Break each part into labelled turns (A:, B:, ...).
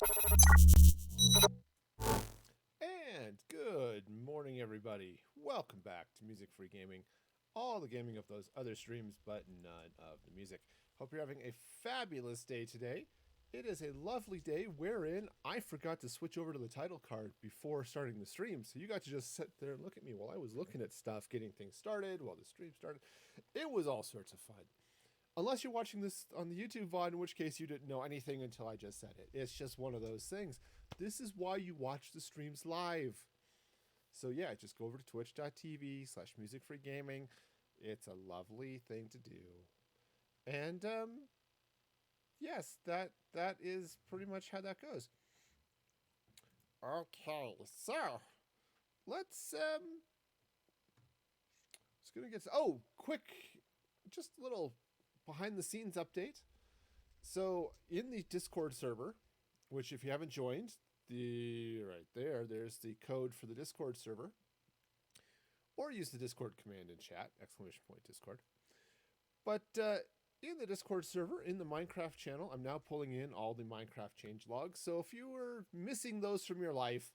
A: And good morning, everybody. Welcome back to Music Free Gaming. All the gaming of those other streams, but none of the music. Hope you're having a fabulous day today. It is a lovely day wherein I forgot to switch over to the title card before starting the stream. So you got to just sit there and look at me while I was looking at stuff, getting things started, while the stream started. It was all sorts of fun. Unless you're watching this on the YouTube VOD, in which case you didn't know anything until I just said it. It's just one of those things. This is why you watch the streams live. So yeah, just go over to twitch.tv/musicfreegaming. It's a lovely thing to do. And yes, that is pretty much how that goes. Okay, so let's just gonna get quick, just a little behind the scenes update. So in the Discord server, which if you haven't joined, there's the code for the Discord server. Or use the Discord command in chat, !Discord. But in the Discord server, in the Minecraft channel, I'm now pulling in all the Minecraft change logs. So if you were missing those from your life,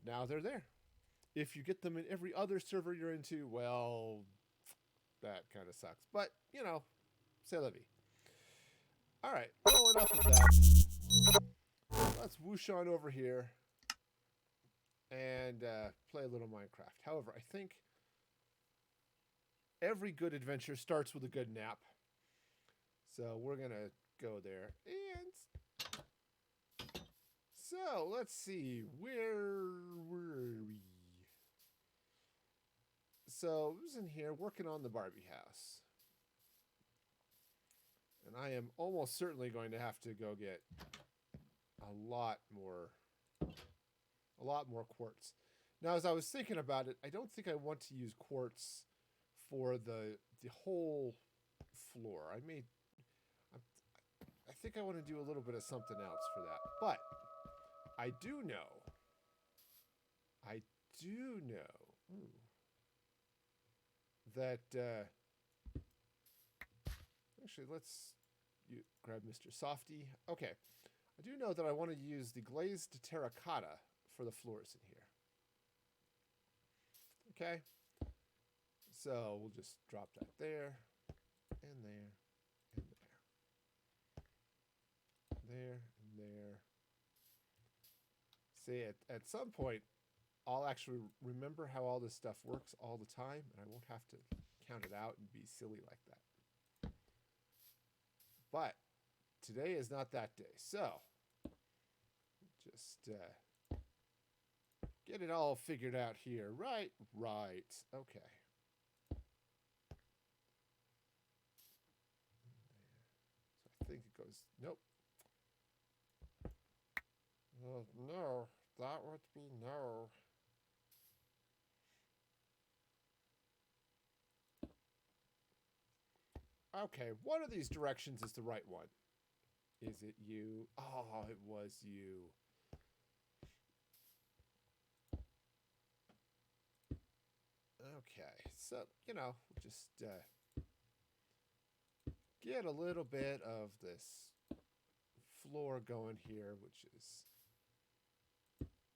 A: now they're there. If you get them in every other server you're into, well, that kind of sucks. But, you know, c'est la vie. All right, well, enough of that. Let's whoosh on over here and play a little Minecraft. However, I think every good adventure starts with a good nap. So we're going to go there. And so let's see. Where were we? So I was in here working on the Barbie house. And I am almost certainly going to have to go get a lot more quartz. Now, as I was thinking about it, I don't think I want to use quartz for the whole floor. I think I want to do a little bit of something else for that. But I do know that actually let's grab Mr. Softy. Okay. I do know that I want to use the glazed terracotta for the floors in here. Okay. So we'll just drop that there, and there, and there. There, and there. See, at some point, I'll actually remember how all this stuff works all the time, and I won't have to count it out and be silly like that. But today is not that day. So just get it all figured out here. Right. Okay. So I think it goes, nope. No, that would be no. Okay, one of these directions is the right one. Is it you? Oh, it was you. Okay, so, you know, just get a little bit of this floor going here, which is...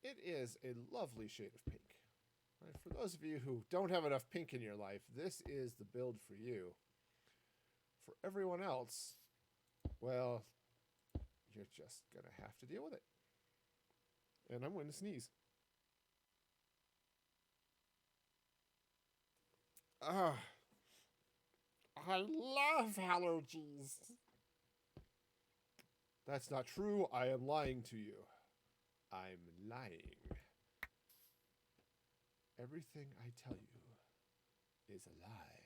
A: It is a lovely shade of pink. Right? For those of you who don't have enough pink in your life, this is the build for you. For everyone else, well, you're just going to have to deal with it. And I'm going to sneeze. I love allergies. That's not true. I am lying to you. I'm lying. Everything I tell you is a lie.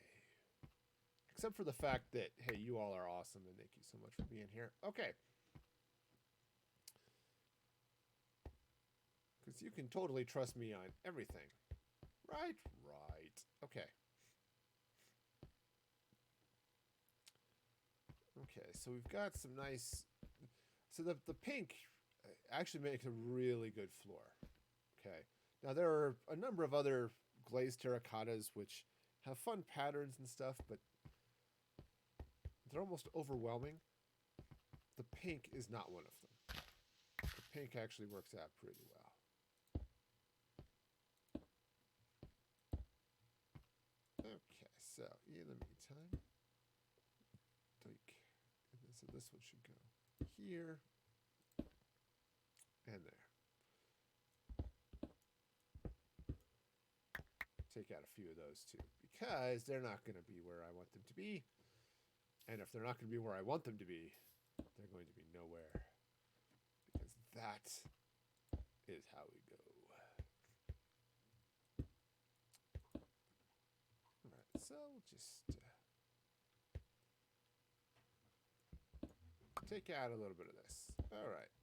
A: Except for the fact that, hey, you all are awesome and thank you so much for being here. Okay. Because you can totally trust me on everything. Right. Okay. Okay, so we've got some nice... So the pink actually makes a really good floor. Okay. Now, there are a number of other glazed terracottas which have fun patterns and stuff, but they're almost overwhelming. The pink is not one of them. pink actually works out pretty well. Okay, so in the meantime, so this one should go here and there. Take out a few of those too, because they're not going to be where I want them to be. And if they're not going to be where I want them to be, they're going to be nowhere. Because that is how we go. All right, so we'll just take out a little bit of this. All right.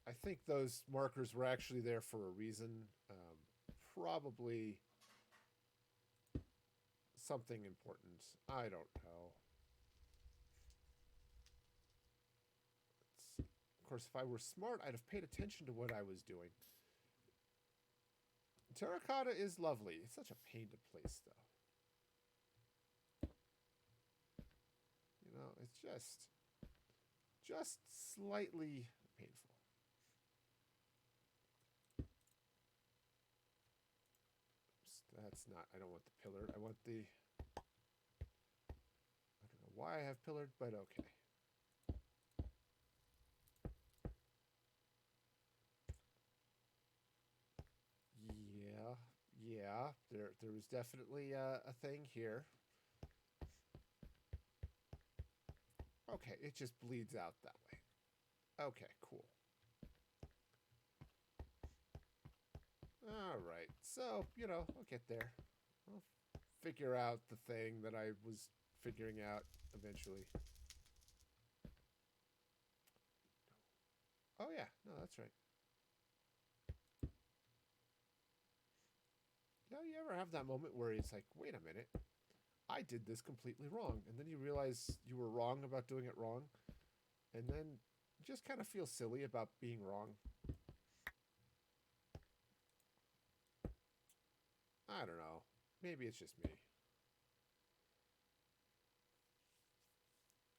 A: I think those markers were actually there for a reason. Probably something important. I don't know. Let's see. Of course, if I were smart, I'd have paid attention to what I was doing. Terracotta is lovely. It's such a pain to place, though. You know, it's just slightly painful. Oops, that's not, I don't want the pillar. I want the, I don't know why I have pillared, but okay. Yeah, there was definitely a thing here. Okay, it just bleeds out that way. Okay, cool. All right, so, you know, I'll get there. I'll figure out the thing that I was figuring out eventually. Oh, yeah, no, that's right. You know, you ever have that moment where it's like, wait a minute, I did this completely wrong. And then you realize you were wrong about doing it wrong. And then you just kind of feel silly about being wrong. I don't know. Maybe it's just me.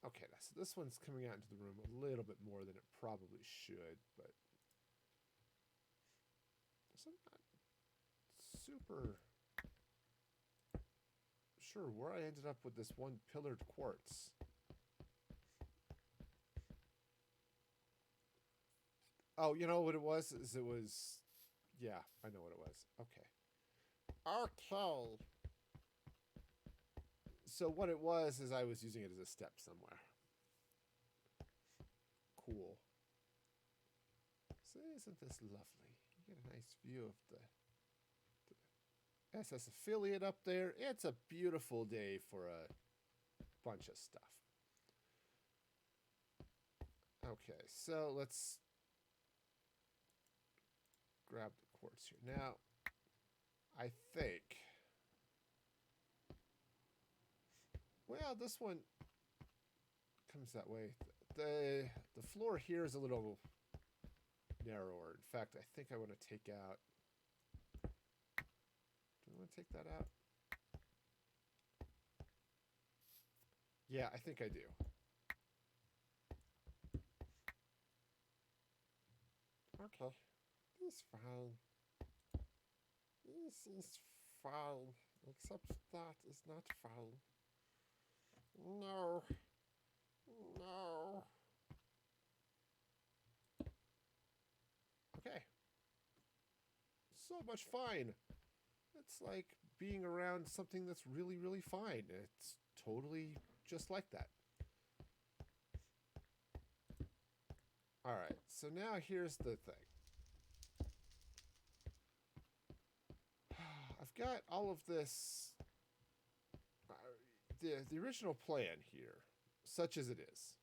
A: Okay, so this one's coming out into the room a little bit more than it probably should, but I'm not super sure where I ended up with this one pillared quartz. Oh, you know what it was? Yeah, I know what it was. Okay. Okay. So what it was is I was using it as a step somewhere. Cool. So isn't this lovely? You get a nice view of the SS affiliate up there. It's a beautiful day for a bunch of stuff. Okay, so let's grab the quartz here. Now, I think, well, this one comes that way. The floor here is a little narrower. In fact, I think I want to take out, do I want to take that out? Yeah, I think I do. Okay. This is fine. This is fine. Except that is not fine. No. No. Okay. So much fine. It's like being around something that's really, really fine. It's totally just like that. All right, so now here's the thing. I've got all of this, the original plan here, such as it is,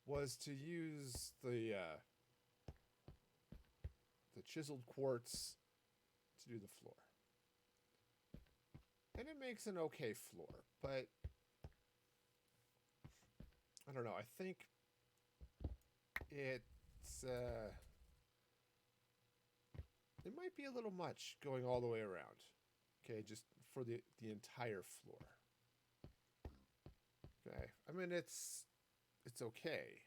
A: was to use the chiseled quartz to do the floor. And it makes an okay floor, but I don't know, I think it's it might be a little much going all the way around. Okay, just for the entire floor. Okay. I mean, it's okay.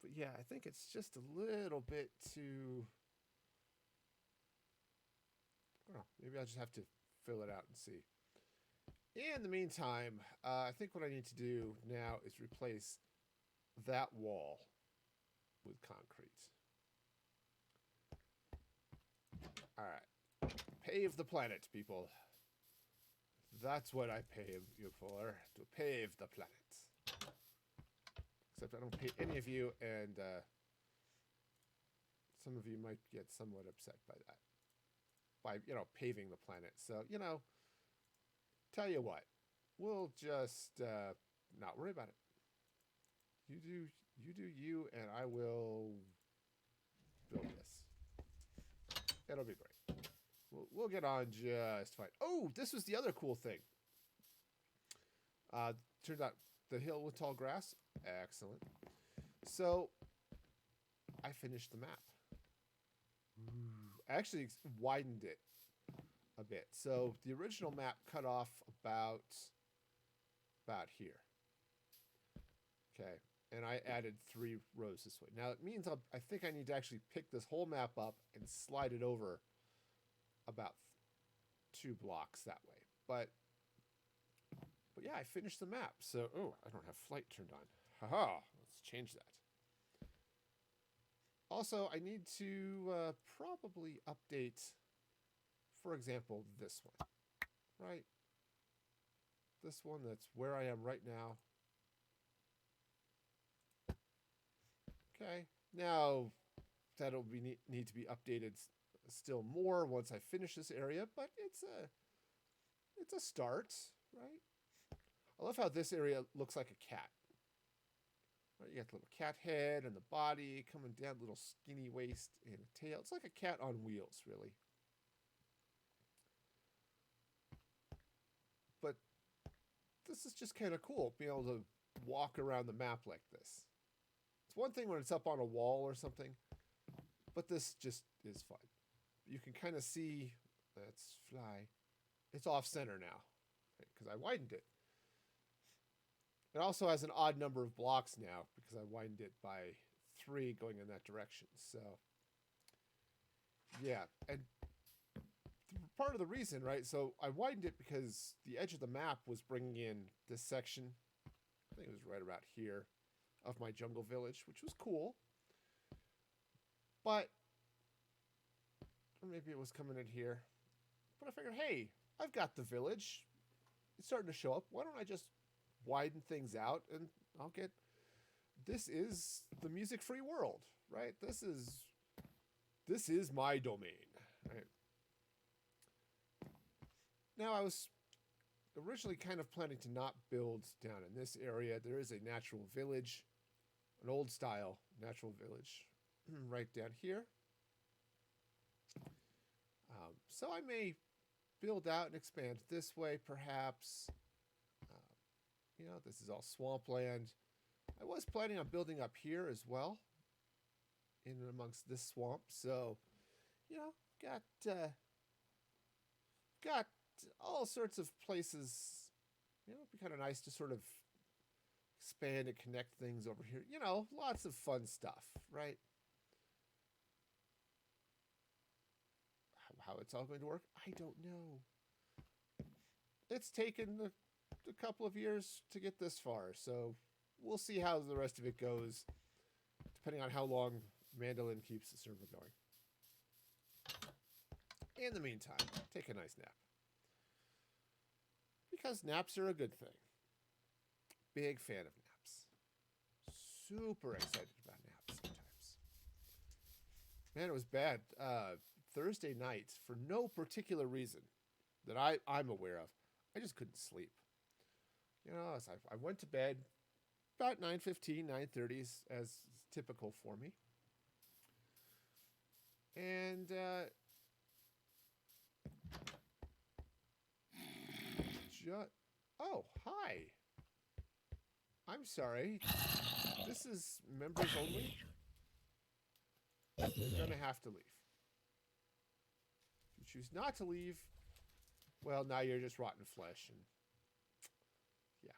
A: But yeah, I think it's just a little bit too... I don't know. Maybe I'll just have to fill it out and see. In the meantime, I think what I need to do now is replace that wall with concrete. All right. Pave the planet, people. That's what I pay you for, to pave the planet. Except I don't pay any of you, and some of you might get somewhat upset by that. By, paving the planet. So, tell you what. We'll just not worry about it. You do you, and I will build this. It'll be great. We'll get on just fine. Oh, this was the other cool thing. Turned out the hill with tall grass. Excellent. So, I finished the map. I actually widened it a bit. So, the original map cut off about here. Okay. And I added 3 rows this way. Now, it means I think I need to actually pick this whole map up and slide it over about 2 blocks that way. But yeah, I finished the map. So, I don't have flight turned on. Haha, let's change that. Also, I need to probably update, for example, this one. Right? This one, that's where I am right now. Okay. Now, that'll need to be updated still more once I finish this area, but it's a start, right? I love how this area looks like a cat. Right, you got the little cat head and the body coming down, little skinny waist and a tail. It's like a cat on wheels, really. But this is just kind of cool, being able to walk around the map like this. It's one thing when it's up on a wall or something, but this just is fun. You can kind of see, let's fly. It's off center now, because I widened it. It also has an odd number of blocks now, because I widened it by 3 going in that direction. So, yeah. And part of the reason, right? So I widened it because the edge of the map was bringing in this section. I think it was right about here of my jungle village, which was cool. But, or maybe it was coming in here. But I figured, hey, I've got the village. It's starting to show up. Why don't I just widen things out and I'll get... This is the music-free world, right? This is my domain, right? Now, I was originally kind of planning to not build down in this area. There is a natural village, an old style natural village right down here. So I may build out and expand this way, perhaps. This is all swampland. I was planning on building up here as well, in and amongst this swamp. So, got all sorts of places. It'd be kind of nice to sort of expand and connect things over here. Lots of fun stuff, right? How it's all going to work, I don't know. It's taken a couple of years to get this far, so we'll see how the rest of it goes, depending on how long Mandolin keeps the server going. In the meantime, take a nice nap. Because naps are a good thing. Big fan of naps. Super excited about naps sometimes. Man, it was bad. Thursday night, for no particular reason that I'm aware of, I just couldn't sleep. So I went to bed about 9:15, 9:30, as typical for me. And oh, hi. I'm sorry. This is members only. You're gonna have to leave. If you choose not to leave, well, now you're just rotten flesh, and yeah.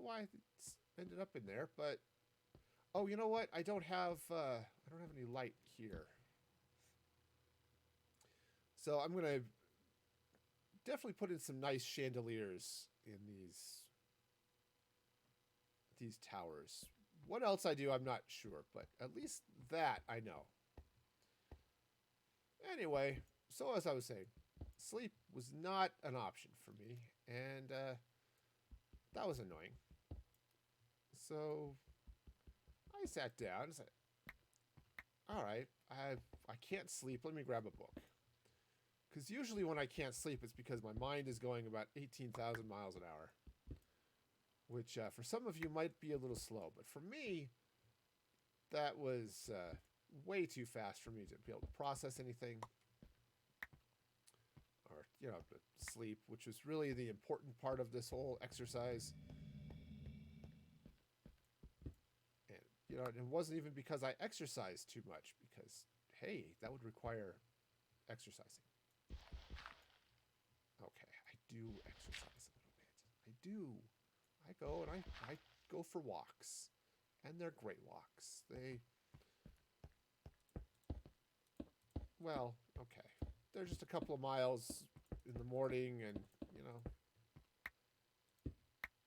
A: why it's ended up in there, but oh, you know what? I don't have any light here. So I'm gonna definitely put in some nice chandeliers in these towers. What else I do, I'm not sure, but at least that I know. Anyway, so as I was saying, sleep was not an option for me, and that was annoying. So I sat down and said, all right, I can't sleep. Let me grab a book. Because usually when I can't sleep, it's because my mind is going about 18,000 miles an hour. Which for some of you might be a little slow. But for me, that was way too fast for me to be able to process anything. Or, to sleep, which was really the important part of this whole exercise. And, it wasn't even because I exercised too much. Because, hey, that would require exercising. Okay, I do exercise a little bit. I do. I go and I go for walks. And they're great walks. Well, okay. They're just a couple of miles in the morning and,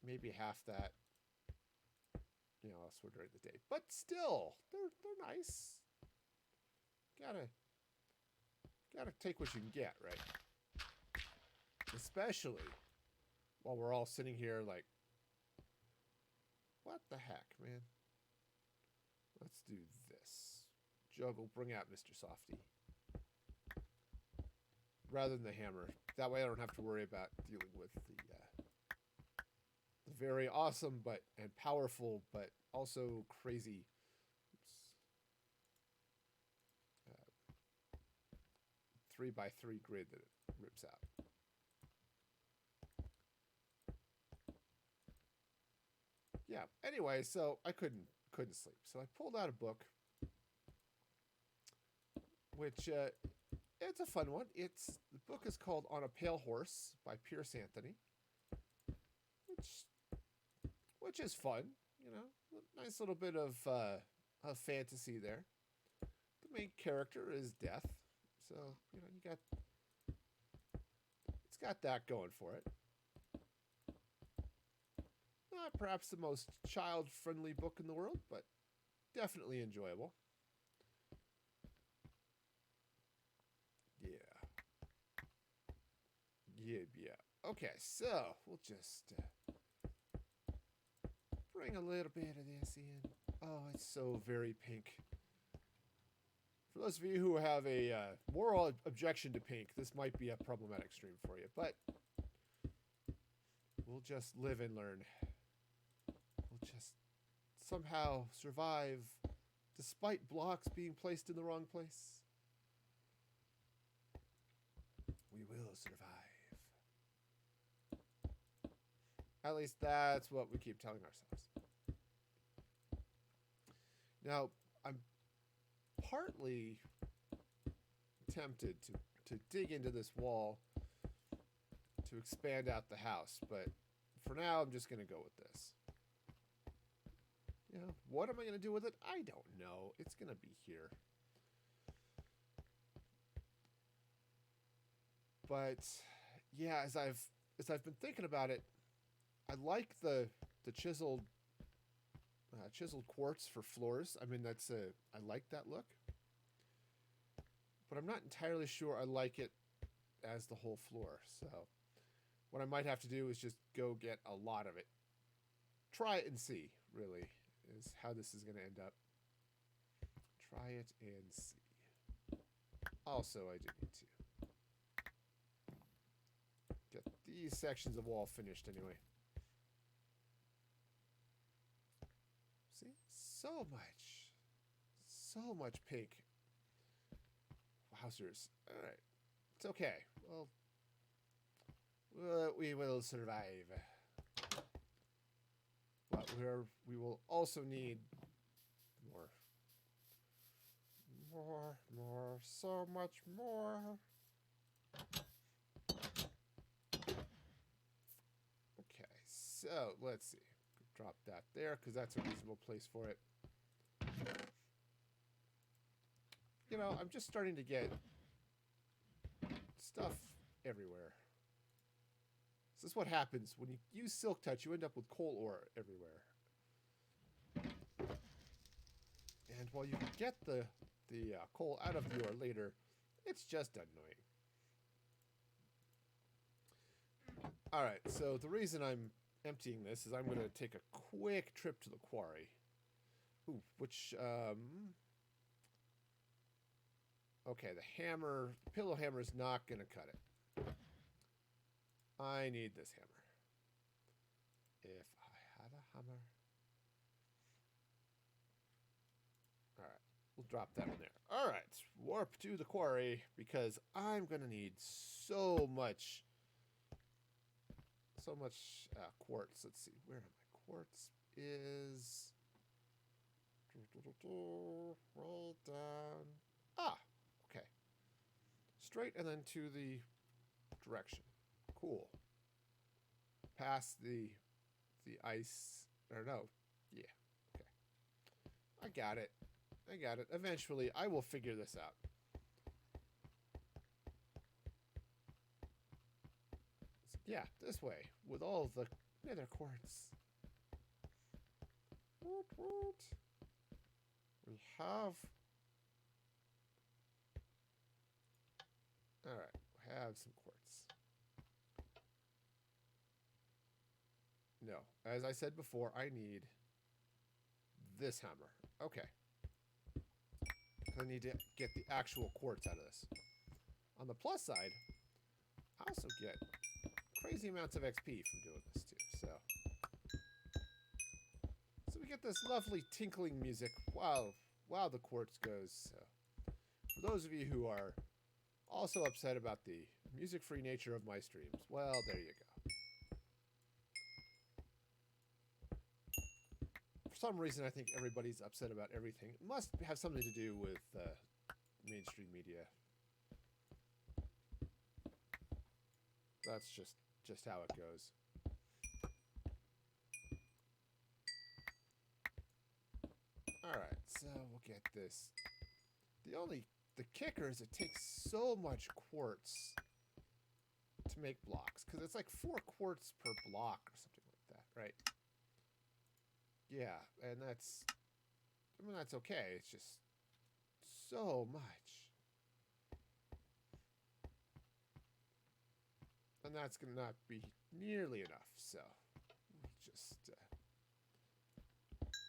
A: maybe half that, elsewhere during the day. But still, they're nice. Gotta take what you can get, right? Especially while we're all sitting here like, what the heck, man? Let's do this. Juggle, bring out Mr. Softy. Rather than the hammer. That way I don't have to worry about dealing with the very awesome and powerful, but also crazy 3x3 grid that it rips out. Yeah. Anyway, so I couldn't sleep, so I pulled out a book, which it's a fun one. The book is called On a Pale Horse by Pierce Anthony, which is fun. Nice little bit of fantasy there. The main character is Death, so it's got that going for it. Not perhaps the most child-friendly book in the world, but definitely enjoyable. Yeah. Okay, so we'll just bring a little bit of this in. Oh, it's so very pink. For those of you who have a moral objection to pink, this might be a problematic stream for you, but we'll just live and learn. We'll just somehow survive despite blocks being placed in the wrong place. We will survive. At least that's what we keep telling ourselves. Now, I'm partly tempted to dig into this wall to expand out the house, but for now, I'm just going to go with this. What am I going to do with it? I don't know. It's going to be here. But yeah, as I've been thinking about it, I like the chiseled quartz for floors. I mean, I like that look. But I'm not entirely sure I like it as the whole floor. So what I might have to do is just go get a lot of it. Try it and see, really, is how this is going to end up. Try it and see. Also, I do need to get these sections of wall finished anyway. See? So much pink. Wowzers. Alright. It's okay. Well, we will survive. But we will also need more, so much more. Okay, so let's see. drop that there because that's a reasonable place for it. You know, I'm just starting to get stuff everywhere. This is what happens when you use Silk Touch. You end up with coal ore everywhere. And while you can get the coal out of the ore later, it's just annoying. All right, so the reason I'm emptying this is I'm going to take a quick trip to the quarry. Ooh, which, okay, the pillow hammer is not going to cut it. I need this hammer. If I had a hammer. All right, we'll drop that one there. All right, warp to the quarry because I'm going to need so much quartz. Let's see, where my quartz is. Roll down. Ah, okay. Straight and then to the direction. Cool. Past the ice. Or no. Yeah. Okay. I got it. Eventually, I will figure this out. Yeah, this way. With all the nether quartz. We have... Alright, we have some quartz. No, as I said before, I need this hammer. Okay. I need to get the actual quartz out of this. On the plus side, I also get crazy amounts of XP from doing this too. So we get this lovely tinkling music while the quartz goes. So for those of you who are also upset about the music-free nature of my streams, well, there you go. For some reason, I think everybody's upset about everything. It must have something to do with mainstream media. That's just how it goes. Alright, so we'll get this. The kicker is it takes so much quartz to make blocks. Because it's like 4 quartz per block or something like that, right? Yeah, and that's okay. It's just so much. And that's going to not be nearly enough. So, just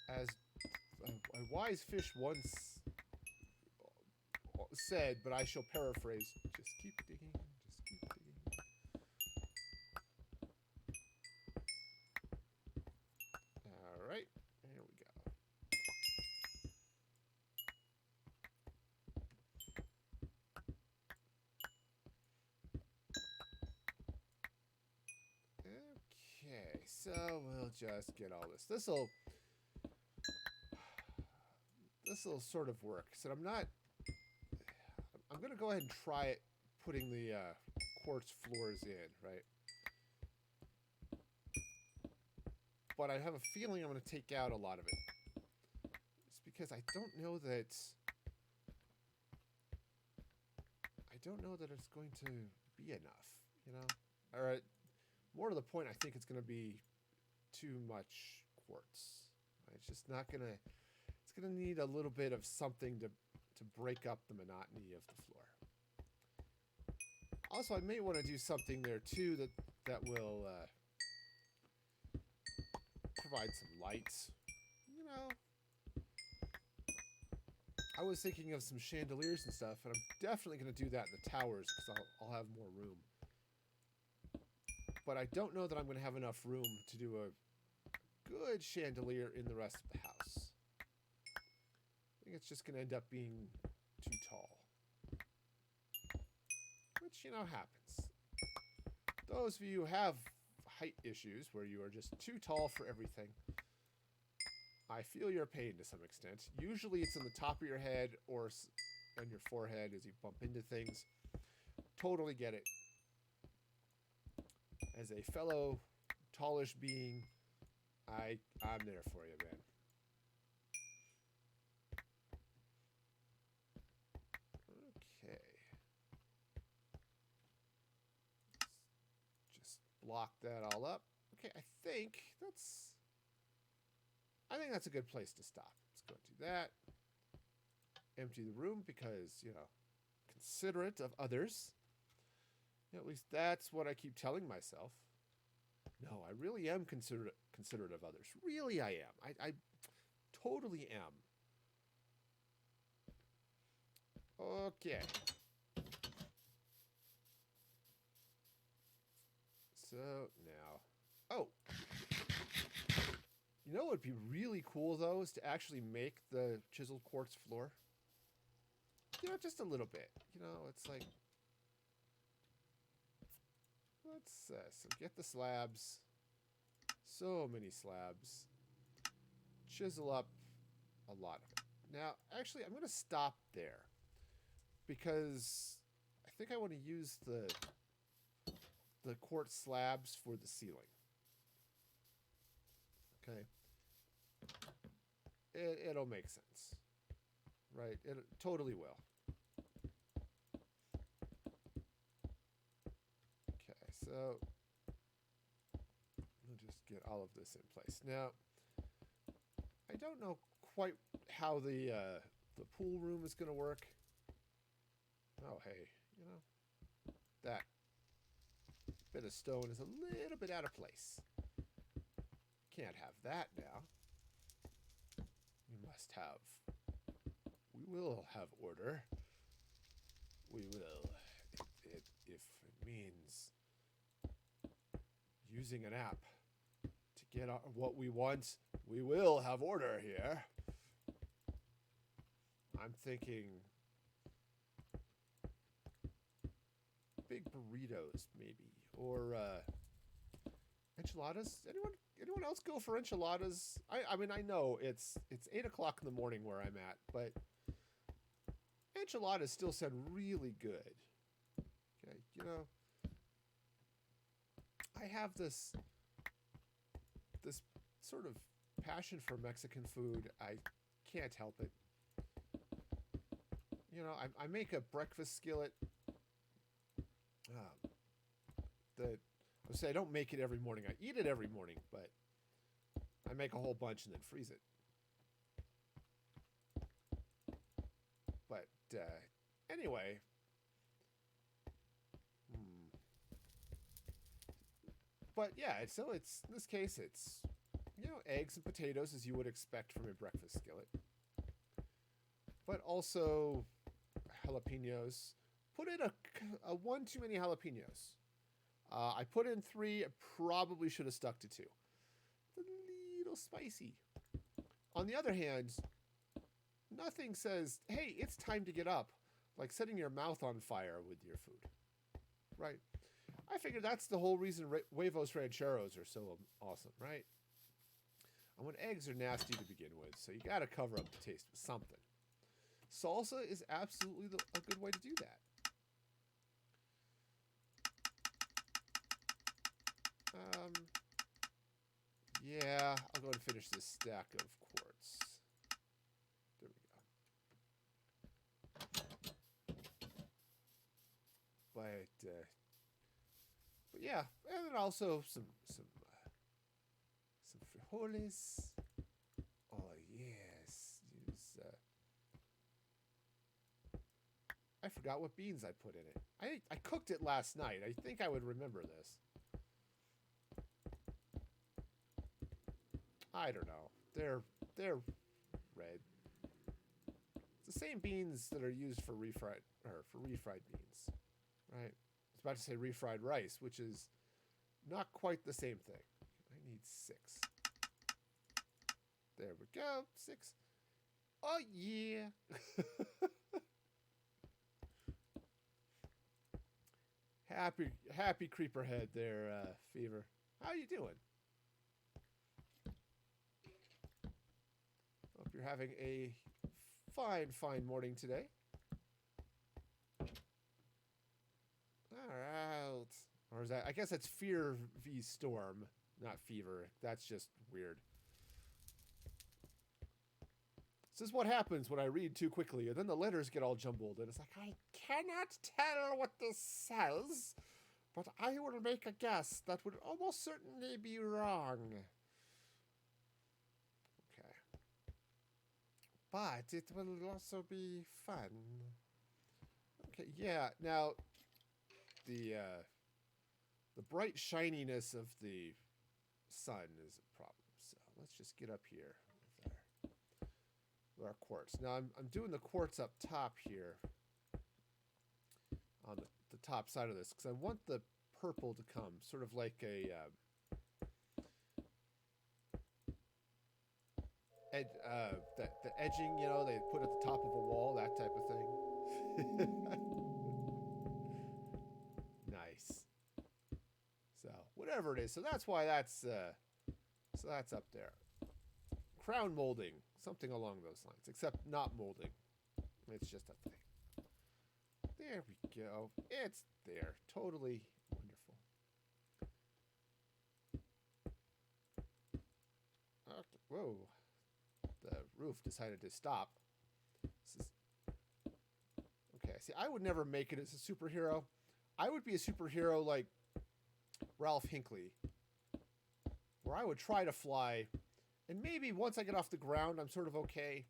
A: as a wise fish once said, but I shall paraphrase, just keep digging, just keep digging. All right, there we go. Okay, so we'll just get all this. This'll sort of work. So I'm going to go ahead and try it putting the quartz floors in, right? But I have a feeling I'm going to take out a lot of it. It's because I don't know that it's going to be enough, you know? All right. More to the point, I think it's going to be too much quartz. Right? It's just not going to... It's going to need a little bit of something to break up the monotony of the floor. Also, I may want to do something there too that will provide some light. You know, I was thinking of some chandeliers and stuff, and I'm definitely going to do that in the towers because I'll have more room. But I don't know that I'm going to have enough room to do a good chandelier in the rest of the house. I think it's just going to end up being too tall. Which, you know, happens. Those of you who have height issues where you are just too tall for everything, I feel your pain to some extent. Usually it's in the top of your head or on your forehead as you bump into things. Totally get it. As a fellow tallish being, I'm there for you, man. Okay. Just block that all up. Okay, I think that's a good place to stop. Let's go do that. Empty the room because, considerate of others. At least that's what I keep telling myself. No, I really am considerate of others. Really, I am. I totally am. Okay. So now, oh, you know what would be really cool though is to actually make the chiseled quartz floor. Just a little bit. It's like, so get the slabs. So many slabs. Chisel up a lot of it. Now, actually, I'm going to stop there because I think I want to use the quartz slabs for the ceiling. Okay. It'll make sense. Right? It totally will. Okay, so we'll just get all of this in place. Now, I don't know quite how the pool room is going to work. Oh, hey, that bit of stone is a little bit out of place. Can't have that now. We will have order. We will. If it means using an app to get what we want, we will have order here. I'm thinking big burritos, maybe, or enchiladas. Anyone else go for enchiladas? I mean, I know it's 8 o'clock in the morning where I'm at, but enchiladas still sound really good. Okay, I have this sort of passion for Mexican food. I can't help it. I make a breakfast skillet. I don't make it every morning. I eat it every morning, but I make a whole bunch and then freeze it. But anyway, but yeah, so it's in this case it's eggs and potatoes as you would expect from a breakfast skillet, but also jalapenos. Put in a one too many jalapenos. I put in 3. I probably should have stuck to 2. It's a little spicy. On the other hand, nothing says, hey, it's time to get up, like setting your mouth on fire with your food. Right? I figure that's the whole reason huevos rancheros are so awesome, right? And when eggs are nasty to begin with, so you got to cover up the taste with something. Salsa is absolutely a good way to do that. Yeah, I'll go and finish this stack of quartz. There we go. But yeah, and then also some frijoles. Oh yes, I forgot what beans I put in it. I cooked it last night. I think I would remember this. I don't know. They're red. It's the same beans that are used for refried beans, right? I was about to say refried rice, which is not quite the same thing. I need 6. There we go. 6. Oh yeah. happy creeper head there, Fever. How you doing? Hope you're having a fine morning today. All right. Or is that? I guess that's Fear v Storm, not Fever. That's just weird. This is what happens when I read too quickly, and then the letters get all jumbled, and it's like, I cannot tell what this says, but I will make a guess that would almost certainly be wrong. Okay. But it will also be fun. Okay, yeah, now, the bright shininess of the sun is a problem, so let's just get up here with our quartz. Now, I'm doing the quartz up top here on the top side of this because I want the purple to come, sort of like a the edging, you know, they put at the top of a wall, that type of thing. Nice. So whatever it is, so that's why that's up there. Crown molding, something along those lines, except not molding. It's just a thing. There we go. It's there. Totally wonderful. Okay. Whoa. The roof decided to stop. Okay, see, I would never make it as a superhero. I would be a superhero like Ralph Hinckley, where I would try to fly, and maybe once I get off the ground, I'm sort of okay,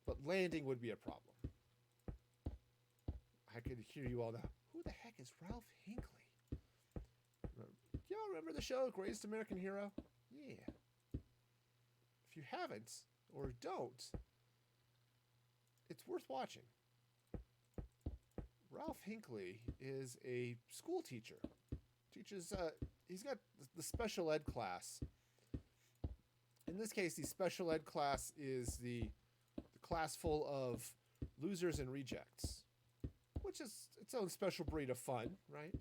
A: but landing would be a problem. I could hear you all now. Who the heck is Ralph Hinckley? Y'all remember the show Greatest American Hero? Yeah. If you haven't, or don't, it's worth watching. Ralph Hinckley is a school teacher. Teaches, he's got the special ed class. In this case, the special ed class is the class full of losers and rejects, which is its own special breed of fun, right?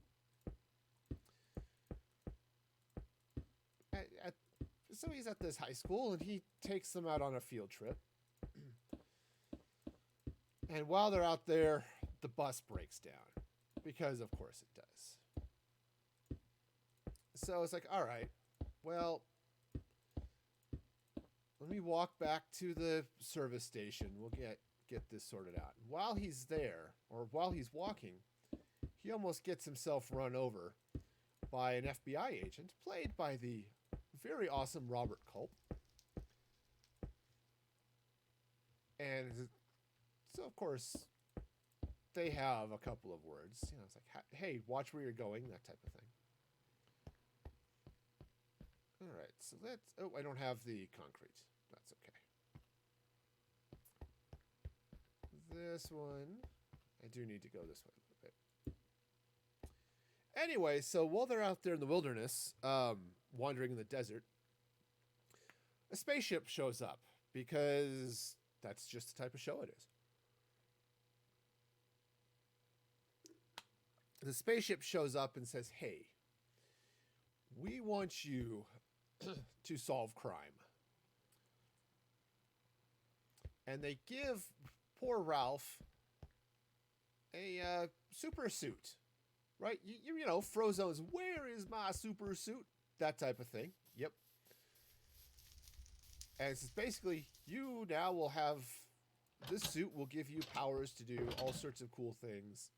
A: So he's at this high school, and he takes them out on a field trip. And while they're out there, the bus breaks down, because of course it does. So it's like, all right, well, let me walk back to the service station. We'll get this sorted out. And while he's there, or while he's walking, he almost gets himself run over by an FBI agent, played by the very awesome Robert Culp. And so, of course, they have a couple of words. You know, it's like, hey, watch where you're going, that type of thing. All right, so let's... Oh, I don't have the concrete. That's okay. This one... I do need to go this way a little bit. Anyway, so while they're out there in the wilderness, wandering in the desert, a spaceship shows up, because that's just the type of show it is. The spaceship shows up and says, hey, we want you to solve crime. And they give poor Ralph a super suit, right? You know, Frozone's, where is my super suit? That type of thing. Yep. And it's basically, you now will have, this suit will give you powers to do all sorts of cool things.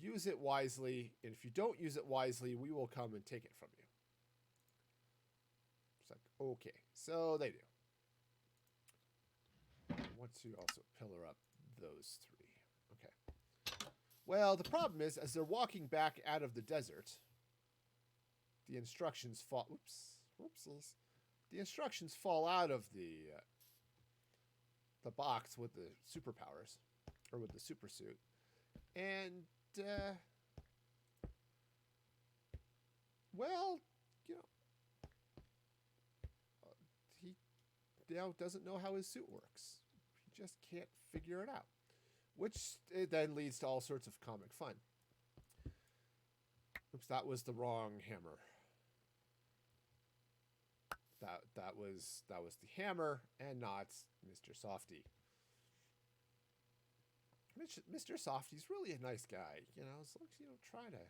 A: Use it wisely, and if you don't use it wisely, we will come and take it from you. It's like, okay, so they do. I want to also pillar up those three. Okay. Well, the problem is, as they're walking back out of the desert, the instructions fall... Whoopsies. The instructions fall out of the box with the superpowers, or with the super suit, and well, you know, he now doesn't know how his suit works. He just can't figure it out, which it then leads to all sorts of comic fun. Oops, that was the wrong hammer. That was the hammer and not Mr. Softy. Mr. Softy's really a nice guy, you know. As long as you don't try to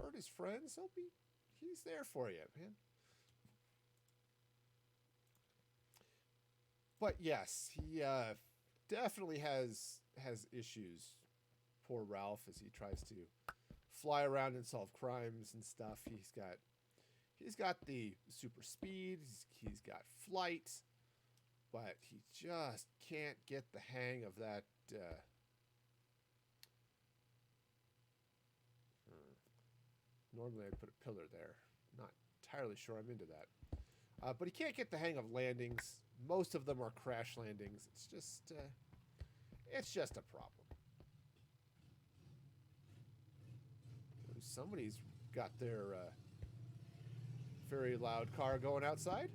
A: hurt his friends, he's there for you, man. But yes, he definitely has issues. Poor Ralph, as he tries to fly around and solve crimes and stuff. He's got the super speed. He's got flight, but he just can't get the hang of that. Normally, I'd put a pillar there. Not entirely sure I'm into that. But he can't get the hang of landings. Most of them are crash landings. It's just a problem. Somebody's got their very loud car going outside.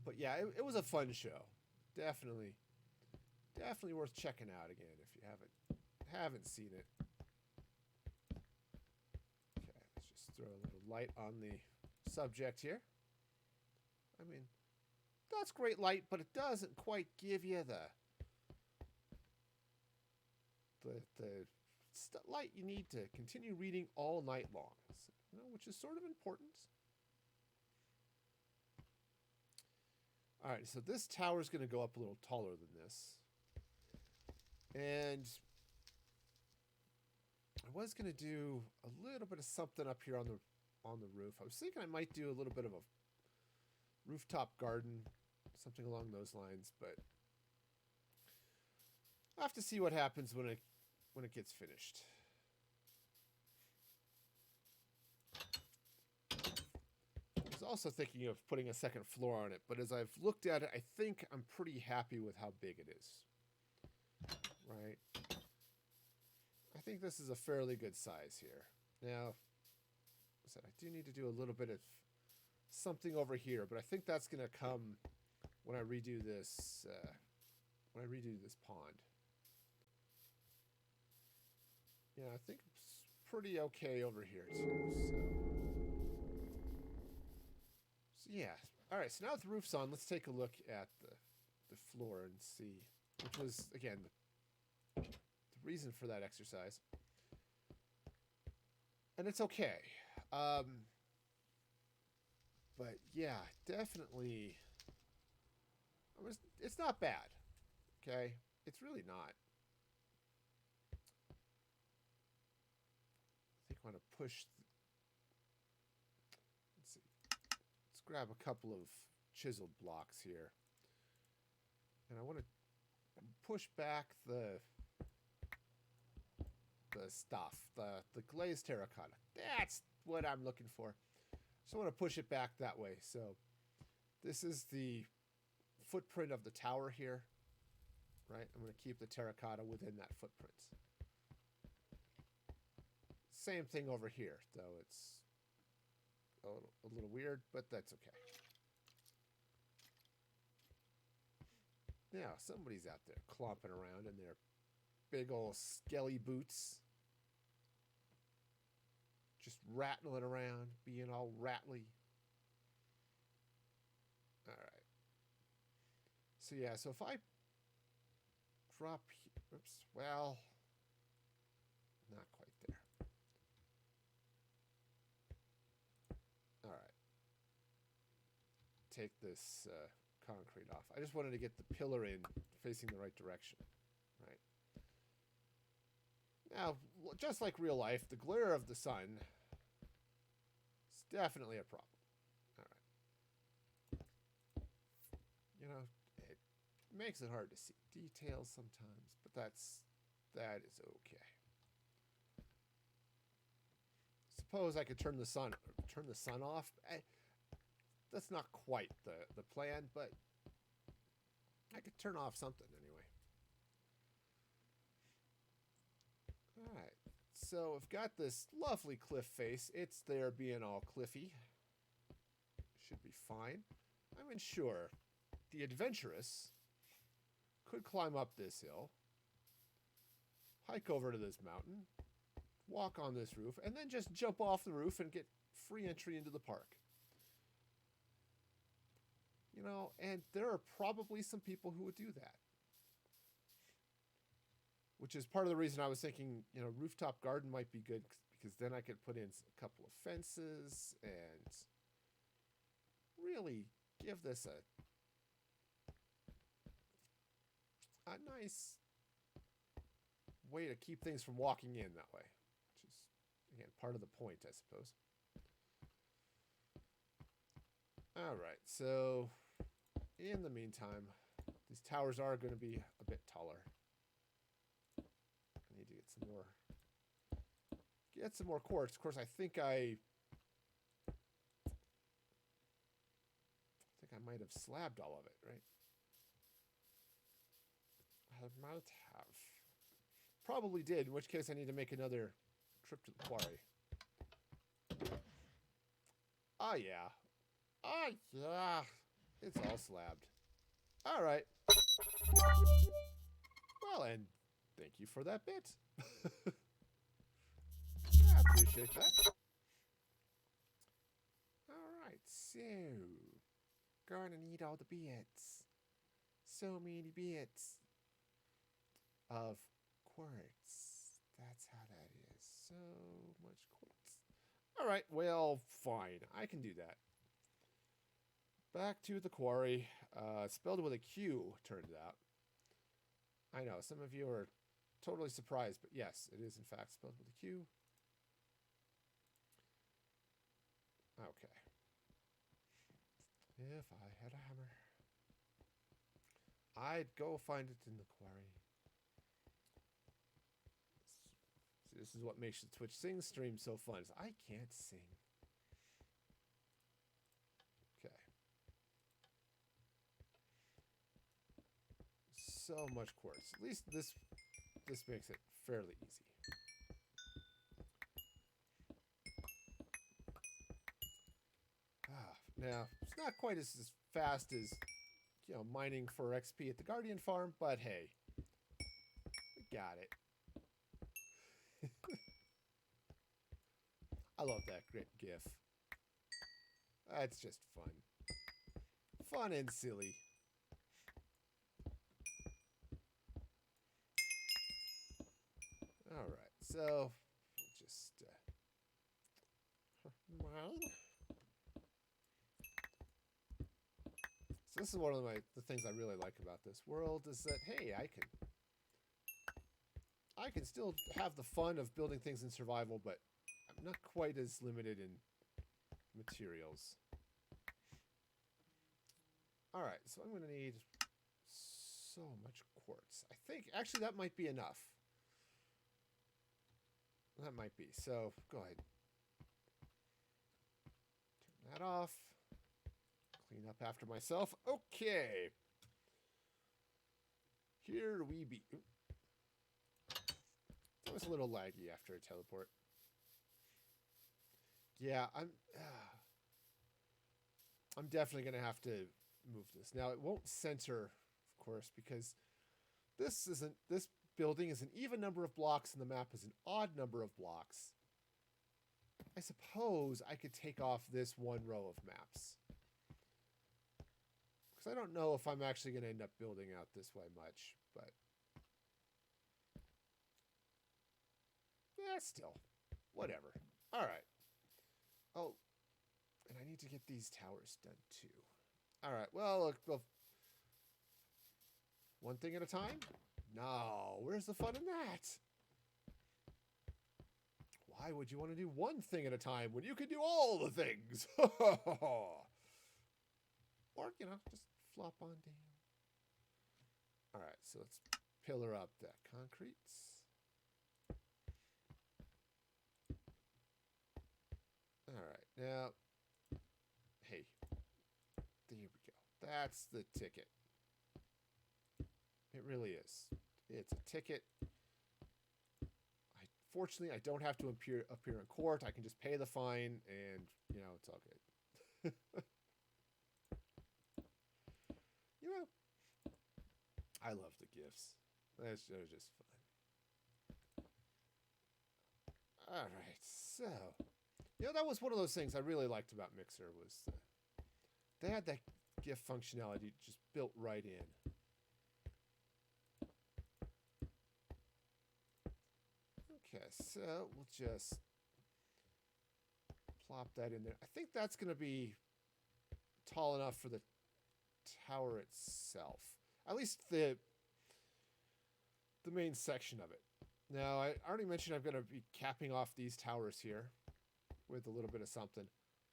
A: But yeah, it was a fun show. Definitely worth checking out again if you haven't seen it. Okay, let's just throw a little light on the subject here. I mean, that's great light, but it doesn't quite give you the light you need to continue reading all night long, which is sort of important. All right, so this tower is going to go up a little taller than this. And I was going to do a little bit of something up here on the roof. I was thinking I might do a little bit of a rooftop garden, something along those lines, but I'll have to see what happens when it gets finished. I was also thinking of putting a second floor on it, but as I've looked at it, I think I'm pretty happy with how big it is. Right? I think this is a fairly good size here. Now, I said I do need to do a little bit of something over here, but I think that's going to come when I redo this. When I redo this pond. Yeah, I think it's pretty okay over here too. So yeah. All right. So now that the roof's on, let's take a look at the floor and see, which was again the reason for that exercise. And it's okay. But yeah, definitely. It's not bad. Okay, it's really not. I think I want to push. Let's see. Let's grab a couple of chiseled blocks here, and I want to push back the stuff, the glazed terracotta. That's what I'm looking for. So I want to push it back that way. So this is the footprint of the tower here, right? I'm going to keep the terracotta within that footprint. Same thing over here, though it's a little weird, but that's okay. Now, somebody's out there clomping around in their big old skelly boots. Just rattling around, being all rattly. All right. So yeah, so if I drop, oops, well, not quite there. All right. Take this concrete off. I just wanted to get the pillar in facing the right direction, right? Now, just like real life, the glare of the sun is definitely a problem. All right. You know, it makes it hard to see details sometimes, but that is okay. Suppose I could turn the sun off. That's not quite the plan, but I could turn off something anyway. All right. So I've got this lovely cliff face. It's there being all cliffy. Should be fine. I mean, sure, the adventurous could climb up this hill, hike over to this mountain, walk on this roof, and then just jump off the roof and get free entry into the park. You know, and there are probably some people who would do that. Which is part of the reason I was thinking, rooftop garden might be good, because then I could put in a couple of fences and really give this a nice way to keep things from walking in that way, which is, again, part of the point, I suppose. All right, so in the meantime, these towers are going to be a bit taller. I need to get some more quartz. Of course, I think I might have slabbed all of it, right? I might have. Probably did, in which case I need to make another trip to the quarry. Oh, yeah. Oh, yeah. It's all slabbed. All right. Well, and thank you for that bit. I appreciate that. All right, so gonna need all the bits. So many bits of quartz. That's how that is. So much quartz. All right, well, fine. I can do that. Back to the quarry. Spelled with a Q, turns out. I know, some of you are totally surprised, but yes, it is in fact spelled with a Q. Okay. If I had a hammer, I'd go find it in the quarry. See, this is what makes the Twitch Sing stream so fun. Is I can't sing. Okay. So much quartz. At least this makes it fairly easy. Now, it's not quite as fast as, mining for XP at the Guardian Farm, but hey, we got it. I love that great GIF. That's just fun. Fun and silly. All right, so we'll just mine. So this is one of the things I really like about this world is that, hey, I can still have the fun of building things in survival, but I'm not quite as limited in materials. All right, so I'm going to need so much quartz. I think, actually, that might be enough. That might be. So, go ahead. Turn that off. Clean up after myself. Okay. Here we be. That was a little laggy after a teleport. Yeah, I'm definitely going to have to move this. Now, it won't center, of course, because this building is an even number of blocks and the map is an odd number of blocks. I suppose I could take off this one row of maps. I don't know if I'm actually going to end up building out this way much, but yeah, still, whatever. All right. Oh, and I need to get these towers done too. All right. Well, look, one thing at a time. No, where's the fun in that? Why would you want to do one thing at a time when you could do all the things? Or, just flop on down. All right, so let's pillar up that concrete. All right, now, hey, there we go. That's the ticket. It really is. It's a ticket. Fortunately, I don't have to appear in court. I can just pay the fine, and, it's all good. I love the GIFs. They're just fun. All right, so that was one of those things I really liked about Mixer was they had that GIF functionality just built right in. Okay, so we'll just plop that in there. I think that's going to be tall enough for the tower itself. At least the the main section of it. Now, I already mentioned I'm going to be capping off these towers here with a little bit of something.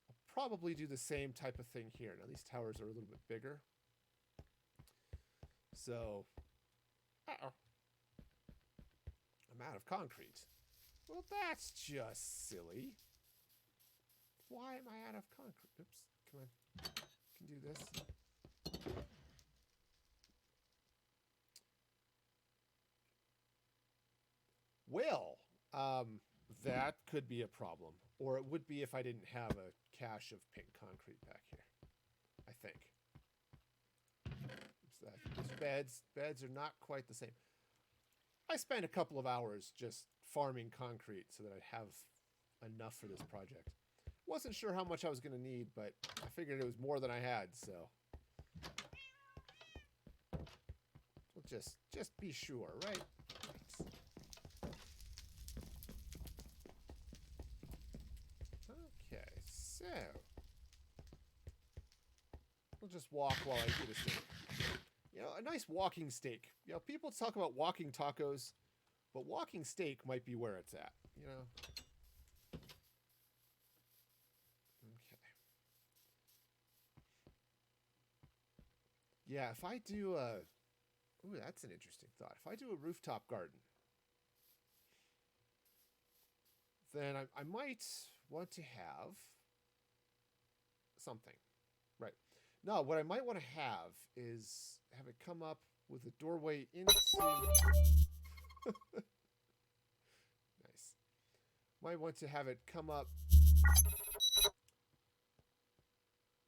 A: I'll probably do the same type of thing here. Now, these towers are a little bit bigger. So, uh-oh. I'm out of concrete. Well, that's just silly. Why am I out of concrete? Oops, come on. Can do this. Well, that could be a problem. Or it would be if I didn't have a cache of pink concrete back here. I think. Beds are not quite the same. I spent a couple of hours just farming concrete so that I'd have enough for this project. Wasn't sure how much I was going to need, but I figured it was more than I had, so. We'll just be sure, right? Okay, so. We'll just walk while I do this thing. You know, a nice walking steak. You know, people talk about walking tacos, but walking steak might be where it's at, you know? Okay. Yeah, if I do a... Ooh, that's an interesting thought. If I do a rooftop garden, then I might want to have something. Right. No, what I might want to have is have it come up with a doorway into... Nice. Might want to have it come up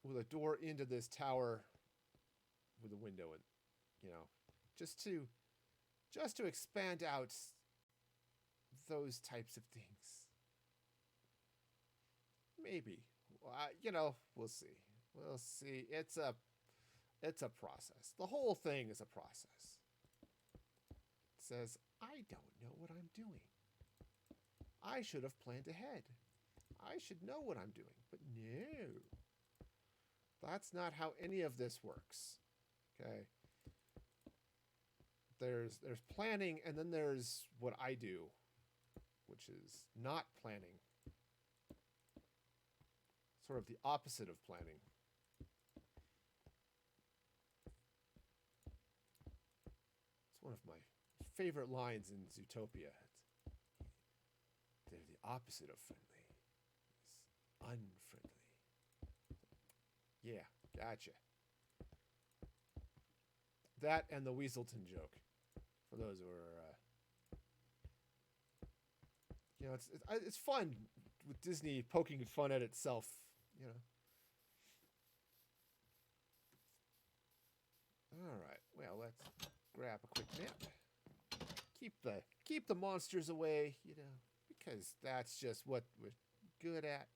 A: with a door into this tower with a window in, you know, just to expand out those types of things. Maybe. You know, we'll see. We'll see. It's a process. The whole thing is a process. It says, I don't know what I'm doing. I should have planned ahead. I should know what I'm doing. But no. That's not how any of this works. Okay? There's planning, and then there's what I do, which is not planning. Sort of the opposite of planning. It's one of my favorite lines in Zootopia. They're the opposite of friendly. It's unfriendly. Yeah, gotcha. That and the Weaselton joke. For those who are, you know, it's fun with Disney poking fun at itself. You know. All right. Well, let's grab a quick nap. Keep the monsters away. You know, because that's just what we're good at.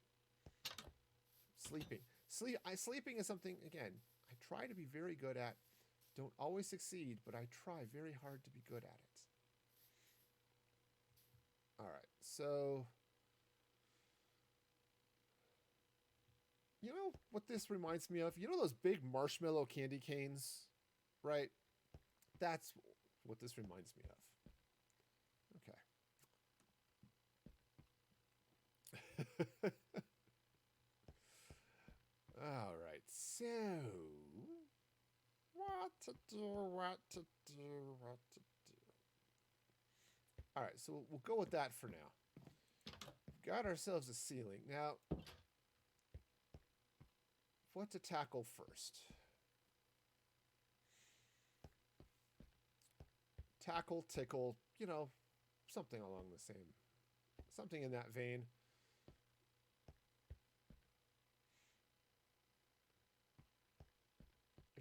A: Sleeping. Sleeping is something, again, I try to be very good at. Don't always succeed, but I try very hard to be good at it. All right, so you know what this reminds me of? You know those big marshmallow candy canes, right? That's what this reminds me of. Okay. All right, so what to do. All right, so we'll go with that for now. We've got ourselves a ceiling. Now, what to tackle first? Tackle, tickle, you know, something along the same, something in that vein. I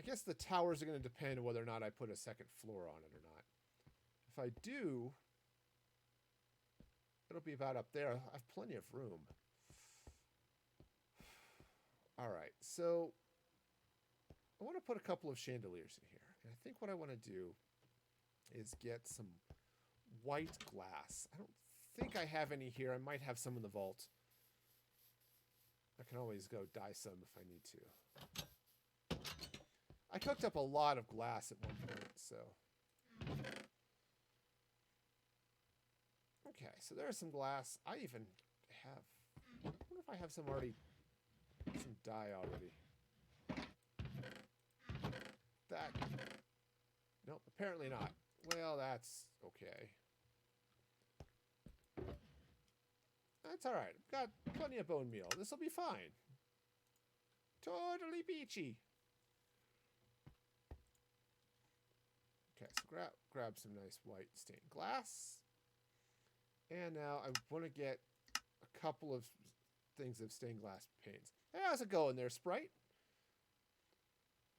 A: guess the towers are gonna depend on whether or not I put a second floor on it or not. If I do, it'll be about up there. I have plenty of room. All right, so I want to put a couple of chandeliers in here. And I think what I want to do is get some white glass. I don't think I have any here. I might have some in the vault. I can always go dye some if I need to. I cooked up a lot of glass at one point, so Okay, so there's some glass. I even have... I wonder if I have some already... some dye already. That... Nope, apparently not. Well, that's okay. That's alright. I've got plenty of bone meal. This will be fine. Totally peachy. Okay, so grab some nice white stained glass. And now I want to get a couple of things of stained glass panes. Hey, how's it going there, Sprite?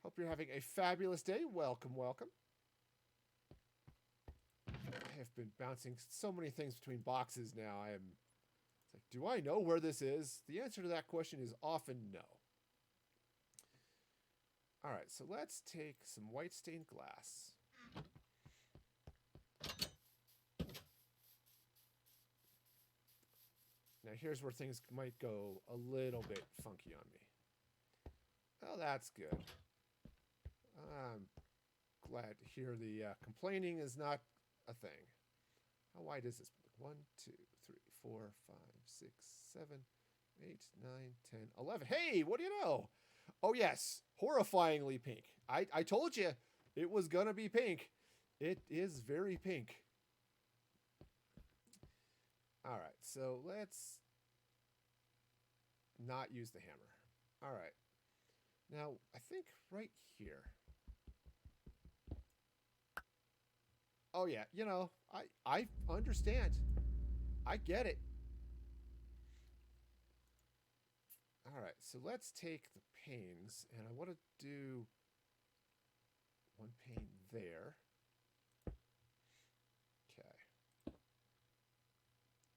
A: Hope you're having a fabulous day. Welcome, welcome. I have been bouncing so many things between boxes now. It's like, do I know where this is? The answer to that question is often no. All right, so let's take some white stained glass. Now here's where things might go a little bit funky on me. Oh, that's good. I'm glad to hear the complaining is not a thing. How wide is this? 1, 2, 3, 4, 5, 6, 7, 8, 9, 10, 11. Hey, what do you know? Oh, yes. Horrifyingly pink. I told you it was going to be pink. It is very pink. All right, so let's not use the hammer. All right. Now, I think right here. Oh, yeah, you know, I understand. I get it. All right, so let's take the panes, and I want to do one pane there. Okay.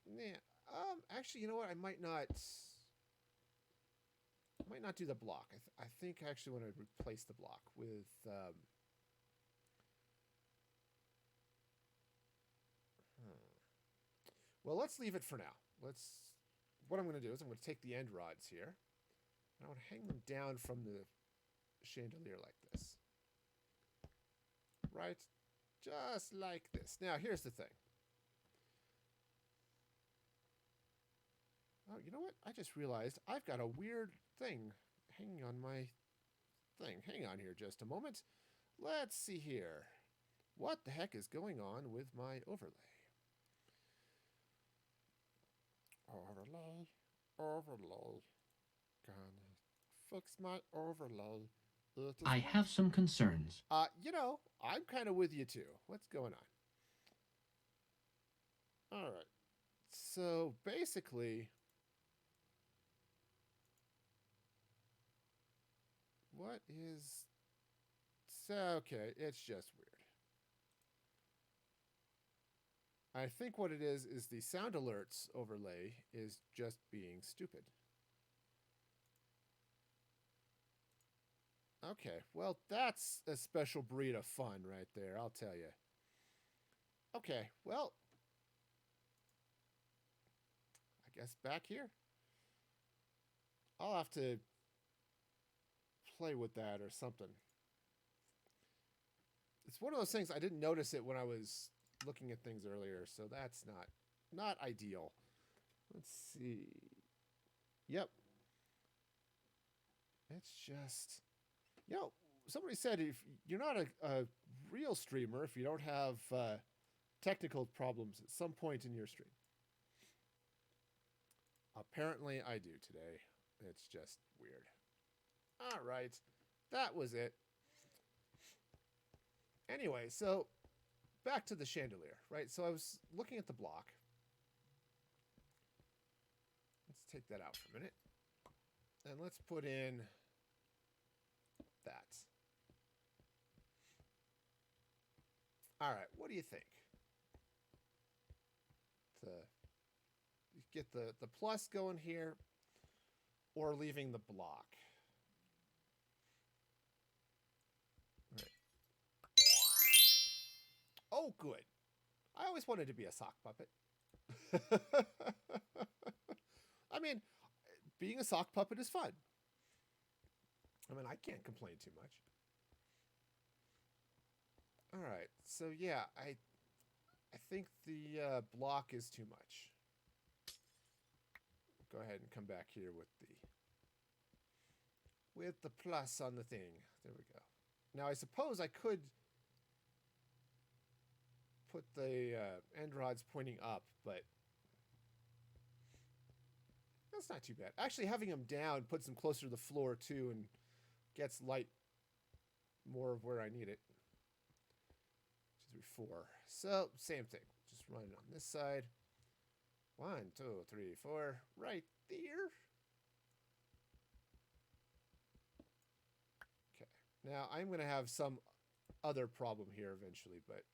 A: Yeah. Actually, you know what? I might not do the block. I think I actually want to replace the block with well, let's leave it for now. What I'm going to do is I'm going to take the end rods here, and I want to hang them down from the chandelier like this. Right? Just like this. Now, here's the thing. Oh, you know what? I just realized I've got a weird thing hanging on my thing. Hang on here just a moment. Let's see here. What the heck is going on with my overlay? Overlay. Gonna fix my overlay.
B: I have some concerns.
A: You know, I'm kind of with you too. What's going on? All right. So basically, what is... Okay, it's just weird. I think what it is the sound alerts overlay is just being stupid. Okay, well, that's a special breed of fun right there, I'll tell you. Okay, well, I guess back here. I'll have to play with that or something. It's one of those things, I didn't notice it when I was looking at things earlier, so that's not ideal. Let's see. Yep. It's just, you know, somebody said if you're not a real streamer, if you don't have technical problems at some point in your stream. Apparently I do today. It's just weird. All right. That was it. Anyway, so back to the chandelier, right? So I was looking at the block. Let's take that out for a minute. And let's put in that. All right, what do you think? Get the plus going here, or leaving the block? All right. Oh, good. I always wanted to be a sock puppet. I mean, being a sock puppet is fun. I mean, I can't complain too much. All right, so yeah, I think the block is too much. Go ahead and come back here with the plus on the thing. There we go. Now I suppose I could put the end rods pointing up, but that's not too bad. Actually, having them down puts them closer to the floor too and gets light more of where I need it. 2, 3, 4. So same thing. Just run it on this side. 1, 2, 3, 4. Right there. Okay. Now I'm going to have some other problem here eventually, but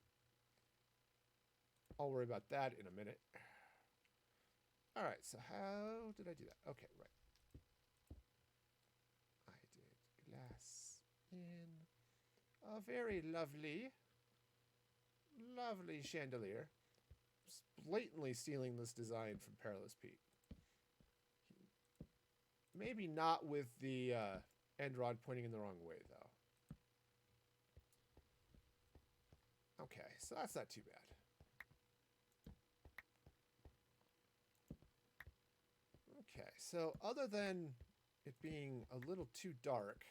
A: I'll worry about that in a minute. All right. So how did I do that? Okay, right. I did glass in a very lovely chandelier. Just blatantly stealing this design from Perilous Pete. Maybe not with the end rod pointing in the wrong way, though. Okay, so that's not too bad. Okay, so other than it being a little too dark,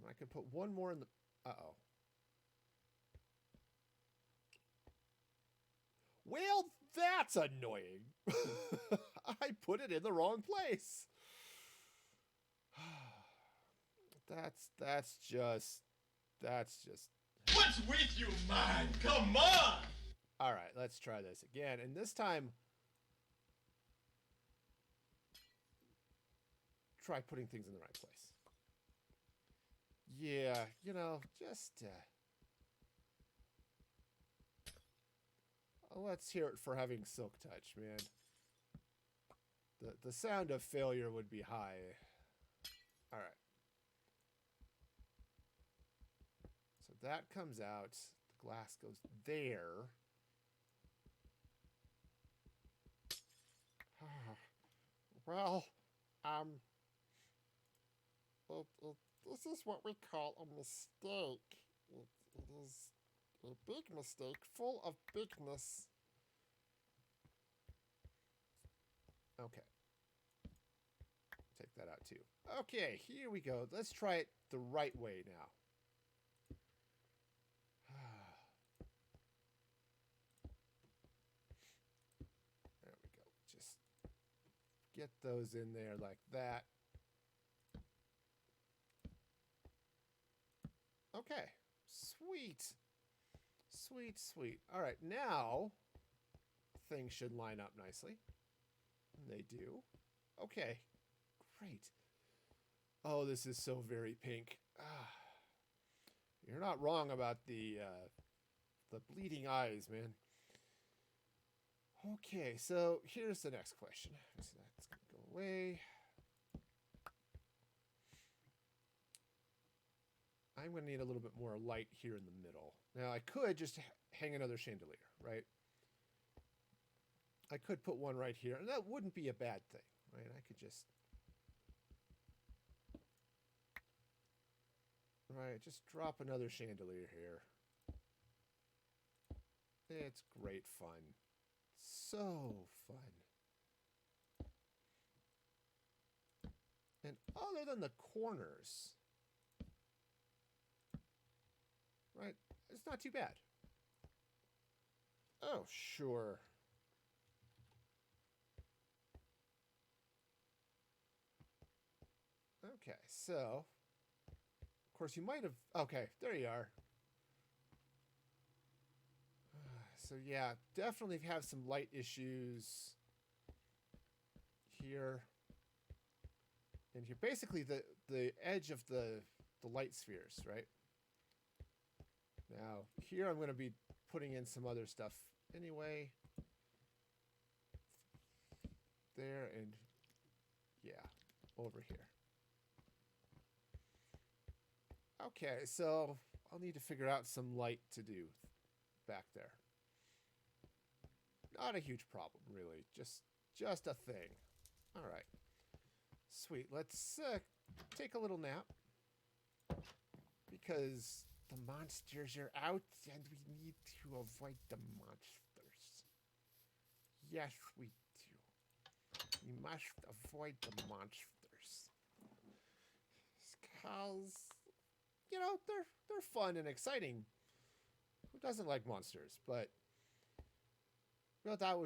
A: I could put one more in the... Uh-oh. Well, that's annoying. I put it in the wrong place. That's just...
C: What's with you, man? Come on!
A: All right, let's try this again. And this time, try putting things in the right place. Yeah, you know, just... let's hear it for having Silk Touch, man. The sound of failure would be high. All right. So that comes out. The glass goes there. Well, this is what we call a mistake. It is a big mistake, full of bigness. Okay. Take that out too. Okay, here we go. Let's try it the right way now. There we go. Just get those in there like that. Okay. Sweet. Sweet, sweet. All right, now things should line up nicely. They do. Okay, great. Oh, this is so very pink. You're not wrong about the bleeding eyes, man. Okay, so here's the next question. So that's going to go away. I'm going to need a little bit more light here in the middle. Now, I could just hang another chandelier, right? I could put one right here, and that wouldn't be a bad thing, right? I could just... Right, just drop another chandelier here. It's great fun. So fun. And other than the corners... Right, it's not too bad. Oh, sure. Okay, so, of course you might have, okay, there you are. So yeah, definitely have some light issues here. And here, basically the edge of the light spheres, right? Now, here I'm going to be putting in some other stuff anyway. There and, yeah, over here. Okay, so I'll need to figure out some light to do back there. Not a huge problem, really. Just a thing. All right. Sweet. Let's take a little nap. Because The monsters are out, and we need to avoid the monsters. Yes, we do. We must avoid the monsters. Because, you know, they're fun and exciting. Who doesn't like monsters? But, well, that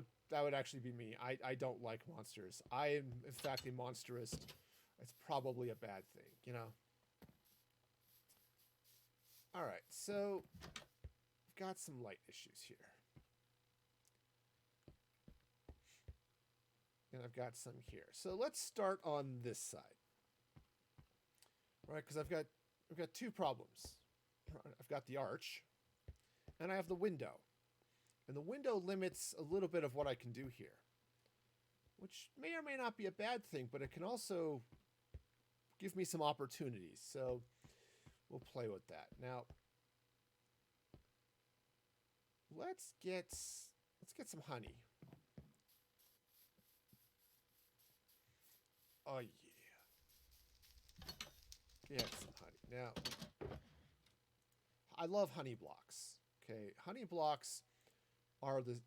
A: would actually be me. I don't like monsters. I am, in fact, a monsterist. It's probably a bad thing, you know? All right, so we've got some light issues here. And I've got some here. So let's start on this side. All right, because I've got two problems. I've got the arch, and I have the window. And the window limits a little bit of what I can do here, which may or may not be a bad thing, but it can also give me some opportunities. So we'll play with that. Now, let's get some honey. Oh yeah. Get some honey. Now, I love honey blocks. Okay, honey blocks are the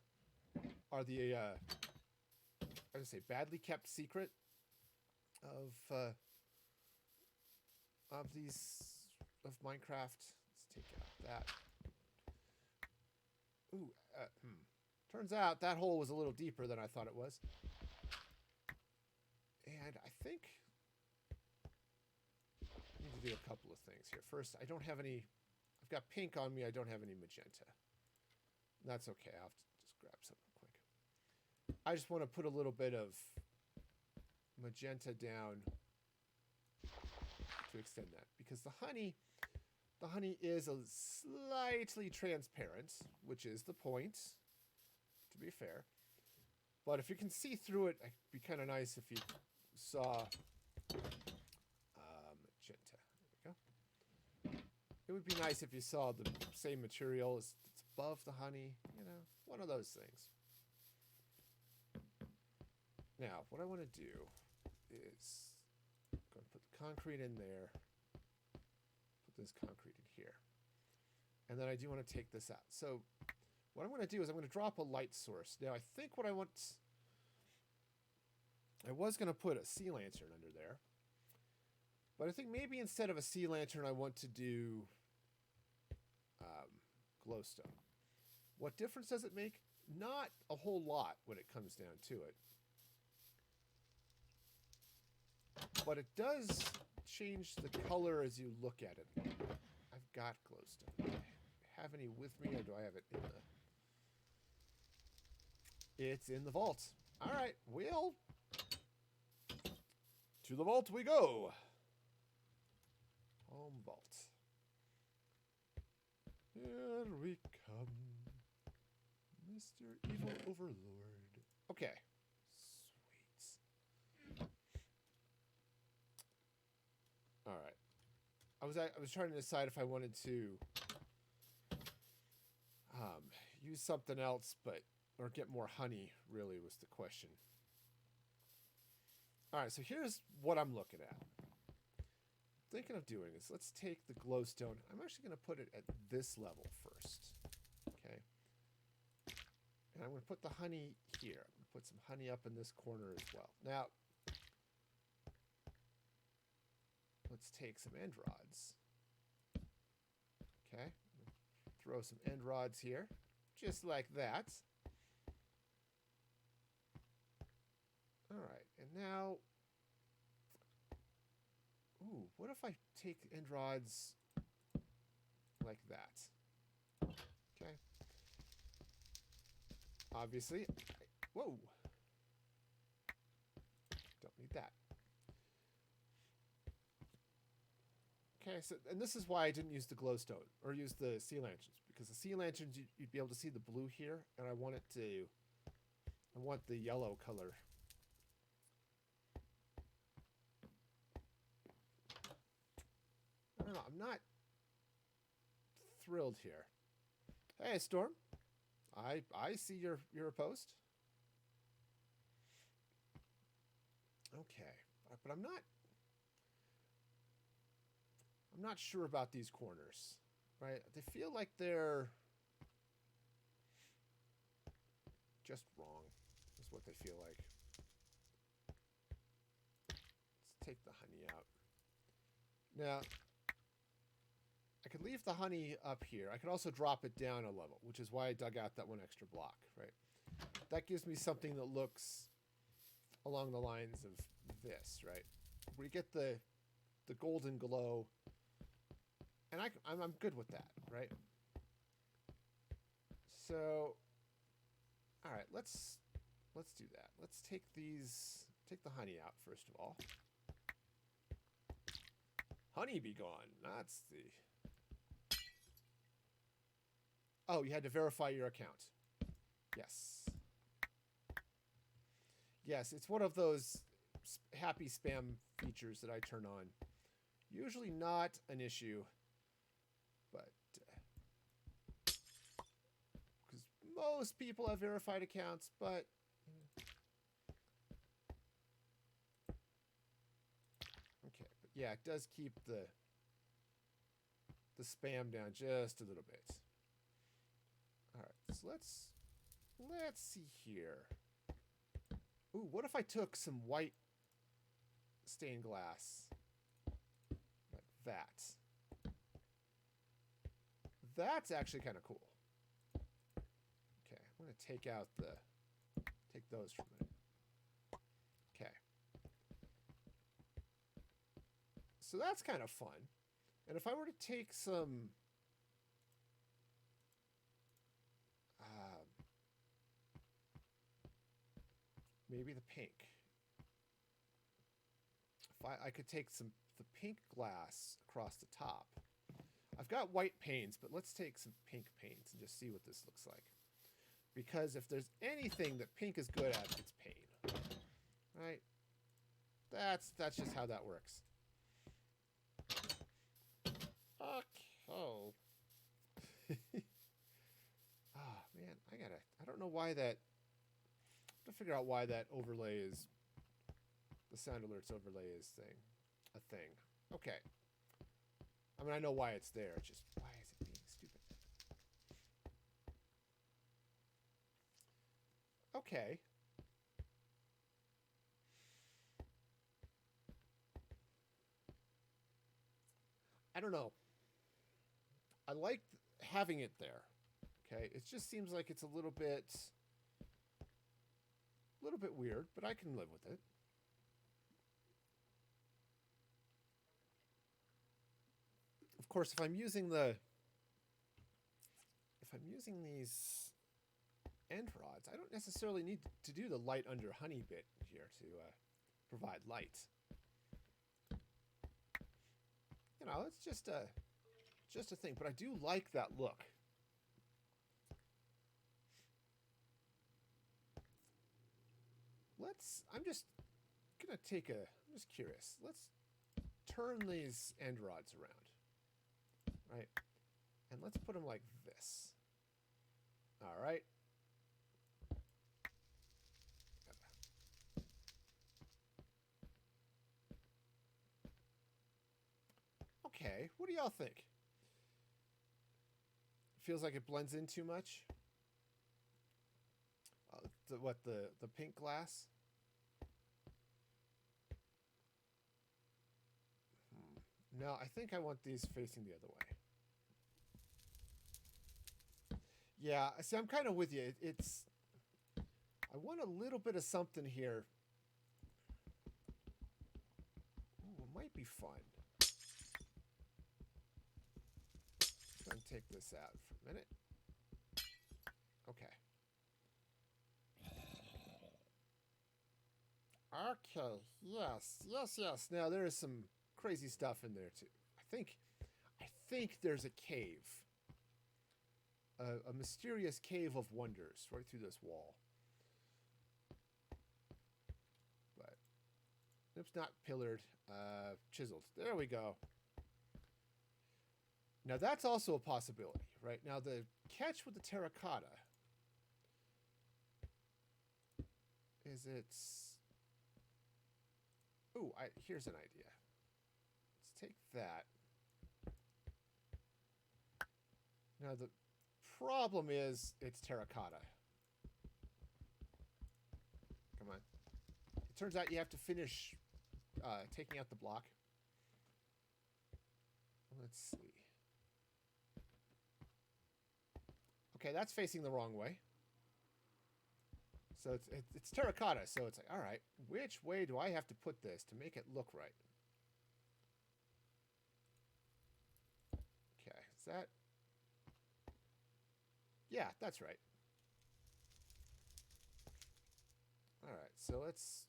A: I would say badly kept secret of Minecraft. Let's take out that. Ooh, turns out that hole was a little deeper than I thought it was. And I think I need to do a couple of things here. First, I don't have any. I've got pink on me. I don't have any magenta. That's okay. I'll have to just grab some real quick. I just want to put a little bit of magenta down to extend that, because the honey is a slightly transparent, which is the point, to be fair. But if you can see through it, it'd be kind of nice if you saw magenta. There we go. It would be nice if you saw the same material as it's above the honey, you know, one of those things. Now, what I want to do is I'm going to put the concrete in there, put this concrete in here, and then I do want to take this out. So what I'm going to do is I'm going to drop a light source. Now, I think what I want... I was going to put a sea lantern under there, but I think maybe instead of a sea lantern, I want to do glowstone. What difference does it make? Not a whole lot when it comes down to it. But it does change the color as you look at it. I've got glowstone. Do I have any with me, or do I have it in the... It's in the vault. All right, well, to the vault we go. Home vault. Here we come, Mr. Evil Overlord. Okay, sweet. All right. I was trying to decide if I wanted to use something else, or get more honey, really, was the question. All right, so here's what I'm looking at. Thinking of doing is, let's take the glowstone. I'm actually going to put it at this level first. Okay. And I'm going to put the honey here. I'm going to put some honey up in this corner as well. Now, let's take some end rods. Okay. Throw some end rods here. Just like that. All right. And now... Ooh, what if I take end rods like that? Okay. Obviously... Whoa! Don't need that. Okay, so, and this is why I didn't use the glowstone, or use the sea lanterns, because the sea lanterns, you'd be able to see the blue here, and I want the yellow color. I don't know, I'm not thrilled here. Hey, Storm. I see you're opposed. Okay, but I'm not sure about these corners. right? They feel like they're just wrong, is what they feel like. Let's take the honey out. Now, I could leave the honey up here. I could also drop it down a level, which is why I dug out that one extra block, right? That gives me something that looks along the lines of this, right? We get the golden glow, and I'm good with that, right? So, all right, let's do that. Let's take the honey out first of all. Honey be gone. That's the. Oh, you had to verify your account. Yes. Yes, it's one of those happy spam features that I turn on. Usually not an issue, but because most people have verified accounts, but okay, but yeah, it does keep the spam down just a little bit. All right, so let's see here. Ooh, what if I took some white stained glass like that? That's actually kind of cool. Okay, I'm gonna take those for a minute. Okay. So that's kind of fun. And if I were to take some maybe the pink. If I could take the pink glass across the top. I've got white paints, but let's take some pink paints and just see what this looks like. Because if there's anything that pink is good at, it's pain. Right? That's just how that works. Okay. Oh man, I don't know why that. To figure out why that overlay is, the sound alerts overlay is a thing. Okay. I mean, I know why it's there. It's just, why is it being stupid? Okay. I don't know. I like having it there. Okay. It just seems like it's a little bit weird, but I can live with it. Of course, if I'm using these end rods, I don't necessarily need to do the light under honey bit here to provide light. You know, it's just a thing, but I do like that look. I'm just curious. Let's turn these end rods around, right? And let's put them like this. All right. Okay, what do y'all think? Feels like it blends in too much? The pink glass? No, I think I want these facing the other way. Yeah, see, I'm kind of with you. I want a little bit of something here. Ooh, it might be fun. I'm going to take this out for a minute. Okay. Okay, yes. Now there is some crazy stuff in there too. I think there's a cave. A mysterious cave of wonders right through this wall. But it's not pillared, chiseled. There we go. Now that's also a possibility, right? Now the catch with the terracotta is ooh, here's an idea. Let's take that. Now the problem is it's terracotta. Come on. It turns out you have to finish taking out the block. Let's see. Okay, that's facing the wrong way. So it's terracotta, so it's like, all right, which way do I have to put this to make it look right? Okay, is that... Yeah, that's right. All right, so let's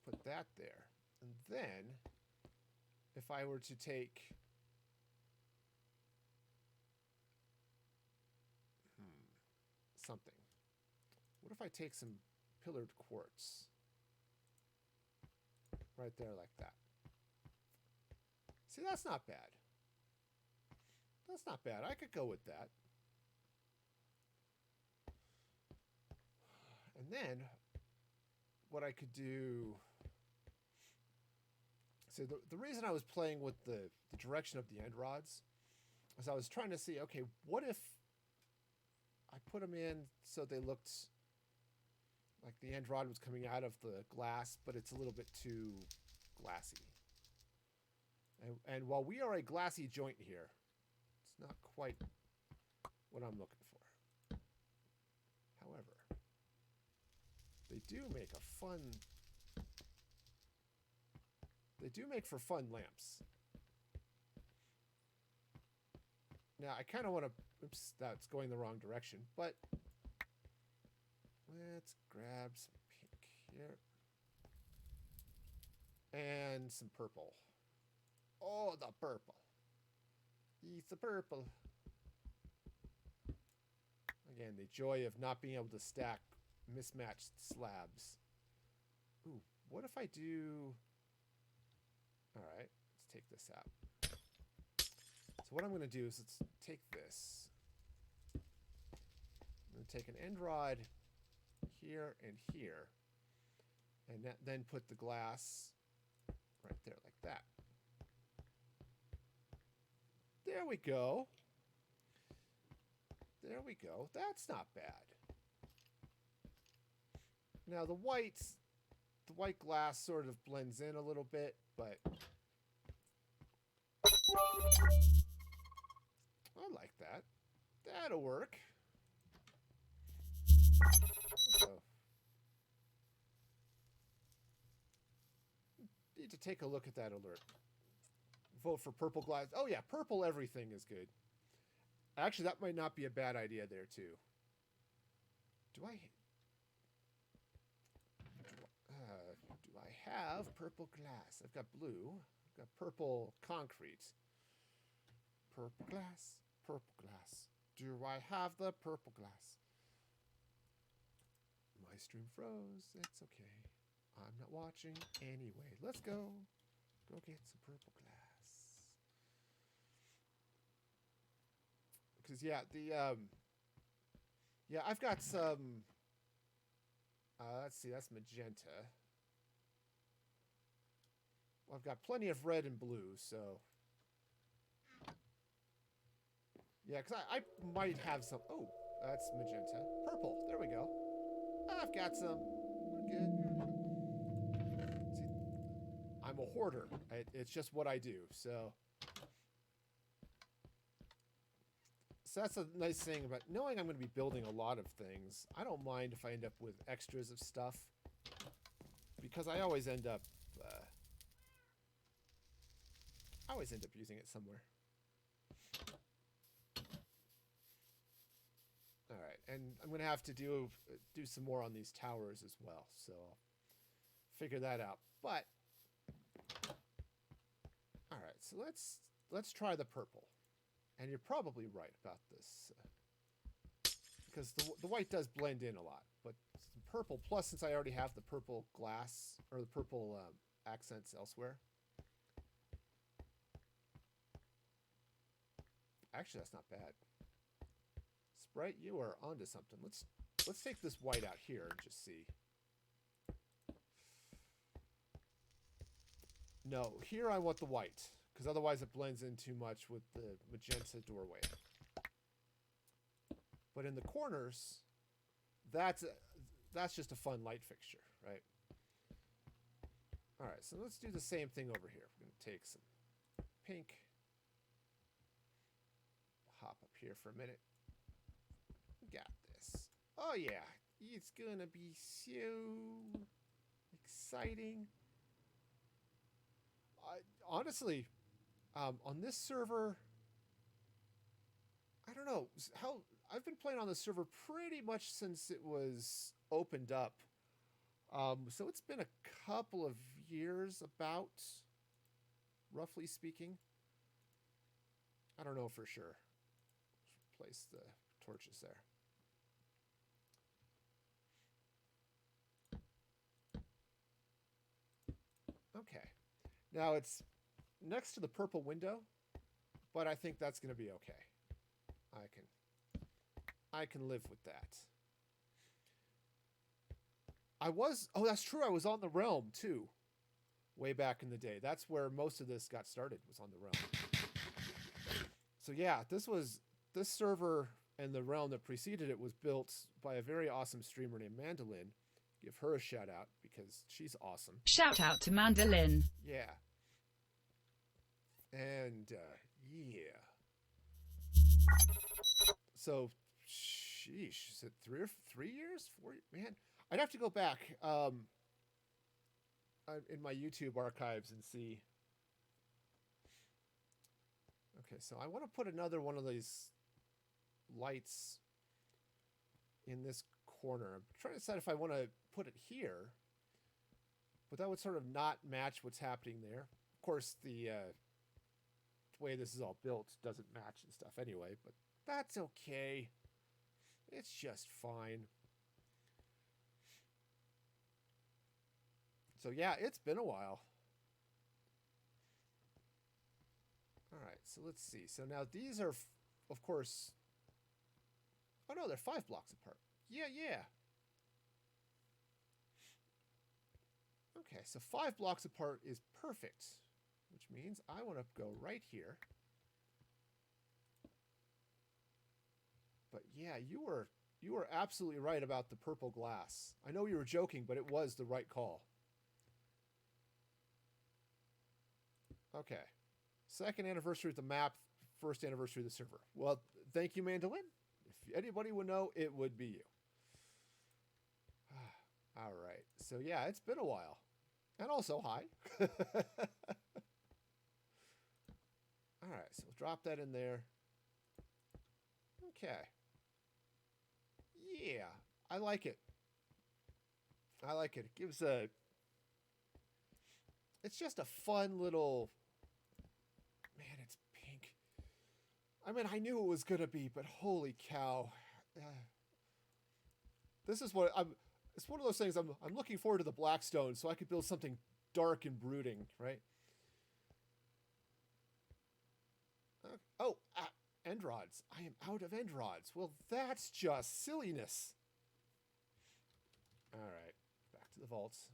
A: put that there. And then, if I were to take... something. What if I take some pillared quartz? Right there like that. See, that's not bad. That's not bad. I could go with that. And then, what I could do... So the reason I was playing with the direction of the end rods is I was trying to see, okay, what if I put them in so they looked like the end rod was coming out of the glass, but it's a little bit too glassy. And while we are a glassy joint here, it's not quite what I'm looking for. However, they do make a fun... They do make for fun lamps. Now, I kind of want to... Oops, that's going the wrong direction, but... Let's grab some pink here. And some purple. Oh, the purple. It's the purple. Again, the joy of not being able to stack mismatched slabs. Ooh, what if I do... Alright, let's take this out. So what I'm going to do is let's take this. I'm going to take an end rod here and here. And then put the glass right there like that. There we go. There we go. That's not bad. Now the white glass sort of blends in a little bit, but I like that. That'll work. So, need to take a look at that alert. Vote for purple glass. Oh yeah, purple everything is good. Actually, that might not be a bad idea there too. Do I have purple glass? I've got blue. I've got purple concrete. Purple glass. Purple glass. Do I have the purple glass? My stream froze. It's okay. I'm not watching anyway. Let's go. Go get some purple glass. Because yeah, yeah, I've got some. Let's see. That's magenta. Well, I've got plenty of red and blue, so... Yeah, because I might have some... Oh, that's magenta. Purple. There we go. I've got some. We're good. See, I'm a hoarder. It's just what I do, so... So that's a nice thing about knowing I'm going to be building a lot of things. I don't mind if I end up with extras of stuff, because I always end up using it somewhere. All right, and I'm going to have to do some more on these towers as well, so I'll figure that out. But all right, so let's try the purple. And you're probably right about this, because the white does blend in a lot. But some purple, plus since I already have the purple glass or the purple accents elsewhere. Actually, that's not bad. Sprite, you are onto something. Let's take this white out here and just see. No, here I want the white, because otherwise it blends in too much with the magenta doorway. But in the corners, that's just a fun light fixture, right? All right, so let's do the same thing over here. We're going to take some pink. Hop up here for a minute. We got this. Oh yeah, it's gonna be so exciting. Honestly, on this server, I don't know how. I've been playing on the server pretty much since it was opened up. So it's been a couple of years, about, roughly speaking. I don't know for sure. Let's place the torches there. Okay. Now it's next to the purple window, but I think that's going to be okay. I can live with that. Oh, that's true. I was on the realm too. Way back in the day. That's where most of this got started, was on the realm. So yeah, this server and the realm that preceded it was built by a very awesome streamer named Mandolin. Give her a shout out because she's awesome.
D: Shout out to Mandolin.
A: Yeah. And yeah. So, sheesh, is it 3 years? 4 years? Man, I'd have to go back in my YouTube archives and see. Okay, so I want to put another one of these lights in this corner. I'm trying to decide if I want to put it here, but that would sort of not match what's happening there. Of course, the way this is all built doesn't match and stuff anyway, but that's okay. It's just fine. So yeah, it's been a while. All right, so let's see. So now these are, of course, oh no, they're 5 blocks apart. Yeah. Okay, so 5 blocks apart is perfect, which means I want to go right here. But yeah, you were absolutely right about the purple glass. I know you were joking, but it was the right call. Okay. 2nd anniversary of the map, 1st anniversary of the server. Well, thank you, Mandolin. If anybody would know, it would be you. All right. So yeah, it's been a while. And also, hi. All right, so we'll drop that in there. Okay. Yeah, I like it. I like it. It gives a... It's just a fun little... Man, it's pink. I mean, I knew it was going to be, but holy cow. This is what I'm... It's one of those things, I'm looking forward to the Blackstone so I could build something dark and brooding, right? End rods. I am out of end rods. Well, that's just silliness. All right, back to the vaults.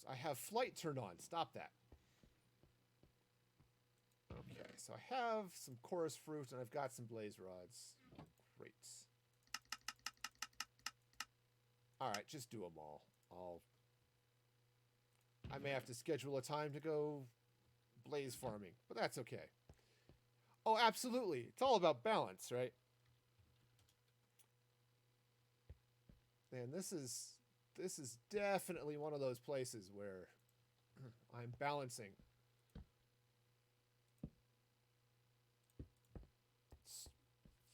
A: I have flight turned on. Stop that. Okay, so I have some chorus fruit and I've got some blaze rods. Great. All right, just do them all. I may have to schedule a time to go blaze farming, but that's okay. Oh, absolutely. It's all about balance, right? And this is definitely one of those places where I'm balancing.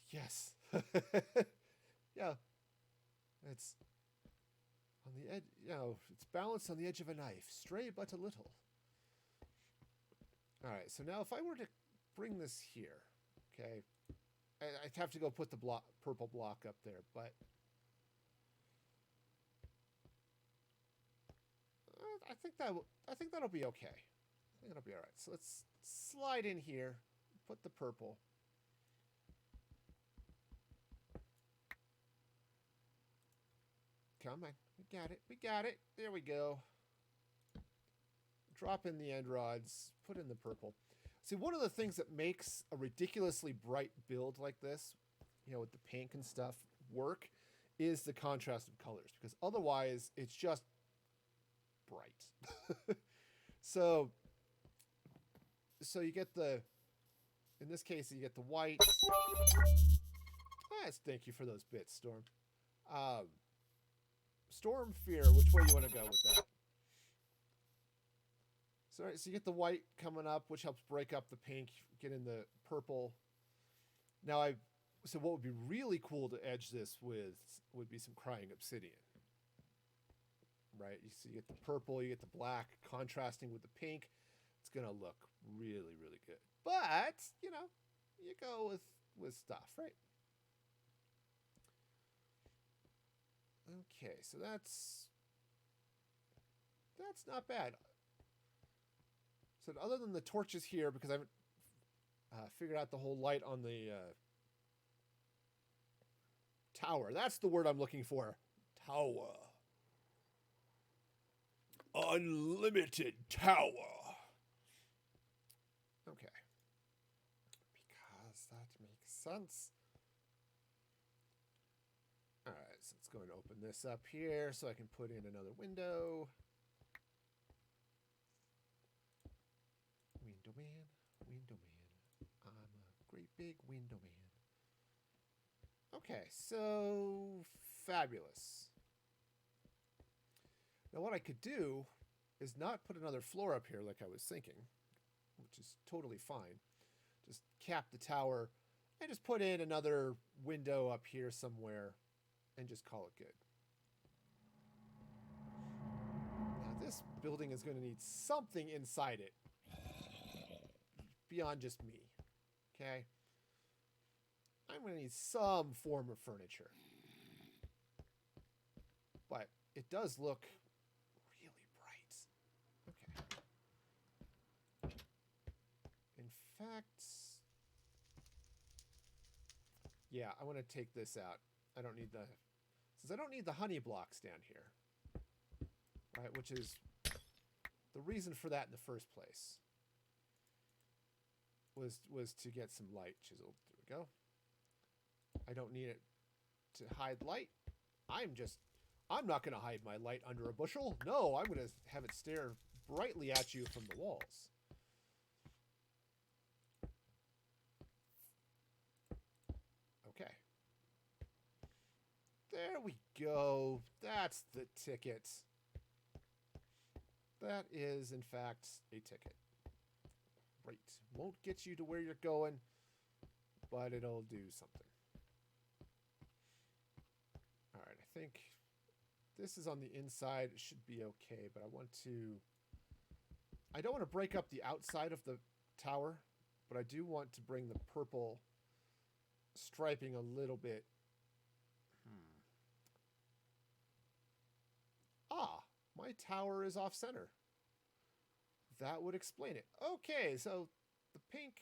A: Yes. Yeah. It's on the edge, it's balanced on the edge of a knife. Stray but a little. All right, so now if I were to bring this here, okay, I'd have to go put the purple block up there, but I think that'll be okay. I think it'll be all right. So let's slide in here, put the purple. Come on, we got it. There we go. Drop in the end rods, put in the purple. See, one of the things that makes a ridiculously bright build like this, with the pink and stuff, work is the contrast of colors, because otherwise it's just bright. so you get in this case, you get the white. Thank you for those bits, Storm. Storm Fear, which way you want to go with that? So you get the white coming up, which helps break up the pink, get in the purple. Now so what would be really cool to edge this with would be some Crying Obsidian. Right? You get the purple, you get the black contrasting with the pink. It's going to look really, really good. But, you go with stuff, right? Okay, so that's not bad. So other than the torches here, because I haven't figured out the whole light on the tower. That's the word I'm looking for. Tower. Unlimited tower. Okay. Because that makes sense. All right, so let's go and open this up here so I can put in another window. Window man, window man. I'm a great big window man. Okay, so fabulous. Now what I could do is not put another floor up here like I was thinking, which is totally fine. Just cap the tower and just put in another window up here somewhere and just call it good. Now this building is going to need something inside it beyond just me, okay? I'm going to need some form of furniture. But it does look really bright. Okay. In fact, yeah, I want to take this out. Since I don't need the honey blocks down here, right, which is the reason for that in the first place, was to get some light chiseled. There we go. I don't need it to hide light. I'm not going to hide my light under a bushel. No, I'm going to have it stare brightly at you from the walls. Okay. There we go. That's the ticket. That is, in fact, a ticket. Great. Won't get you to where you're going, but it'll do something. All right, I think this is on the inside. It should be okay, but I don't want to break up the outside of the tower, but I do want to bring the purple striping a little bit. My tower is off center. That would explain it. Okay, so the pink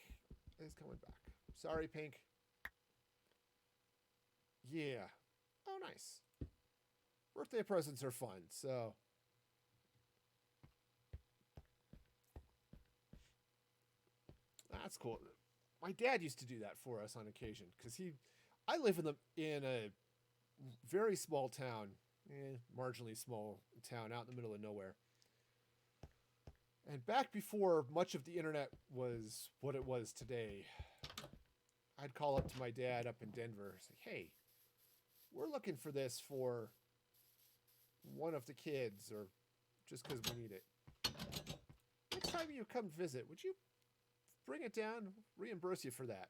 A: is coming back. Sorry, pink. Yeah. Oh, nice. Birthday presents are fun, so. That's cool. My dad used to do that for us on occasion, because I live in a very small town, marginally small town out in the middle of nowhere. And back before much of the internet was what it was today, I'd call up to my dad up in Denver, say, hey, we're looking for this for one of the kids, or just because we need it. Next time you come visit, would you bring it down? Reimburse you for that.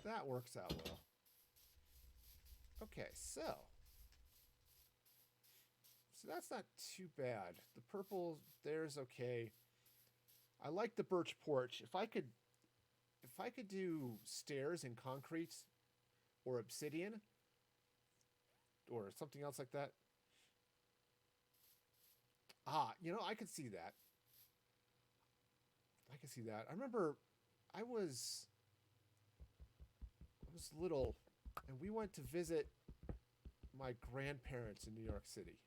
A: That works out well. Okay, so that's not too bad. The purple there's okay. I like the birch porch. If I could do stairs in concrete or obsidian or something else like that. I could see that. I remember I was little and we went to visit my grandparents in New York City.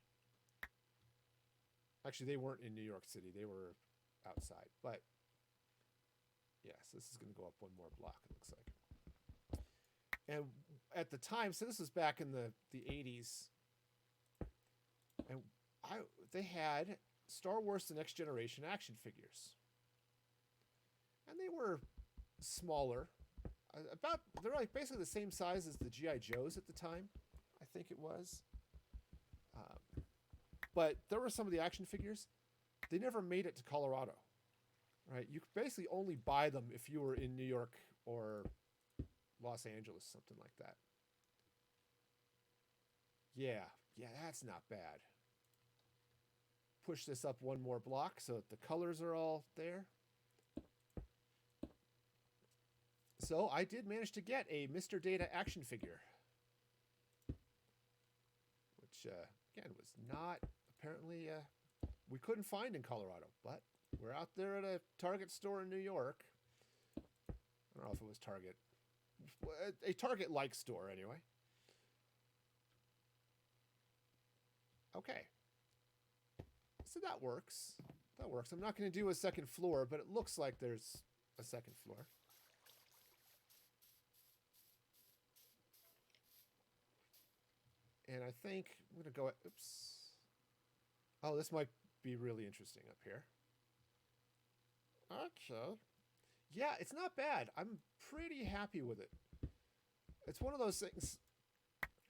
A: Actually, they weren't in New York City. They were outside. But yes, this is going to go up one more block, it looks like. And at the time, so this was back in the 80s, and they had Star Wars The Next Generation action figures. And they were smaller. They're like basically the same size as the G.I. Joes at the time, I think it was. But there were some of the action figures. They never made it to Colorado, right? You could basically only buy them if you were in New York or Los Angeles, something like that. Yeah, that's not bad. Push this up one more block so that the colors are all there. So I did manage to get a Mr. Data action figure, which, again, was not apparently, we couldn't find in Colorado, but we're out there at a Target store in New York. I don't know if it was Target. A Target-like store, anyway. Okay. So that works. That works. I'm not going to do a second floor, but it looks like there's a second floor. And I think I'm going to go... Oops. Oh, this might be really interesting up here. Okay. Yeah, it's not bad. I'm pretty happy with it. It's one of those things...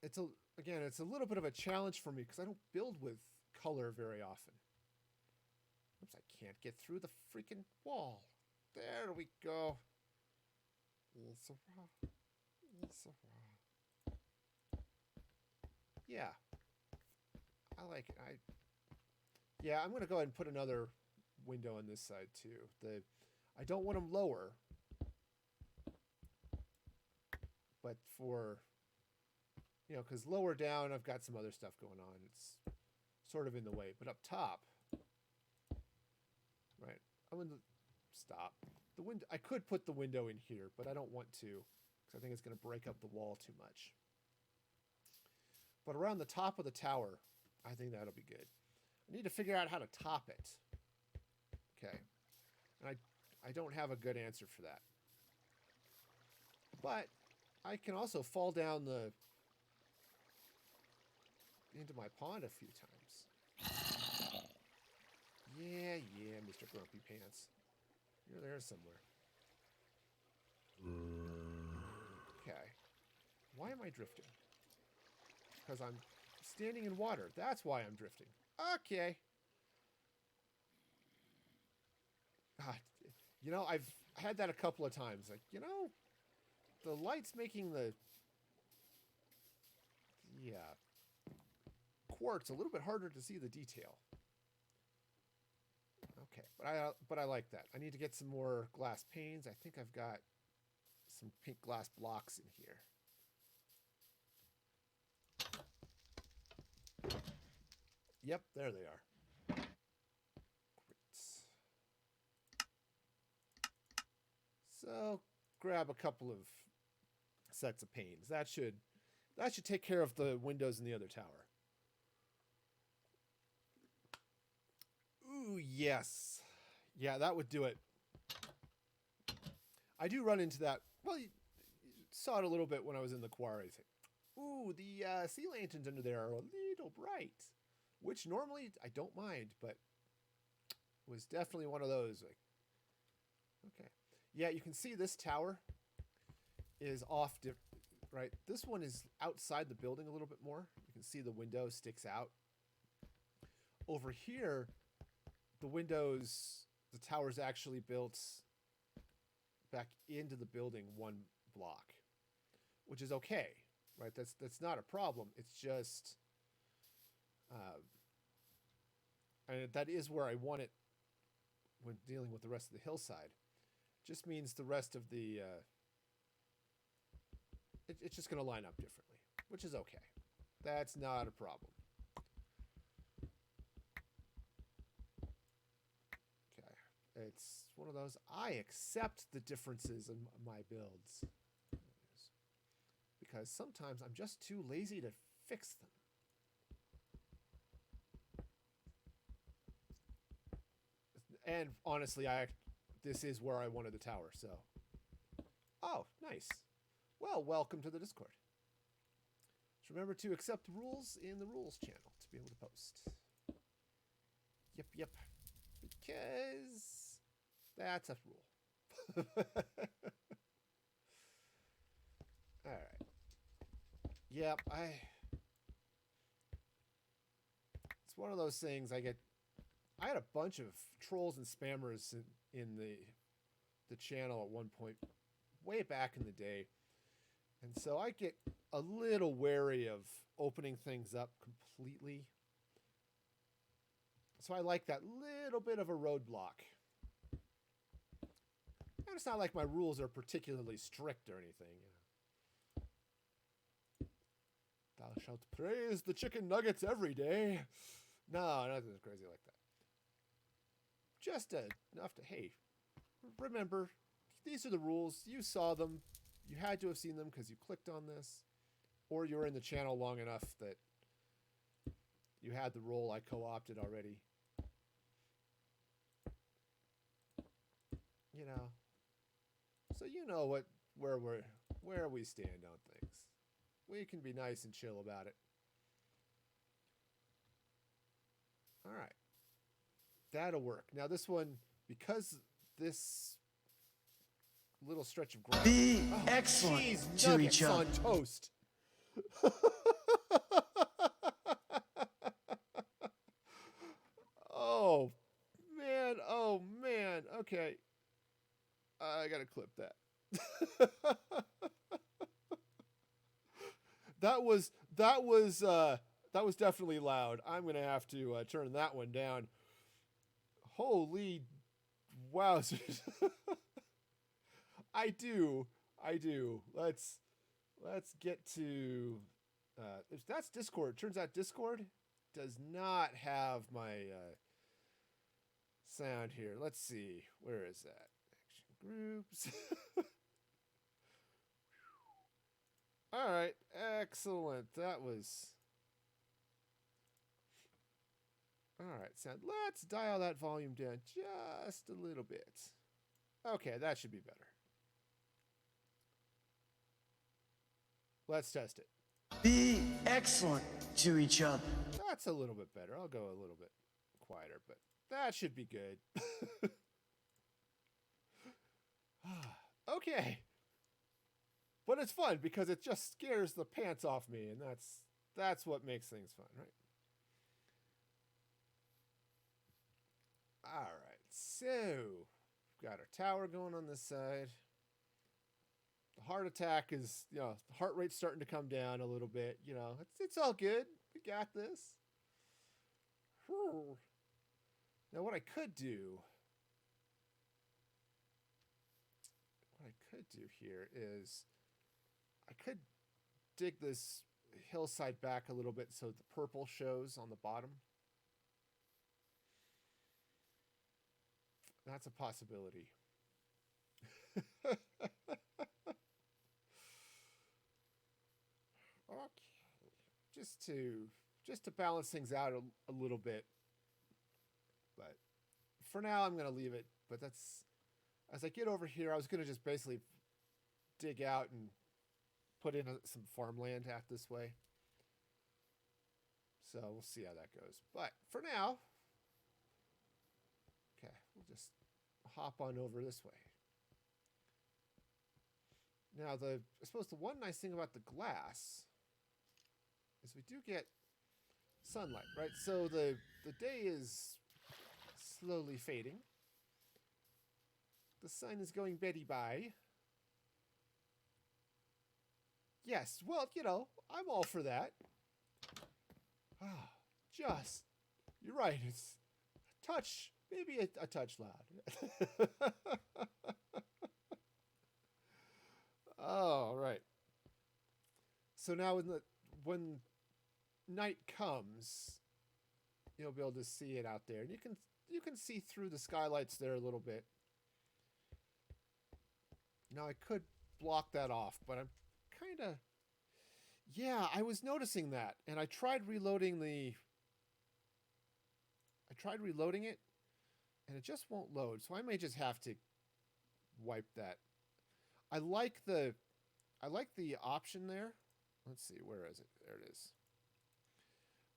A: It's a little bit of a challenge for me because I don't build with color very often. Oops, I can't get through the freaking wall. There we go. Yeah. I like it. Yeah, I'm going to go ahead and put another window on this side too. I don't want them lower. But for, because lower down I've got some other stuff going on. It's sort of in the way. But up top, right, I'm going to stop. The window, I could put the window in here, but I don't want to because I think it's going to break up the wall too much. But around the top of the tower, I think that'll be good. I need to figure out how to top it. Okay. And I don't have a good answer for that. But I can also fall down into my pond a few times. Yeah, Mr. Grumpy Pants. You're there somewhere. Okay. Why am I drifting? Because I'm standing in water. That's why I'm drifting. Okay. God, I've had that a couple of times. Like, the light's making the quartz a little bit harder to see the detail. Okay, but I like that. I need to get some more glass panes. I think I've got some pink glass blocks in here. Yep, there they are. Great. So, grab a couple of sets of panes. That should take care of the windows in the other tower. Ooh, yes. Yeah, that would do it. I do run into that. Well, you saw it a little bit when I was in the quarry. Ooh, the sea lanterns under there are a little bright. Which normally I don't mind, but was definitely one of those. Like, okay. Yeah, you can see this tower is off, right? This one is outside the building a little bit more. You can see the window sticks out. Over here, the tower's actually built back into the building one block, which is okay, right? That's not a problem. It's just, and that is where I want it when dealing with the rest of the hillside. Just means the rest of the, it's just going to line up differently, which is okay. That's not a problem. Okay, it's one of those, I accept the differences in my builds. Because sometimes I'm just too lazy to fix them. And honestly, this is where I wanted the tower, so. Oh, nice. Well, welcome to the Discord. Just remember to accept rules in the rules channel to be able to post. Yep. Because that's a rule. Alright. Yep, it's one of those things I had a bunch of trolls and spammers in the channel at one point, way back in the day. And so I get a little wary of opening things up completely. So I like that little bit of a roadblock. And it's not like my rules are particularly strict or anything. Thou shalt praise the chicken nuggets every day. No, nothing crazy like that. Just enough to, hey, remember, these are the rules. You saw them. You had to have seen them because you clicked on this. Or you were in the channel long enough that you had the role I co-opted already. You know. So you know where we stand on things. We can be nice and chill about it. All right. That'll work. Now this one, because this little stretch of ground.
E: Be excellent to each other.
A: On toast. Oh man. Okay. I gotta clip that. That was definitely loud. I'm gonna have to turn that one down. Holy wowzers. I do. Let's get to if that's Discord. Turns out Discord does not have my sound here. Let's see. Where is that? Action groups. All right. Excellent. That was all right, sound. Let's dial that volume down just a little bit. Okay, that should be better. Let's test it.
E: Be excellent to each other.
A: That's a little bit better. I'll go a little bit quieter, but that should be good. Okay. But it's fun because it just scares the pants off me, and that's what makes things fun, right? All right, so we've got our tower going on this side. The heart attack is, the heart rate's starting to come down a little bit. It's all good. We got this. Now, what I could do here is I could dig this hillside back a little bit so the purple shows on the bottom. That's a possibility. Okay. Just to balance things out a little bit. But for now, I'm going to leave it. But as I get over here, I was going to just basically dig out and put in some farmland out this way. So we'll see how that goes. But for now, okay, we'll just hop on over this way. Now, I suppose the one nice thing about the glass is we do get sunlight, right? So the day is slowly fading. The sun is going Betty by. Yes, well, I'm all for that. You're right, it's a touch, maybe a touch loud. All right. So now when night comes, you'll be able to see it out there. And you can see through the skylights there a little bit. Now I could block that off, but I'm kind of... Yeah, I was noticing that. And I tried reloading it. and it just won't load. So I may just have to wipe that. I like the option there. Let's see, where is it? There it is.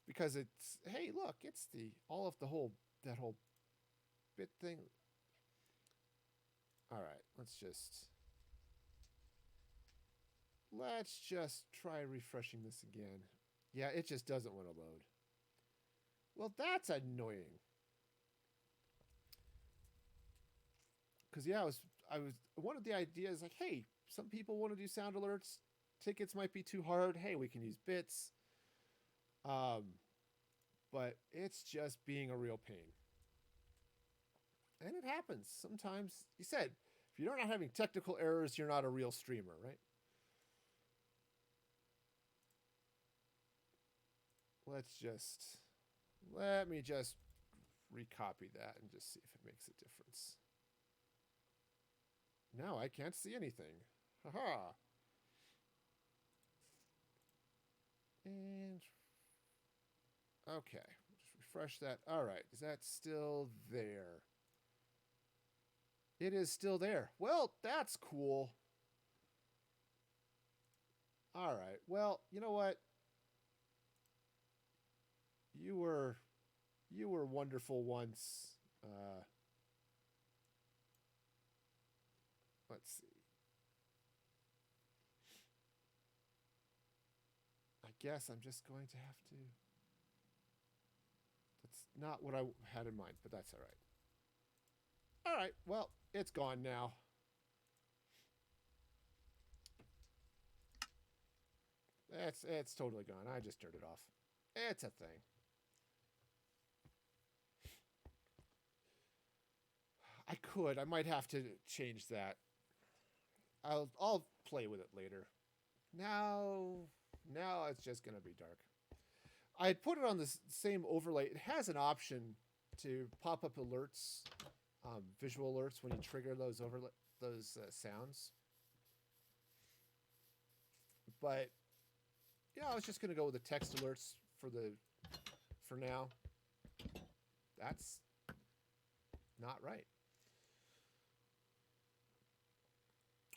A: Because it's, hey, look, it's that whole bit thing. All right, let's just try refreshing this again. Yeah, it just doesn't want to load. Well, that's annoying. Because yeah, I was one of the ideas like, hey, some people want to do sound alerts. Tickets might be too hard. Hey, we can use bits. But it's just being a real pain. And it happens sometimes. You said, if you're not having technical errors, you're not a real streamer, right? Let me just recopy that and just see if it makes a difference. No, I can't see anything. Haha. And okay, just refresh that. All right, is that still there? It is still there. Well, that's cool. All right. Well, you know what? You were wonderful once. Let's see. I guess I'm just going to have to. That's not what I had in mind, but that's all right. All right. Well, it's gone now. It's totally gone. I just turned it off. It's a thing. I might have to change that. I'll play with it later. Now it's just gonna be dark. I had put it on the same overlay. It has an option to pop up alerts, visual alerts when you trigger those sounds. But yeah, I was just gonna go with the text alerts for now. That's not right.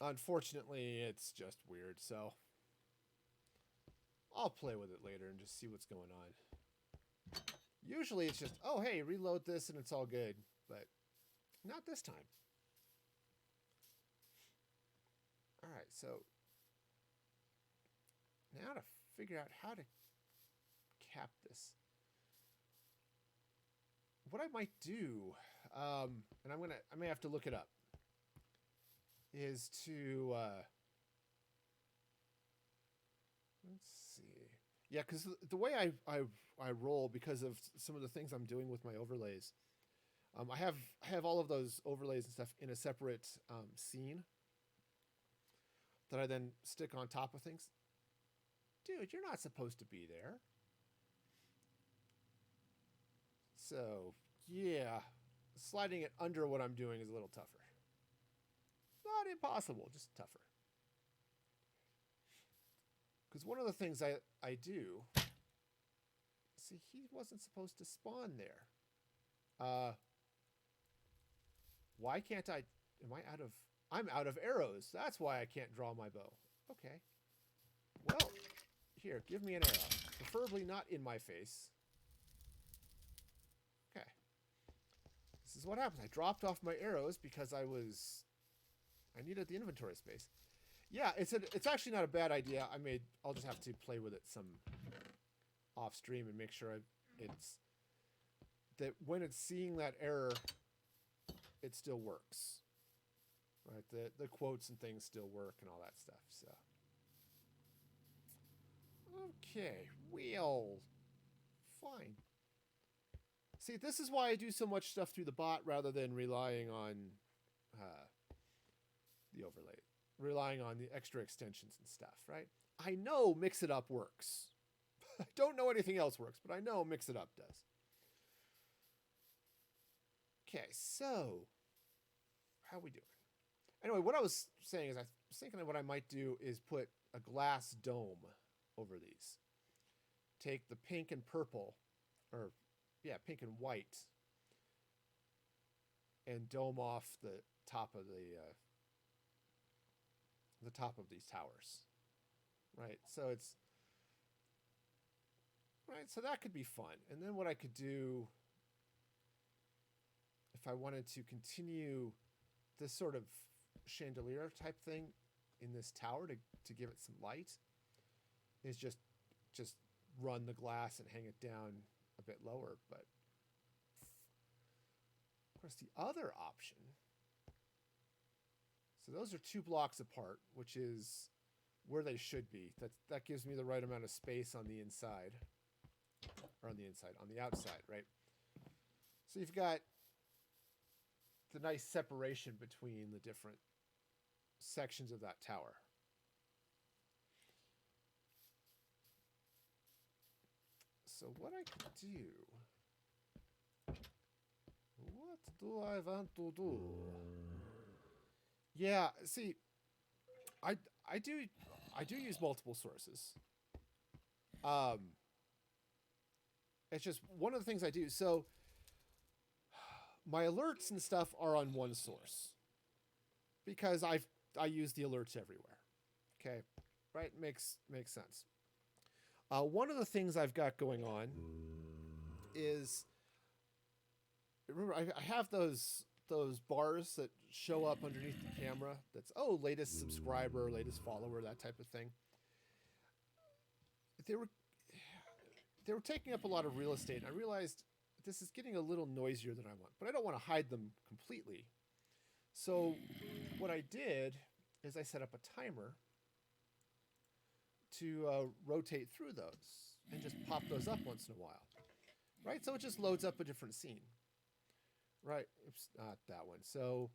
A: Unfortunately, it's just weird, so I'll play with it later and just see what's going on. Usually it's just, oh, hey, reload this and it's all good, but not this time. All right, so now to figure out how to cap this. What I might do, and I may have to look it up, is to let's see. Yeah, because the way I roll, because of some of the things I'm doing with my overlays, I have all of those overlays and stuff in a separate scene that I then stick on top of things. Dude, you're not supposed to be there. So yeah, sliding it under what I'm doing is a little tougher. Not impossible, just tougher. Because one of the things I do, see, he wasn't supposed to spawn there. Why can't I, I'm out of arrows. That's why I can't draw my bow. Okay. Well, here, give me an arrow. Preferably not in my face. Okay. This is what happened. I dropped off my arrows because I needed the inventory space. Yeah, it's actually not a bad idea. I'll just have to play with it some off stream and make sure that when it's seeing that error, it still works. Right? The quotes and things still work and all that stuff. So okay, well, fine. See, this is why I do so much stuff through the bot rather than relying on the overlay, relying on the extra extensions and stuff, right? I know Mix It Up works. I don't know anything else works, but I know Mix It Up does. Okay, so how are we doing? Anyway, what I was saying is I was thinking of what I might do is put a glass dome over these. Take the pink and purple, or yeah, pink and white, and dome off the top of the top of these towers, right? So it's right. So that could be fun. And then what I could do, if I wanted to continue this sort of chandelier type thing in this tower to give it some light, is just run the glass and hang it down a bit lower. But of course, the other option. So those are 2 blocks apart, which is where they should be. That gives me the right amount of space on the inside, or on the outside, right? So you've got the nice separation between the different sections of that tower. So what I could do... What do I want to do? Yeah, see, I do use multiple sources. It's just one of the things I do. So my alerts and stuff are on one source because I use the alerts everywhere. Okay, right? Makes sense. One of the things I've got going on is, remember, I have those bars that show up underneath the camera. That's, oh, latest subscriber, latest follower, that type of thing. They were taking up a lot of real estate. And I realized this is getting a little noisier than I want, but I don't want to hide them completely. So what I did is I set up a timer to rotate through those and just pop those up once in a while, right? So it just loads up a different scene, right? Oops, not that one. So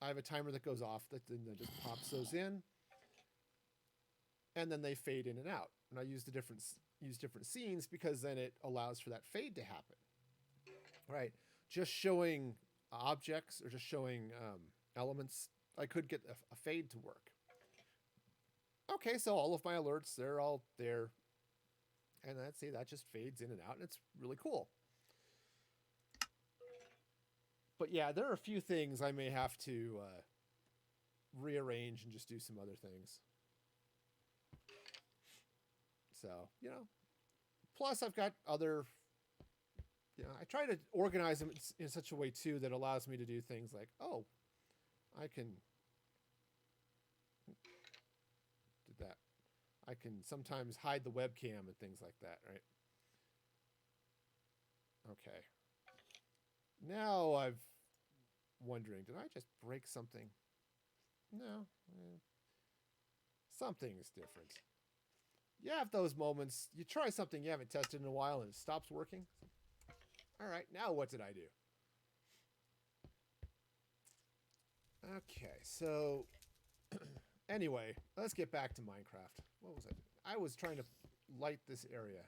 A: I have a timer that goes off that then just pops those in, and then they fade in and out. And I use different scenes because then it allows for that fade to happen, right? Just showing objects or just showing elements, I could get a fade to work. Okay, so all of my alerts, they're all there. And let's see, that just fades in and out, and it's really cool. But yeah, there are a few things I may have to rearrange and just do some other things. So, plus I've got other, I try to organize them in such a way too that allows me to do things like, oh, I can sometimes hide the webcam and things like that, right? Okay. Now I'm wondering, did I just break something? No. Something's different. You have those moments. You try something you haven't tested in a while and it stops working. All right, now what did I do? Okay, so anyway, let's get back to Minecraft. What was I doing? I was trying to light this area.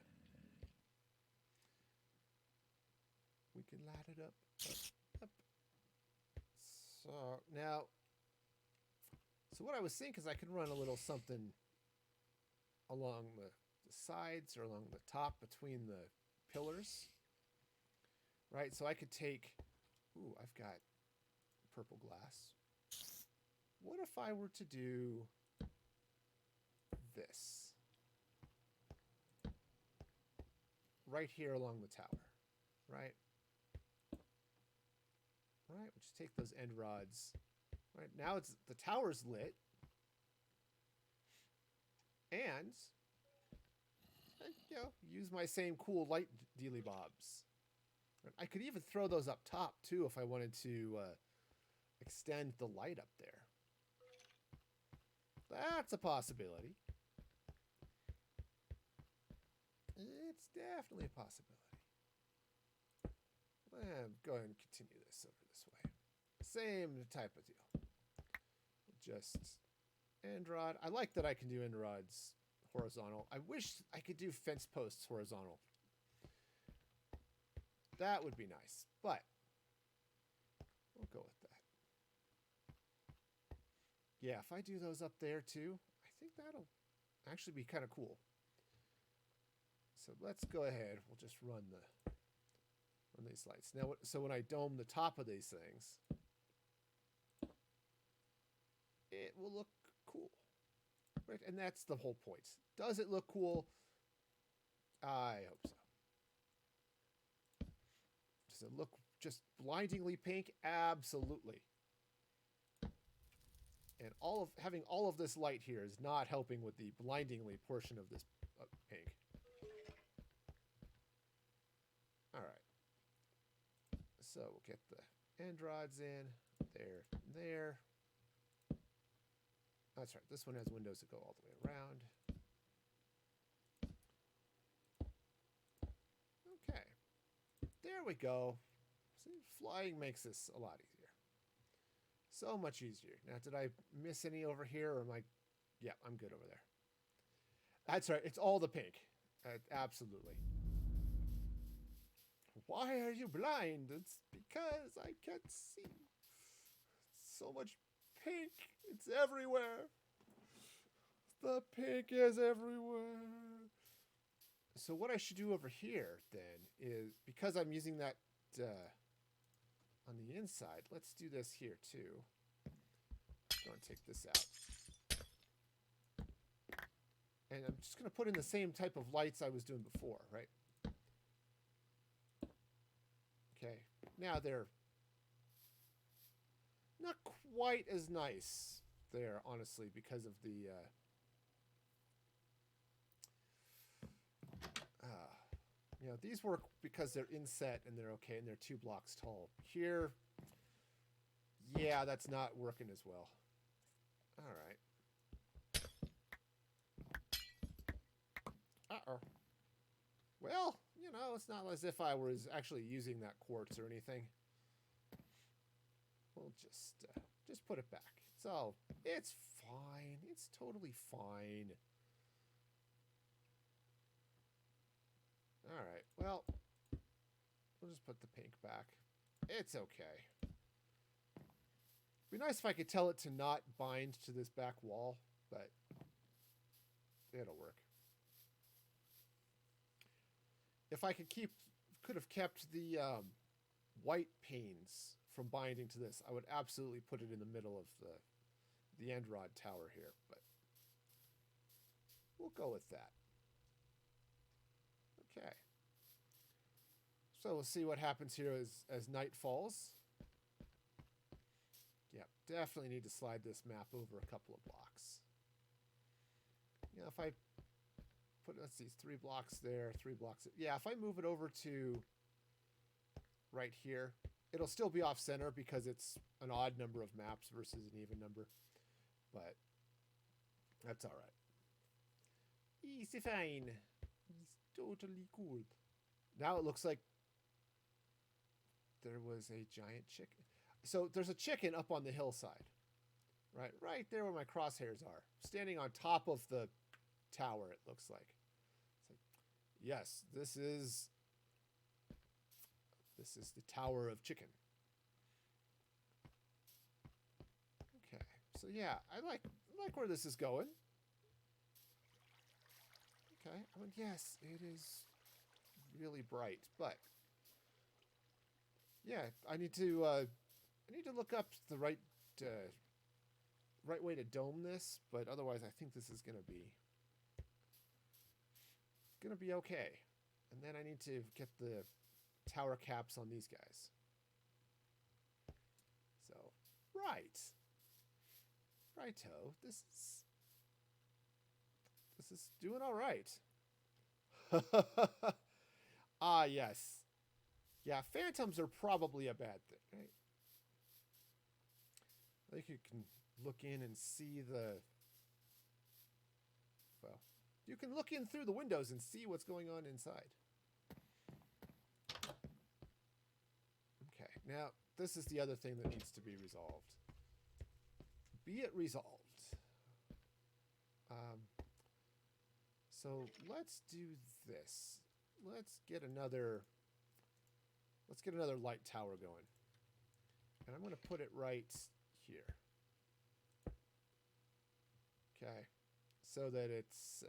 A: We can light it up. So now, what I was thinking is I could run a little something along the sides or along the top between the pillars. Right, so I could take, ooh, I've got purple glass. What if I were to do this? Right here along the tower, right? Right, we'll just take those end rods. Right, now the tower's lit. And, use my same cool light dealy bobs. I could even throw those up top too if I wanted to extend the light up there. That's a possibility. It's definitely a possibility. Go ahead and continue this over this way. Same type of deal. Just end rod. I like that I can do end rods horizontal. I wish I could do fence posts horizontal. That would be nice, but we'll go with that. Yeah, if I do those up there too, I think that'll actually be kind of cool. So let's go ahead. We'll just run these these lights. Now, so when I dome the top of these things, it will look cool, right? And that's the whole point. Does it look cool? I hope so. Does it look just blindingly pink? Absolutely. And having all of this light here is not helping with the blindingly portion of this pink. All right. So we'll get the end rods in there, there. That's right. This one has windows that go all the way around. Okay. There we go. See, flying makes this a lot easier. So much easier. Now, did I miss any over here? Or am I... Yeah, I'm good over there. That's right. It's all the pink. Absolutely. Why are you blind? It's because I can't see. So much pink. It's everywhere. The pink is everywhere. So what I should do over here, then, is... Because I'm using that... on the inside, let's do this here too. Go and take this out. And I'm just going to put in the same type of lights I was doing before, right? Okay, now they're not quite as nice there, honestly, because of the you know, these work because they're inset and they're okay and they're 2 blocks tall. Here, yeah, that's not working as well. All right. Uh-oh. Well, you know, it's not as if I was actually using that quartz or anything. We'll just put it back. So, it's fine. It's totally fine. All right, well, we'll just put the pink back. It's okay. It'd be nice if I could tell it to not bind to this back wall, but it'll work. If I could have kept the white panes from binding to this, I would absolutely put it in the middle of the end rod tower here, but we'll go with that. Okay. So we'll see what happens here as night falls. Yep, definitely need to slide this map over a couple of blocks. You know, if I put, let's see, 3 blocks there, 3 blocks. Yeah, if I move it over to right here, it'll still be off center because it's an odd number of maps versus an even number. But that's all right. Easy fine. It's totally cool. Now it looks like there was a giant chicken. So there's a chicken up on the hillside. Right there where my crosshairs are. Standing on top of the tower, it looks like. It's like, yes, this is the Tower of Chicken. Okay. So yeah, I like where this is going. Okay. I mean, yes, it is really bright, but yeah, I need to look up the right way to dome this, but otherwise I think this is gonna be okay. And then I need to get the tower caps on these guys. So, righto, this is doing all right. Ah, yes. Yeah, phantoms are probably a bad thing, right? I think you can look in and see well, you can look in through the windows and see what's going on inside. Okay, now this is the other thing that needs to be resolved. Be it resolved. So let's do this. Let's get another light tower going. And I'm going to put it right here. Okay. So that it's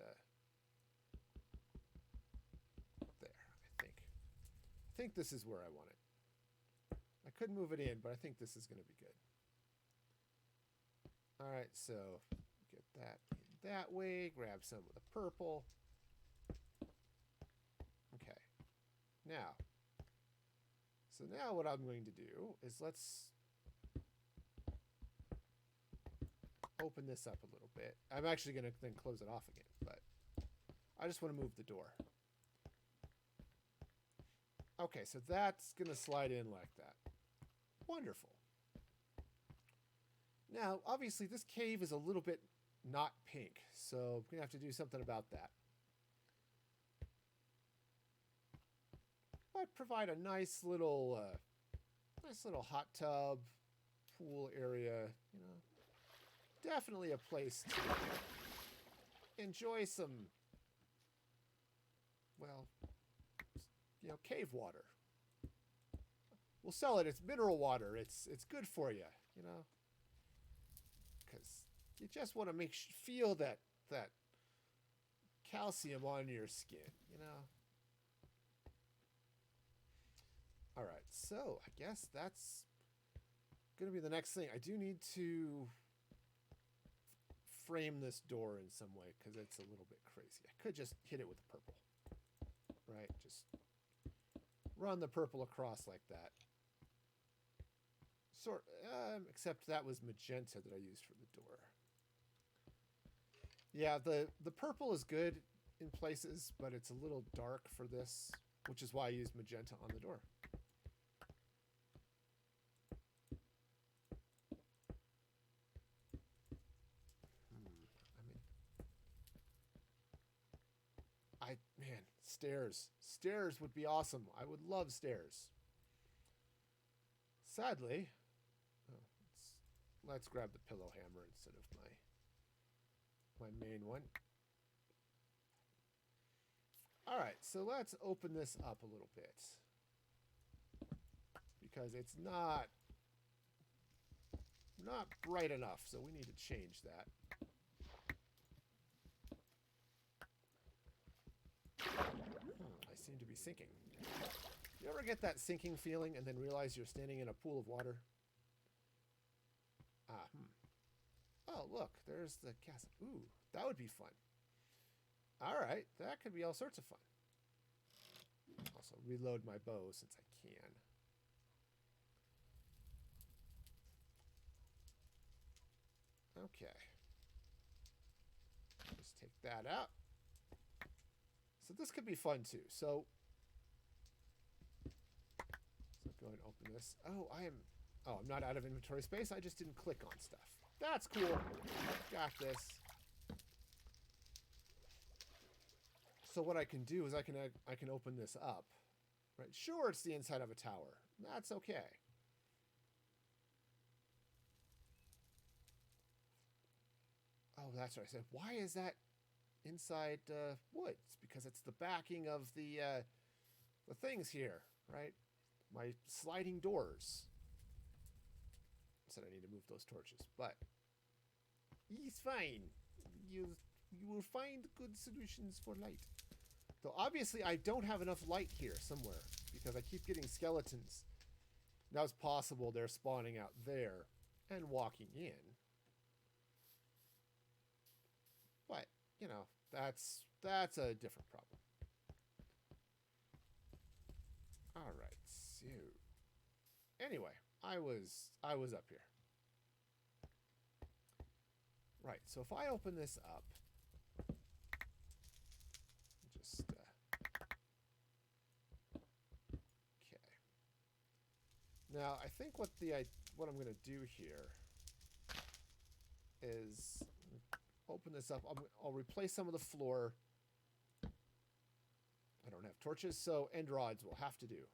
A: there, I think. think this is where I want it. I could move it in, but I think this is going to be good. All right, so get that in that way. Grab some of the purple. Okay. Now. So now what I'm going to do is let's open this up a little bit. I'm actually going to then close it off again, but I just want to move the door. Okay, so that's going to slide in like that. Wonderful. Now, obviously, this cave is a little bit not pink, so I'm going to have to do something about that. But provide a nice little hot tub, pool area, you know. Definitely a place to enjoy some, well, you know, cave water. We'll sell it. It's mineral water. It's good for you, you know. Because you just want to feel that calcium on your skin, you know. All right, so I guess that's going to be the next thing. I do need to frame this door in some way because it's a little bit crazy. I could just hit it with the purple, right? Just run the purple across like that. Except that was magenta that I used for the door. Yeah, the purple is good in places, but it's a little dark for this, which is why I used magenta on the door. Man, stairs. Stairs would be awesome. I would love stairs. Sadly, let's grab the pillow hammer instead of my main one. All right, so let's open this up a little bit because it's not bright enough, so we need to change that. I seem to be sinking. You ever get that sinking feeling and then realize you're standing in a pool of water? Oh, look, there's the castle. Ooh, that would be fun. All right, that could be all sorts of fun. Also, reload my bow since I can. Okay. Just take that out. So this could be fun too. So go and open this. Oh, I'm not out of inventory space. I just didn't click on stuff. That's cool. Got this. So what I can do is I can open this up. Right? Sure, it's the inside of a tower. That's okay. Oh, that's right. I said, why is that inside woods? Because it's the backing of the things here, right? My sliding doors. Said I need to move those torches, but he's fine. You will find good solutions for light. Though obviously I don't have enough light here somewhere because I keep getting skeletons. Now it's possible they're spawning out there and walking in. But, you know, that's a different problem. All right, so anyway, I was up here. Right, so if I open this up, just okay. Now I think what I'm going to do here is open this up. I'll replace some of the floor. I don't have torches, so end rods will have to do.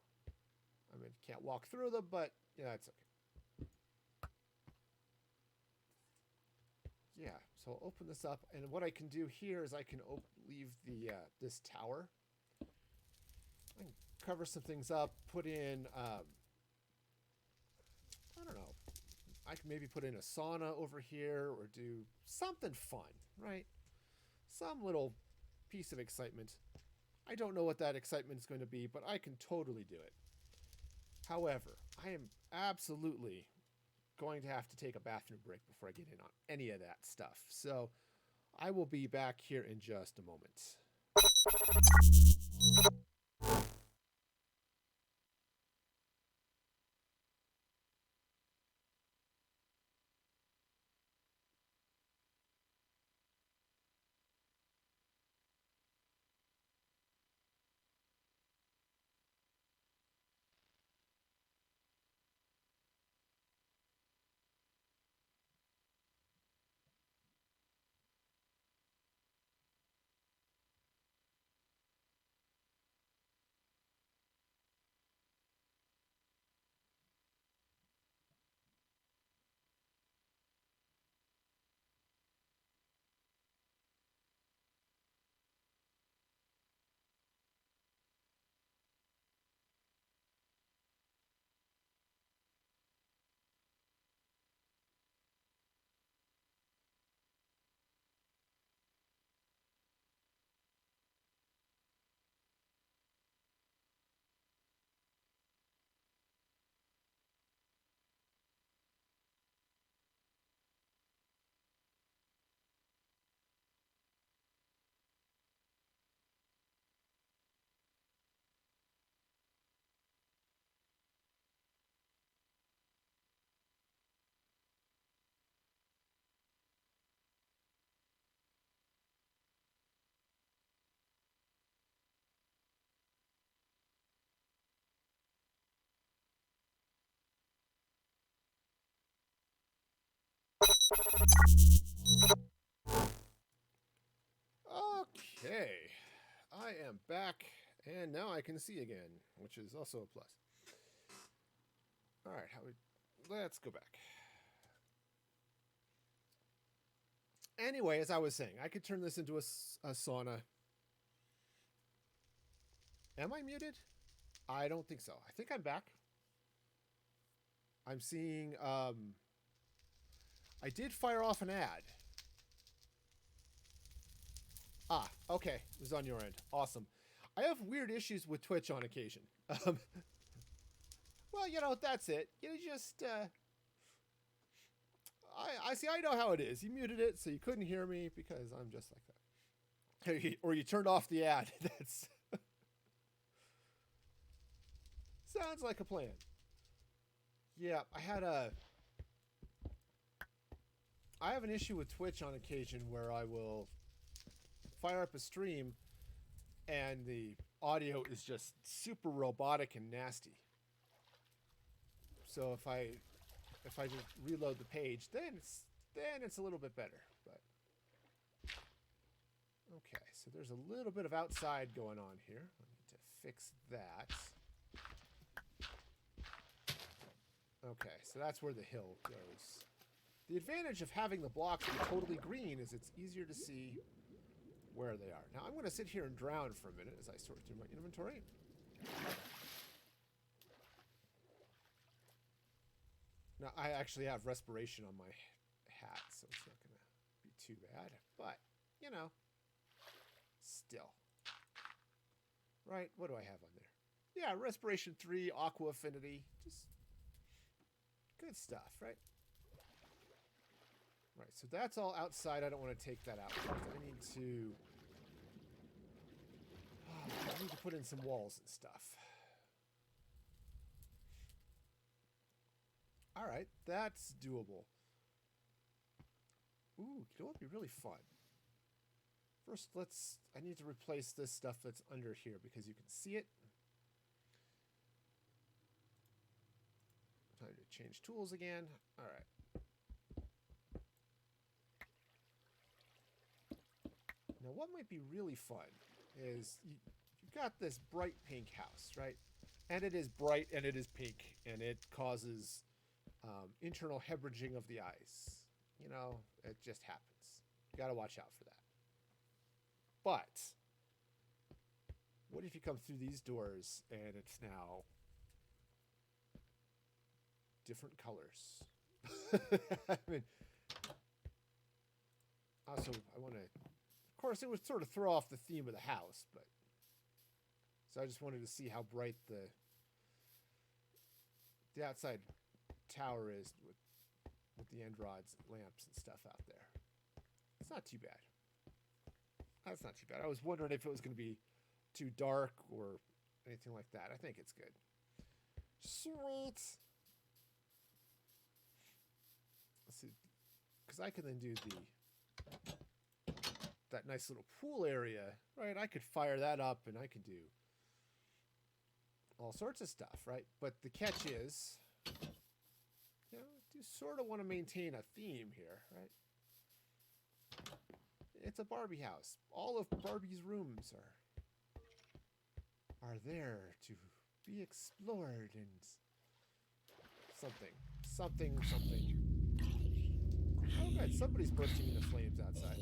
A: I mean, can't walk through them, but yeah, it's okay. Yeah, so I'll open this up, and what I can do here is I can leave the this tower. I can cover some things up, put in, I don't know, I can maybe put in a sauna over here or do something fun, right? Some little piece of excitement. I don't know what that excitement is going to be, but I can totally do it. However, I am absolutely going to have to take a bathroom break before I get in on any of that stuff. So I will be back here in just a moment. Okay, I am back, and now I can see again, which is also a plus. All right, let's go back. Anyway, as I was saying, I could turn this into a sauna. Am I muted? I don't think so. I think I'm back. I'm seeing, I did fire off an ad. Ah, okay. It was on your end. Awesome. I have weird issues with Twitch on occasion. Well, you know, that's it. You just, I see, I know how it is. You muted it, so you couldn't hear me because I'm just like that. Or you turned off the ad. That's... Sounds like a plan. Yeah, I have an issue with Twitch on occasion where I will fire up a stream and the audio is just super robotic and nasty. So if I just reload the page, then it's a little bit better. But okay, so there's a little bit of outside going on here. I need to fix that. Okay, so that's where the hill goes. The advantage of having the blocks be totally green is it's easier to see where they are. Now I'm going to sit here and drown for a minute as I sort through my inventory. Now I actually have respiration on my hat, so it's not going to be too bad. But, you know, still. Right, what do I have on there? Yeah, respiration 3, aqua affinity, just good stuff, right? Right, so that's all outside. I don't want to take that out. I need to put in some walls and stuff. All right, that's doable. Ooh, you know what would be really fun? First, I need to replace this stuff that's under here because you can see it. Time to change tools again. All right. Now, what might be really fun is you've got this bright pink house, right? And it is bright and it is pink and it causes internal hemorrhaging of the eyes. You know, it just happens. You got to watch out for that. But what if you come through these doors and it's now different colors? I mean, also, I want to... Of course, it would sort of throw off the theme of the house, but So I just wanted to see how bright the outside tower is with the end rods and lamps and stuff out there. It's not too bad. That's not too bad. I was wondering if it was going to be too dark or anything like that. I think it's good. Sweet. Let's see. Because I can then do that nice little pool area, right? I could fire that up and I could do all sorts of stuff, right? But the catch is, you know, I do sort of want to maintain a theme here, right? It's a Barbie house. All of Barbie's rooms are there to be explored and something. Oh, good. Somebody's bursting into flames outside.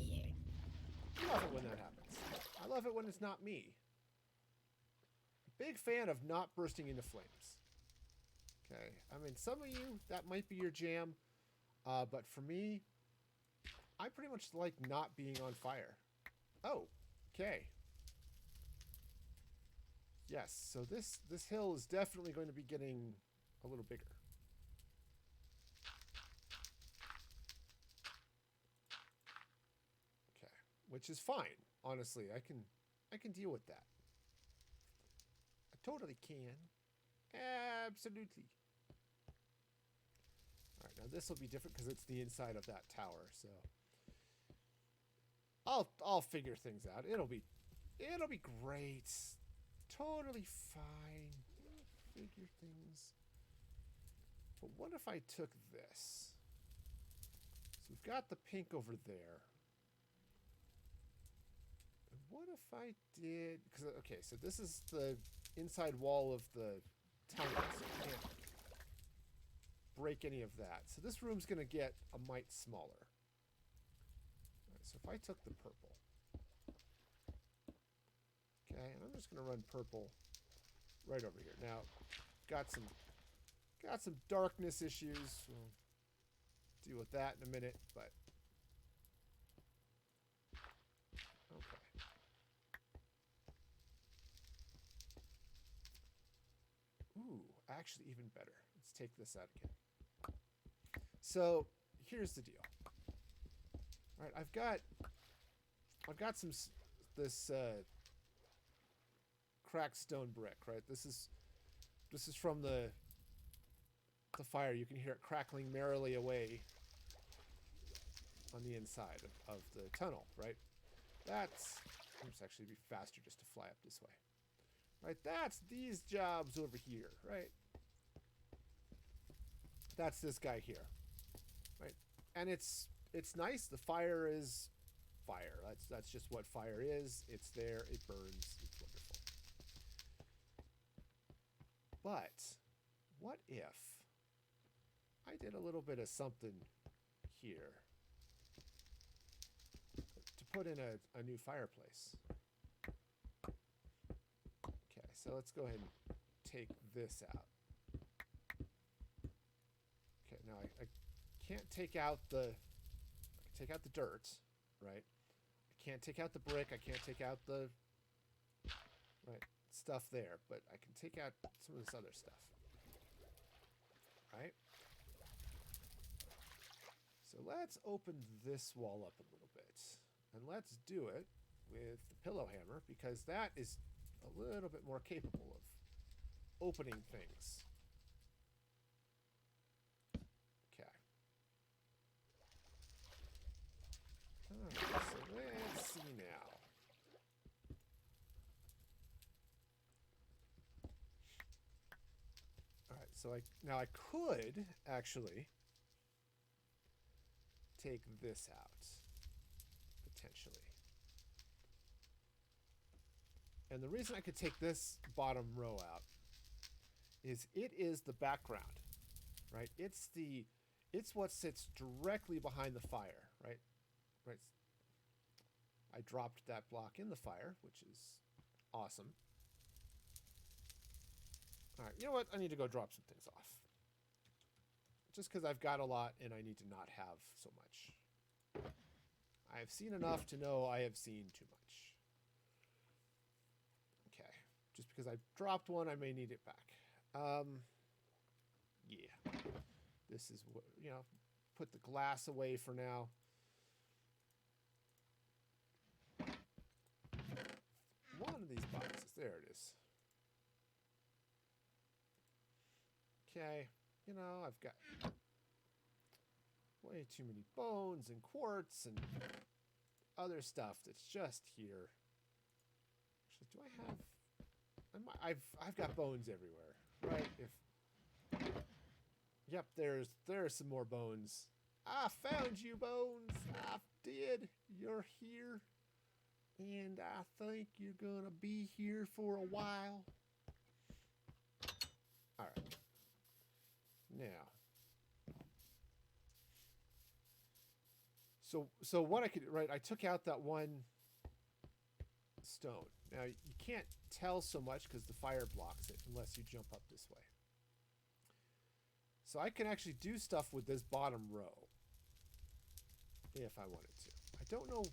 A: I love it when that happens. I love it when it's not me. Big fan of not bursting into flames. Okay. I mean, some of you, that might be your jam. But for me, I pretty much like not being on fire. Oh, okay. Yes, so this hill is definitely going to be getting a little bigger. Okay, which is fine, honestly. I can deal with that. I totally can. Absolutely. All right, now this will be different because it's the inside of that tower, so I'll figure things out. It'll be great. Totally fine. I'll figure things. But what if I took this? So we've got the pink over there. And what if I did? Because okay, so this is the inside wall of the tunnel, so I can't break any of that. So this room's gonna get a mite smaller. All right, so if I took the purple. Okay, and I'm just going to run purple right over here. Now, got some darkness issues. We'll deal with that in a minute, but okay. Ooh, actually even better. Let's take this out again. So, here's the deal. All right, I've got some this cracked stone brick, right? This is from the fire. You can hear it crackling merrily away on the inside of the tunnel, right? That's actually be faster just to fly up this way. Right? That's these jobs over here, right? That's this guy here. Right? And it's nice. The fire is fire. That's just what fire is. It's there, it burns, it's wonderful. But what if I did a little bit of something here to put in a new fireplace? Okay, so let's go ahead and take this out. Okay, now I can't take out the dirt, right? I can't take out the brick. I can't take out the stuff there, but I can take out some of this other stuff, right? So let's open this wall up a little bit, and let's do it with the pillow hammer, because that is a little bit more capable of opening things. Okay. Alright, so let's see now. Alright, so now I could actually take this out, potentially. And the reason I could take this bottom row out is it is the background, right? It's what sits directly behind the fire, right? Right. I dropped that block in the fire, which is awesome. All right, you know what? I need to go drop some things off. Just because I've got a lot and I need to not have so much. I have seen enough to know I have seen too much. Okay. just because I dropped one, I may need it back. Yeah. This is what, put the glass away for now. One of these boxes. There it is. Okay. I've got way too many bones and quartz and other stuff that's just here. Actually, do I have... I've got bones everywhere, right? Yep, there's some more bones. I found you, Bones. I did. You're here. And I think you're gonna be here for a while. Alright. Now. So what I could, right, I took out that one stone. Now, you can't tell so much because the fire blocks it unless you jump up this way. So I can actually do stuff with this bottom row if I wanted to. I don't know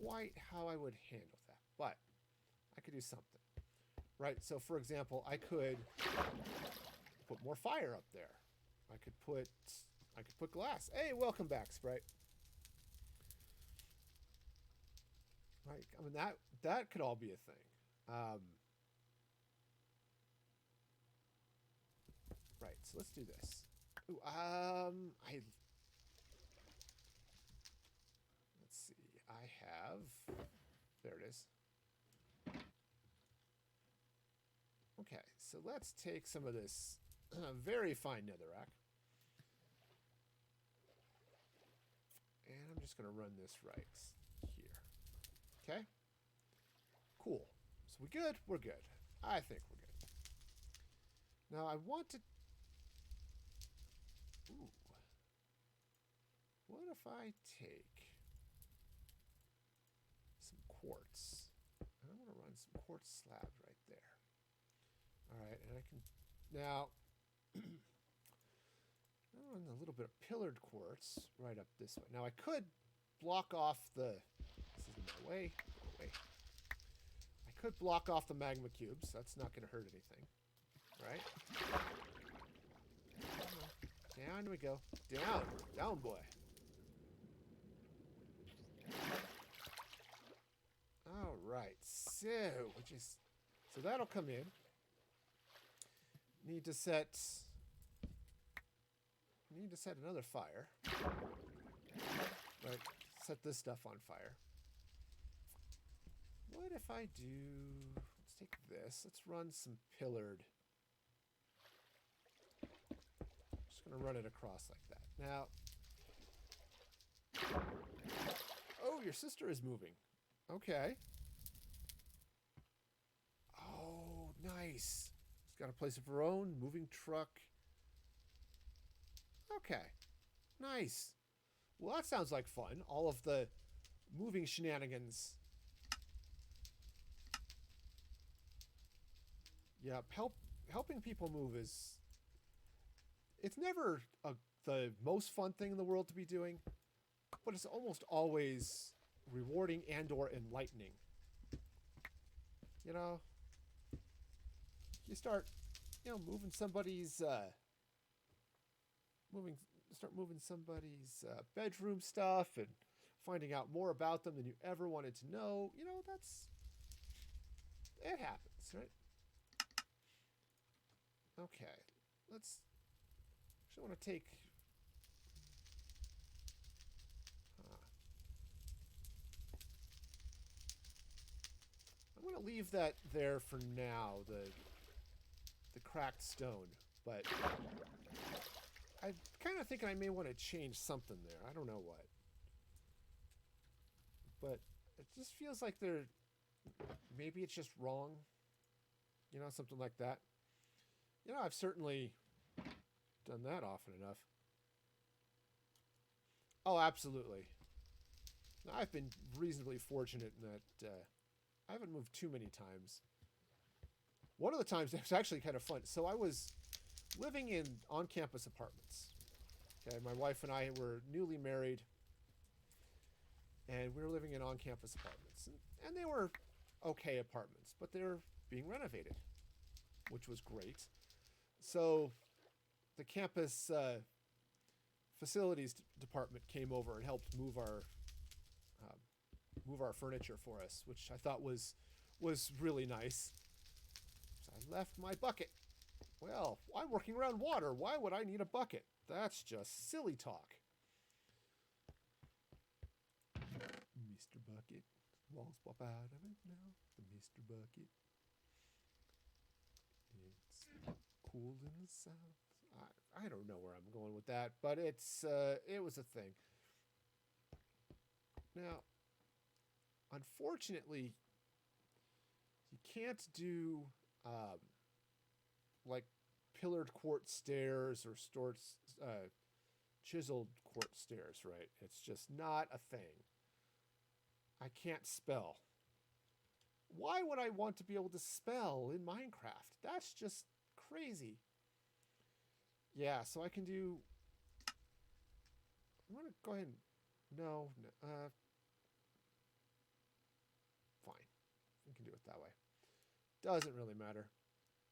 A: quite how I would handle that, but I could do something. Right, so for example, I could put more fire up there. I could put glass. Hey, welcome back, Sprite. Right, I mean that could all be a thing. Right, so let's do this. Ooh, let's see. I have. There it is. Okay, so let's take some of this very fine netherrack. And I'm just going to run this right here. Okay? Cool. So we good? We're good. I think we're good. Now I want to... Ooh. What if I take some quartz? And I'm going to run some quartz slabs right there. Alright, and I can... Now... I'll run a little bit of pillared quartz right up this way. Now I could block off the... This is in my way. Away. I could block off the magma cubes. That's not going to hurt anything. Right? Down we go. Down. Down, boy. Alright. So that'll come in. Need to set another fire. Right. Set this stuff on fire. What if I do... Let's take this. Let's run some pillared. Just going to run it across like that. Now... Oh, your sister is moving. Okay. Oh, nice. She's got a place of her own. Moving truck. Okay. Nice. Well, that sounds like fun. All of the moving shenanigans. Yeah, helping people move is... It's never the most fun thing in the world to be doing, but it's almost always rewarding and or enlightening. You know? You start, moving somebody's... Start moving somebody's bedroom stuff and finding out more about them than you ever wanted to know. It happens, right? Okay, actually want to take, I'm going to leave that there for now, the cracked stone, but I'm kind of thinking I may want to change something there. I don't know what. But it just feels like maybe it's just wrong. Something like that. I've certainly done that often enough. Oh, absolutely. I've been reasonably fortunate in that I haven't moved too many times. One of the times it was actually kind of fun. So I was living in on-campus apartments. Okay, my wife and I were newly married, and we were living in on-campus apartments, and they were okay apartments, but they're being renovated, which was great. So the campus facilities department came over and helped move our furniture for us, which I thought was really nice. So I left my bucket. Well, I'm working around water. Why would I need a bucket? That's just silly talk. Mr. Bucket won't pop out of it now. The Mr. Bucket. It's cool in the south. I don't know where I'm going with that, but it was a thing. Now, unfortunately, you can't do like pillared quartz stairs or chiseled quartz stairs, right? It's just not a thing. I can't spell. Why would I want to be able to spell in Minecraft? That's just crazy. Yeah, so I can do... I'm going to go ahead and... No. Fine. We can do it that way. Doesn't really matter.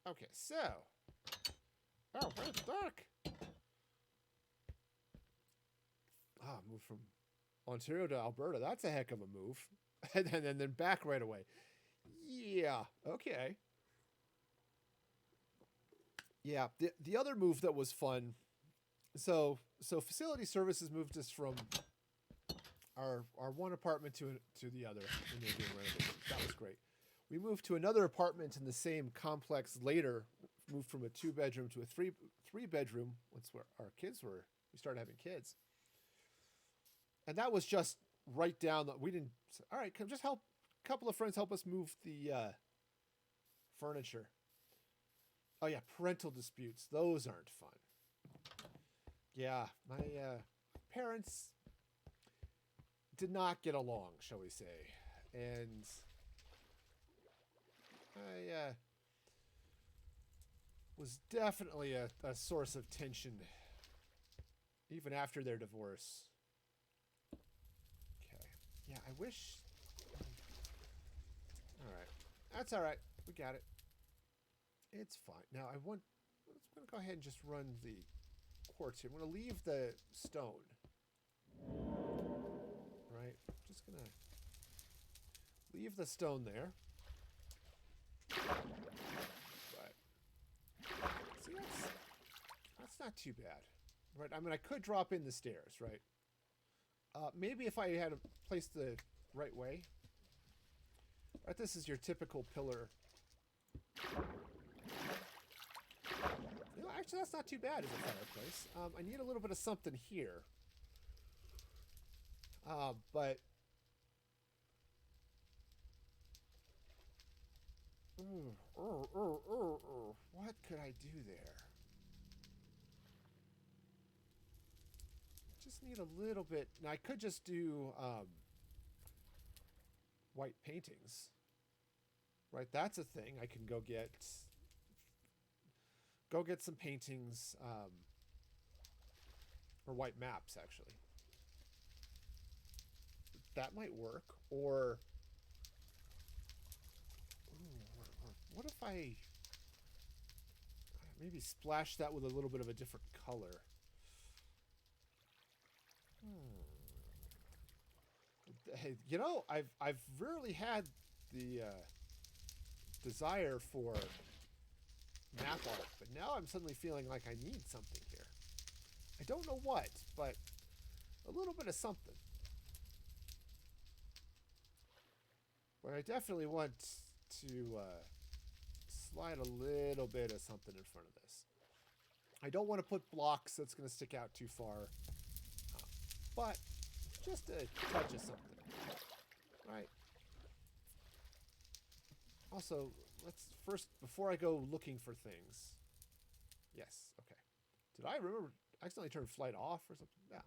A: Okay, so... Oh, it's dark! Moved from Ontario to Alberta. That's a heck of a move. And then back right away. Yeah, okay. Yeah, the other move that was fun. So facility services moved us from our one apartment to the other when they were doing renovations. That was great. We moved to another apartment in the same complex later. Moved from a 2-bedroom to a three bedroom. Once we started having kids. And that was just right down we didn't. All right, come just help. A couple of friends help us move the furniture. Oh yeah, parental disputes. Those aren't fun. Yeah, my parents did not get along, shall we say, and I was definitely a source of tension, even after their divorce. Okay, yeah, I wish. All right, that's all right. We got it. It's fine. Now I'm going to go ahead and just run the quartz here. I'm going to leave the stone. Right? Just going to leave the stone there. But see, that's not too bad. Right? I mean, I could drop in the stairs, right? Maybe if I had placed the right way. Right, this is your typical pillar. Actually, that's not too bad as a fireplace. I need a little bit of something here. But... what could I do there? Just need a little bit... Now, I could just do white paintings. Right, that's a thing. I can go get some paintings, or white maps, actually. That might work. Or what if I maybe splash that with a little bit of a different color? Hey, you know, I've rarely had the desire for map art, but now I'm suddenly feeling like I need something here. I don't know what, but a little bit of something. But I definitely want to slide a little bit of something in front of this. I don't want to put blocks that's going to stick out too far, but just a touch of something, right? Also, let's first, before I go looking for things. Yes, okay. Did I remember accidentally turn flight off or something? Yeah.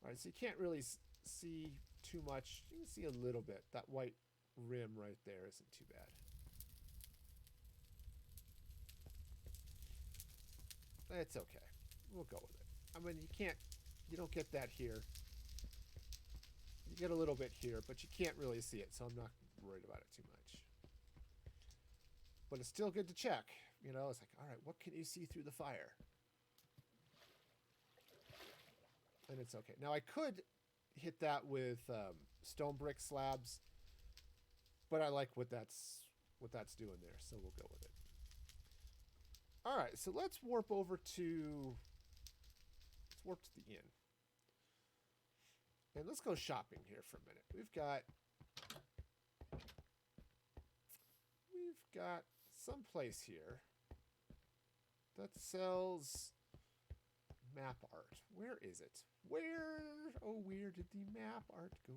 A: All right, so you can't really see too much. You can see a little bit. That white rim right there isn't too bad. It's okay. We'll go with it. I mean, you don't get that here. You get a little bit here, but you can't really see it, so I'm not worried about it too much. But it's still good to check. You know, it's like, all right, what can you see through the fire? And it's okay. Now, I could hit that with stone brick slabs, but I like what that's doing there, so we'll go with it. All right, so let's warp over to the inn. And let's go shopping here for a minute. We've got some place here that sells map art. Where is it? Where did the map art go?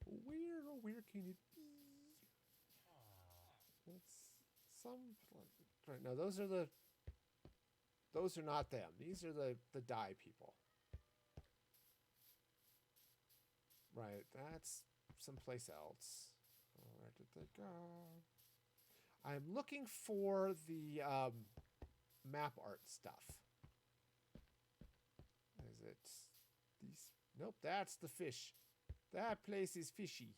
A: Where can it be? It's some right now. Those are not them. These are the dye people. Right, that's someplace else. Where did they go? I'm looking for the map art stuff. Is it these? Nope, that's the fish. That place is fishy.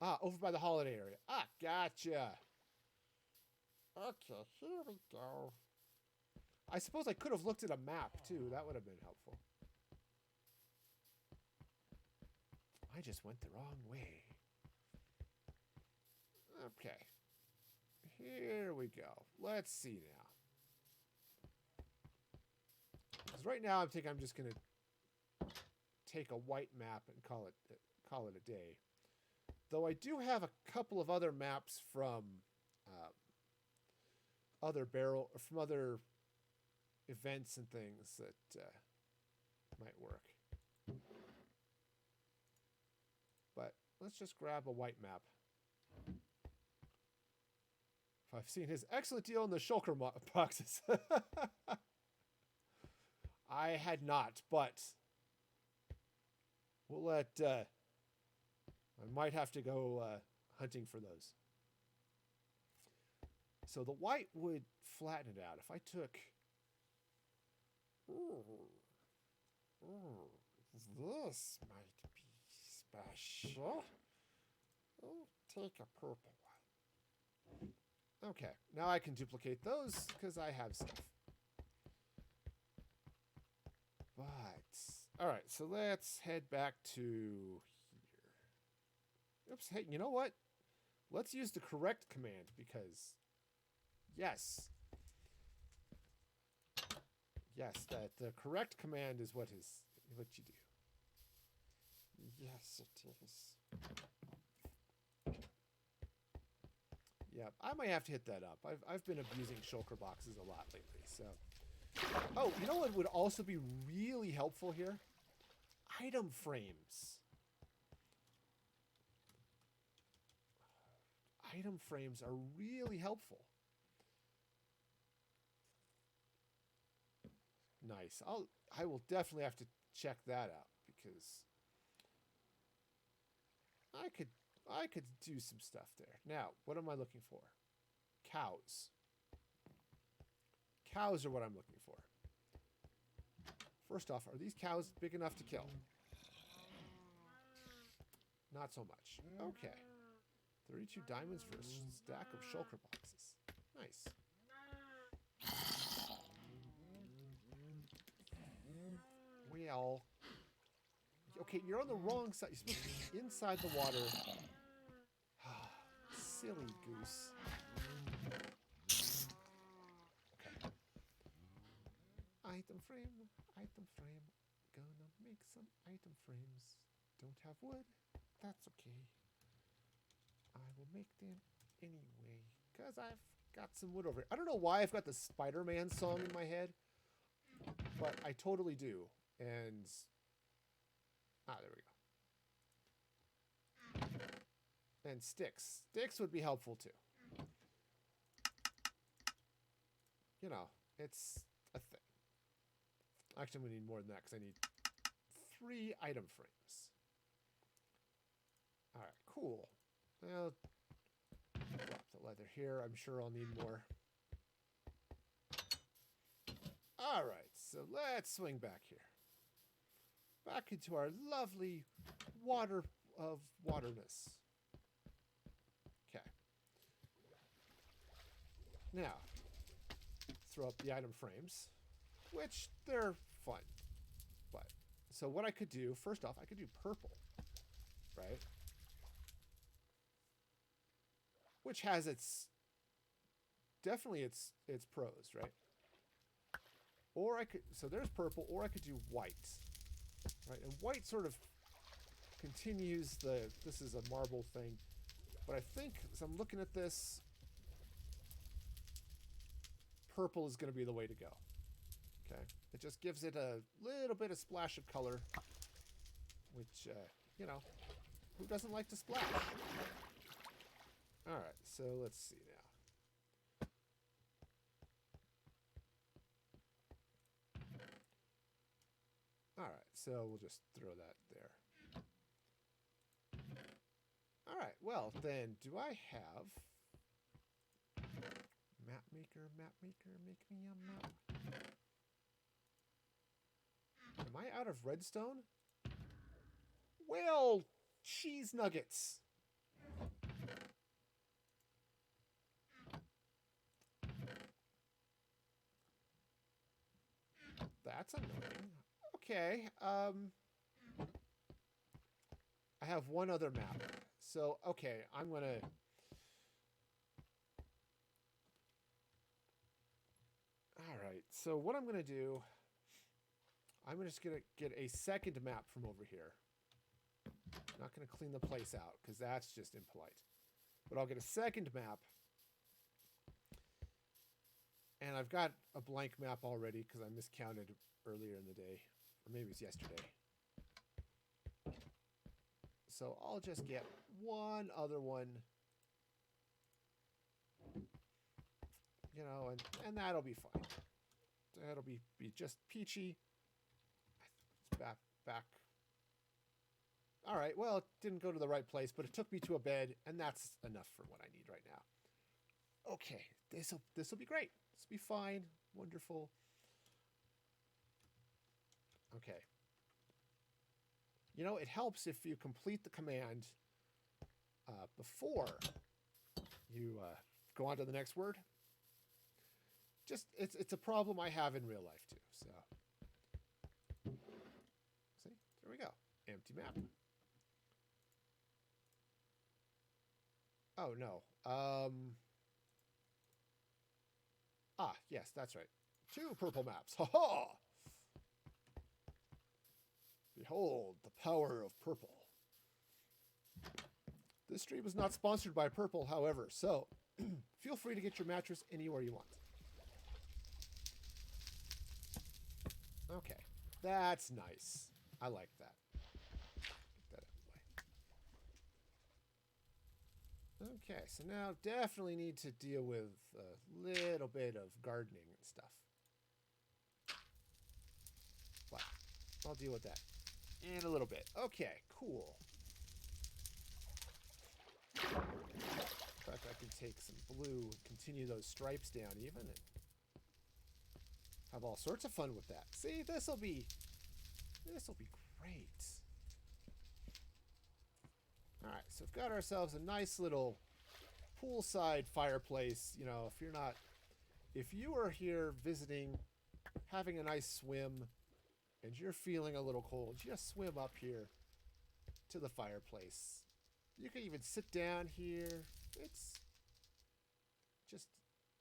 A: Ah, over by the holiday area. Ah, gotcha. Okay, here we go. I suppose I could have looked at a map, too. That would have been helpful. I just went the wrong way. Okay. Here we go. Let's see now. Because right now I'm thinking I'm just going to take a white map and call it a day. Though I do have a couple of other maps from other events and things that might work. But let's just grab a white map. If I've seen his excellent deal in the shulker boxes. I had not, but we'll let... I might have to go hunting for those. So the white would flatten it out. If I took... this might be special. I'll take a purple one. Okay, now I can duplicate those because I have stuff. But, all right, so let's head back to here. Oops, hey, you know what? Let's use the correct command because, yes, that the correct command is what you do. Yes, it is. Yeah, I might have to hit that up. I've been abusing shulker boxes a lot lately, so. Oh, you know what would also be really helpful here? Item frames. Item frames are really helpful. Nice. I will definitely have to check that out because I could do some stuff there. Now, what am I looking for? Cows. Cows are what I'm looking for. First off, are these cows big enough to kill? Not so much. Okay. 32 diamonds for a stack of shulker boxes. Nice. Well. Okay, you're on the wrong side. You're supposed to be inside the water. Silly goose. Okay. Item frame. Item frame. Gonna make some item frames. Don't have wood. That's okay. I will make them anyway. Because I've got some wood over here. I don't know why I've got the Spider-Man song in my head. But I totally do. And... ah, there we go. And sticks. Sticks would be helpful too. You know, it's a thing. Actually, I'm going to need more than that because I need 3 item frames. Alright, cool. Well, drop the leather here. I'm sure I'll need more. Alright, so let's swing back here. Back into our lovely water of waterness. Now, throw up the item frames, which they're fun. But, so what I could do, first off, I could do purple, right? Which has definitely its pros, right? Or I could, so there's purple, or I could do white, right? And white sort of continues this is a marble thing. But I think, as I'm looking at this, purple is going to be the way to go. Okay? It just gives it a little bit of splash of color, which, you know, who doesn't like to splash? All right, so let's see now. All right, so we'll just throw that there. All right, well, then, do I have... Map maker, make me a map. Am I out of redstone? Well, cheese nuggets. That's annoying. Okay, I have one other map. So, okay, I'm gonna... Alright, so what I'm gonna do... I'm just gonna get a second map from over here. I'm not gonna clean the place out, because that's just impolite. But I'll get a second map. And I've got a blank map already, because I miscounted earlier in the day. Or maybe it was yesterday. So I'll just get one other one. You know, and that'll be fine. That'll be just peachy. It's back. All right, well, it didn't go to the right place, but it took me to a bed, and that's enough for what I need right now. Okay, this'll be great. This'll be fine. Wonderful. Okay. You know, it helps if you complete the command before you go on to the next word. Just, it's a problem I have in real life, too. So, see? There we go. Empty map. Oh, no. Yes, that's right. 2 purple maps. Ha-ha! Behold, the power of purple. This stream is not sponsored by Purple, however, so feel free to get your mattress anywhere you want. Okay, that's nice. I like that. Get that out of the way. Okay, so now definitely need to deal with a little bit of gardening and stuff. But I'll deal with that in a little bit. Okay, cool. In fact, I can take some blue, continue those stripes down even, and have all sorts of fun with that. See, this'll be great. All right, so we've got ourselves a nice little poolside fireplace. You know, if you are here visiting, having a nice swim, and you're feeling a little cold, just swim up here to the fireplace. You can even sit down here. It's just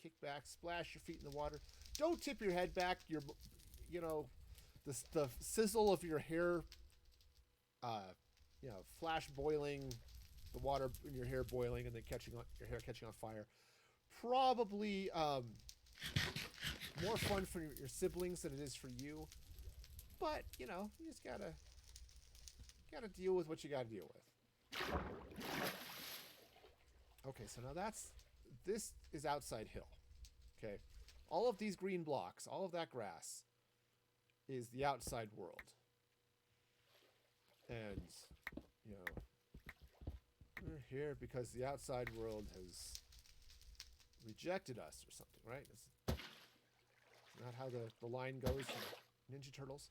A: kick back, splash your feet in the water. Don't tip your head back. You know, the sizzle of your hair, you know, flash boiling, the water in your hair boiling, and then your hair catching on fire. Probably more fun for your siblings than it is for you. But you know, you just gotta deal with what you gotta deal with. Okay, so now this is outside hill. Okay, all of these green blocks, all of that grass is the outside world. And, you know, we're here because the outside world has rejected us or something, right? It's not how the line goes in Ninja Turtles.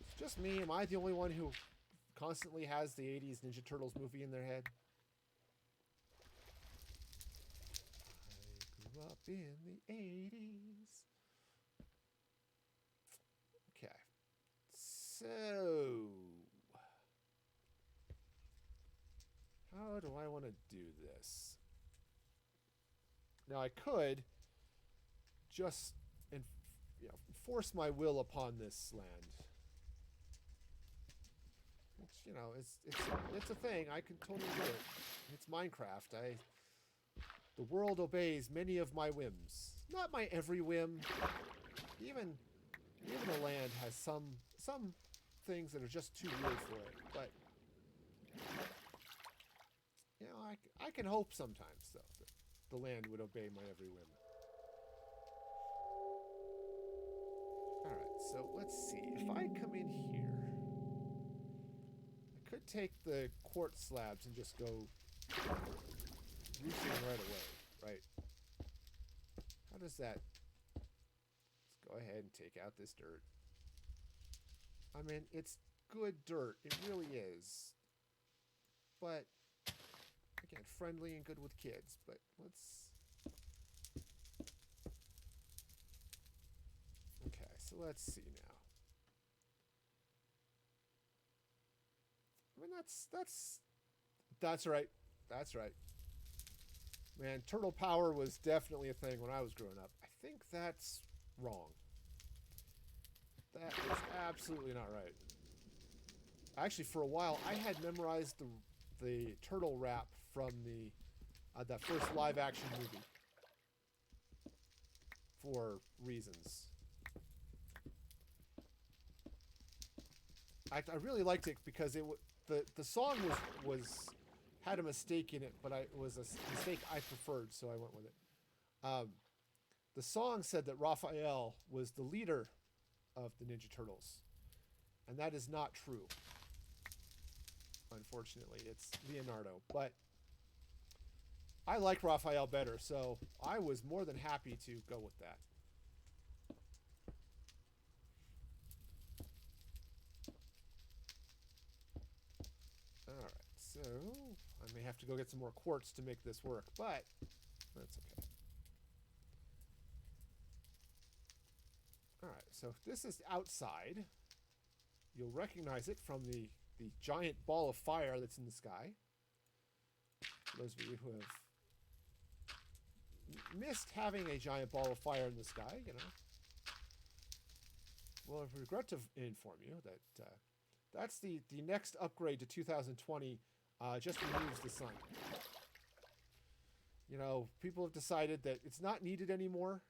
A: It's just me. Am I the only one who constantly has the 80s Ninja Turtles movie in their head? I up in the 80s. Okay. So, how do I want to do this? Now I could just force my will upon this land. Which, it's a thing. I can totally do it. It's Minecraft. The world obeys many of my whims. Not my every whim. Even the land has some things that are just too weird for it. But I can hope sometimes though that the land would obey my every whim. All right, so let's see. If I come in here, I could take the quartz slabs and just go roofing right away, right? How does that... Let's go ahead and take out this dirt. I mean, it's good dirt. It really is. But, again, friendly and good with kids. But let's... Okay, so let's see now. I mean, that's right. That's right. Man, turtle power was definitely a thing when I was growing up. I think that's wrong. That is absolutely not right. Actually, for a while, I had memorized the turtle rap from that first live-action movie for reasons. I really liked it because the song had a mistake in it, but it was a mistake I preferred, so I went with it. The song said that Raphael was the leader of the Ninja Turtles, and that is not true. Unfortunately, it's Leonardo, but I like Raphael better, so I was more than happy to go with that. Alright, so I may have to go get some more quartz to make this work, but that's okay. Alright, so if this is outside, you'll recognize it from the giant ball of fire that's in the sky. For those of you who have missed having a giant ball of fire in the sky, well, I regret to inform you that that's the next upgrade to 2020. Just removes the sun. People have decided that it's not needed anymore.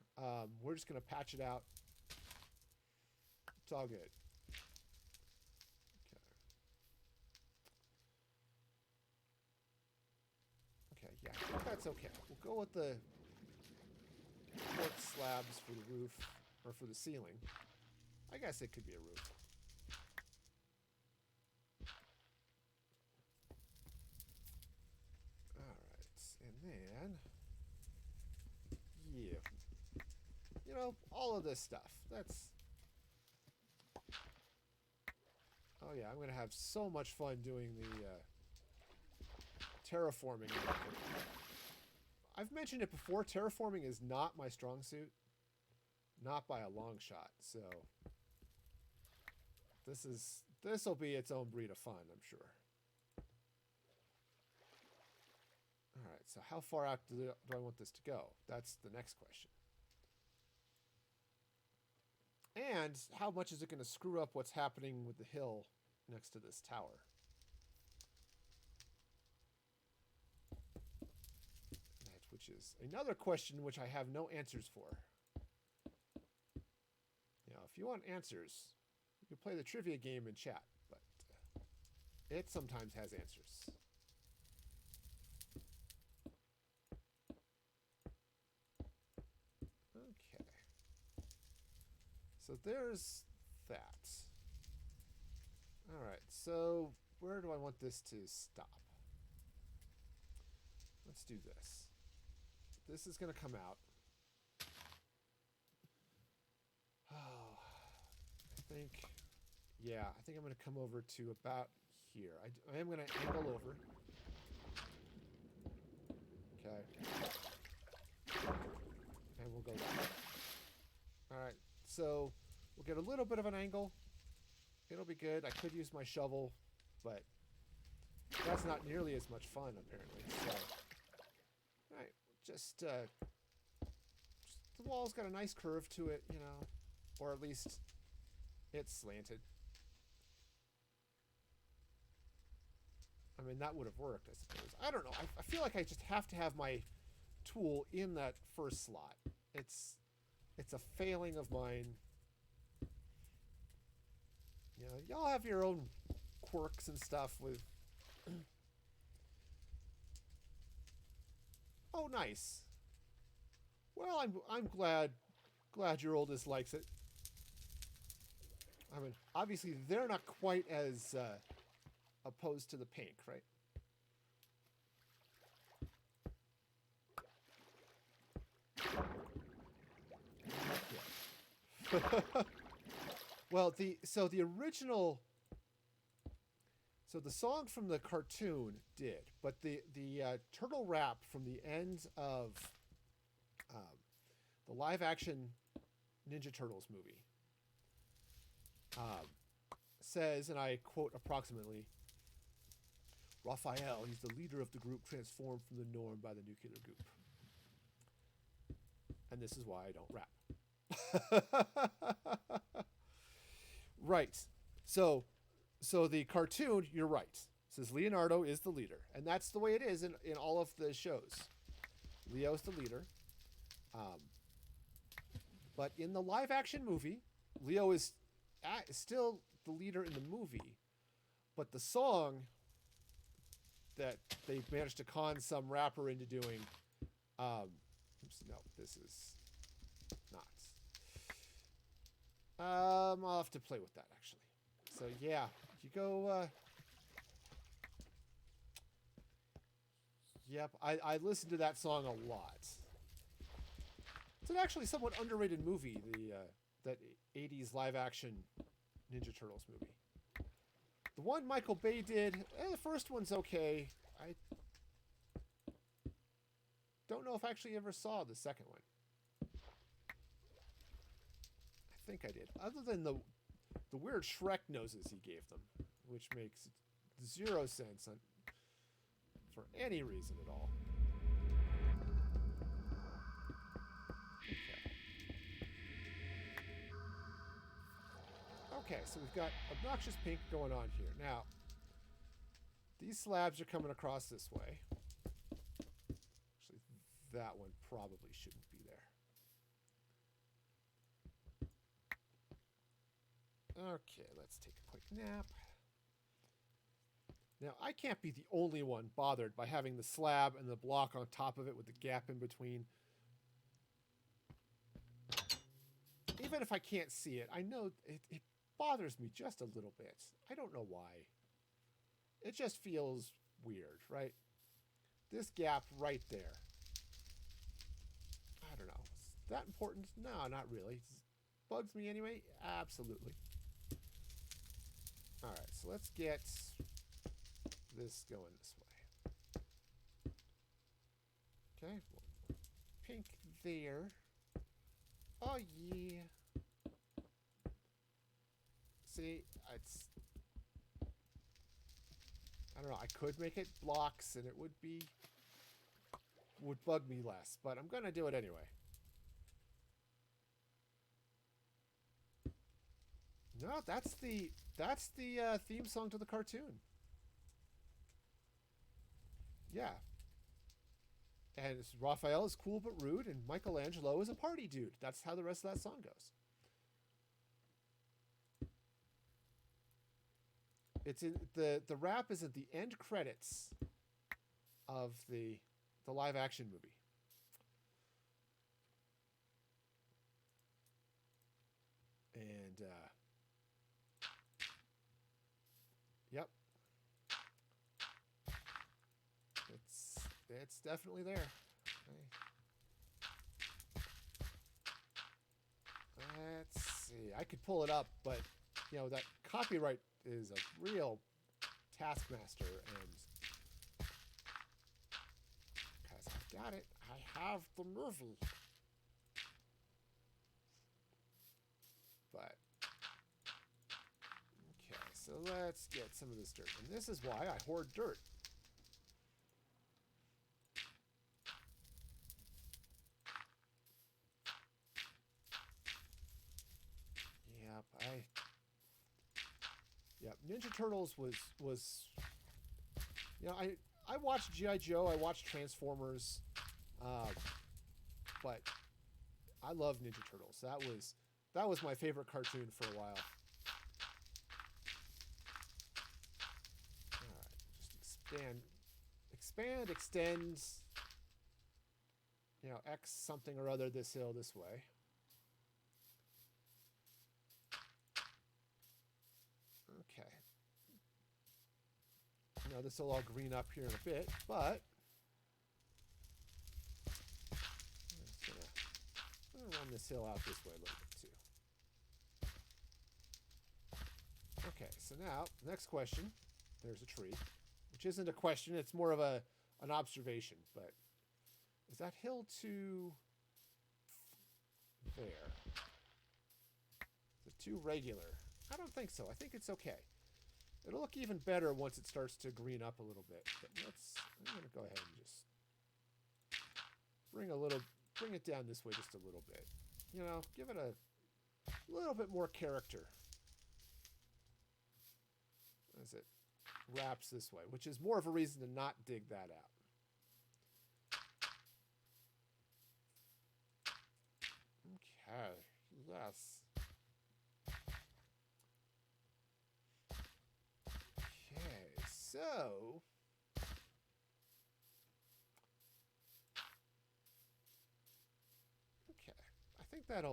A: We're just going to patch it out. It's all good. Okay, yeah, I think that's okay. We'll go with the quartz slabs for the roof, or for the ceiling. I guess it could be a roof. And then, yeah, all of this stuff. Oh yeah, I'm going to have so much fun doing the terraforming. I've mentioned it before, terraforming is not my strong suit. Not by a long shot, so this will be its own breed of fun, I'm sure. Alright, so how far out do I want this to go? That's the next question. And how much is it going to screw up what's happening with the hill next to this tower? Which is another question which I have no answers for. If you want answers, you can play the trivia game in chat, but it sometimes has answers. Okay. So there's that. Alright, so where do I want this to stop? Let's do this. This is going to come out. Oh, I think I'm going to come over to about here. I am going to angle over. Okay. we'll go that way. All right, so we'll get a little bit of an angle. It'll be good. I could use my shovel, but that's not nearly as much fun, apparently. So, all right, just the wall's got a nice curve to it, you know, or at least it's slanted. I mean, that would have worked, I suppose. I don't know. I feel like I just have to have my tool in that first slot. It's a failing of mine. You know, y'all have your own quirks and stuff with... Oh, nice. Well, I'm glad your oldest likes it. I mean, obviously they're not quite as opposed to the pink, right? Yeah. Well, the song from the cartoon did, but the turtle rap from the end of the live action Ninja Turtles movie says, and I quote approximately, Raphael, he's the leader of the group transformed from the norm by the nuclear goop. And this is why I don't rap. Right. So the cartoon, you're right. It says Leonardo is the leader. And that's the way it is in all of the shows. Leo's the leader. But in the live action movie, Leo is still the leader in the movie. But the song that they managed to con some rapper into doing, no, this is not. I'll have to play with that, actually. So, yeah, you go... Yep, I listened to that song a lot. It's an actually somewhat underrated movie, that 80s live-action Ninja Turtles movie. The one Michael Bay did, the first one's okay. I don't know if I actually ever saw the second one. I think I did. Other than the weird Shrek noses he gave them, which makes zero sense for any reason at all. Okay, so we've got obnoxious pink going on here. Now, these slabs are coming across this way. Actually, that one probably shouldn't be there. Okay, let's take a quick nap. Now, I can't be the only one bothered by having the slab and the block on top of it with the gap in between. Even if I can't see it, I know it bothers me just a little bit. I don't know why. It just feels weird, right? This gap right there. I don't know. Is that important? No, not really. It bugs me anyway? Absolutely. All right, so let's get this going this way. Okay, pink there. Oh, yeah. See, I don't know, I could make it blocks and it would bug me less, but I'm gonna do it anyway. No, that's the theme song to the cartoon. Yeah. And Raphael is cool but rude, and Michelangelo is a party dude. That's how the rest of that song goes. It's in the rap is at the end credits of the live action movie. And yep. It's definitely there. Okay. Let's see. I could pull it up, but you know that copyright is a real taskmaster, and because I've got it, I have the movie. let's get some of this dirt. And this is why I hoard dirt. Yep, Ninja Turtles was you know, I watched G.I. Joe, I watched Transformers, but I love Ninja Turtles. That was my favorite cartoon for a while. All right, just expand, extend, you know, X something or other this hill this way. Okay. Now this will all green up here in a bit, but I'm gonna run this hill out this way a little bit too. Okay, so now next question. There's a tree, which isn't a question; it's more of an observation. But is that hill too there? Is it too regular? I don't think so. I think it's okay. It'll look even better once it starts to green up a little bit. But I'm going to go ahead and just bring it down this way just a little bit. You know, give it a little bit more character as it wraps this way, which is more of a reason to not dig that out. Okay, yes. So, okay, I think that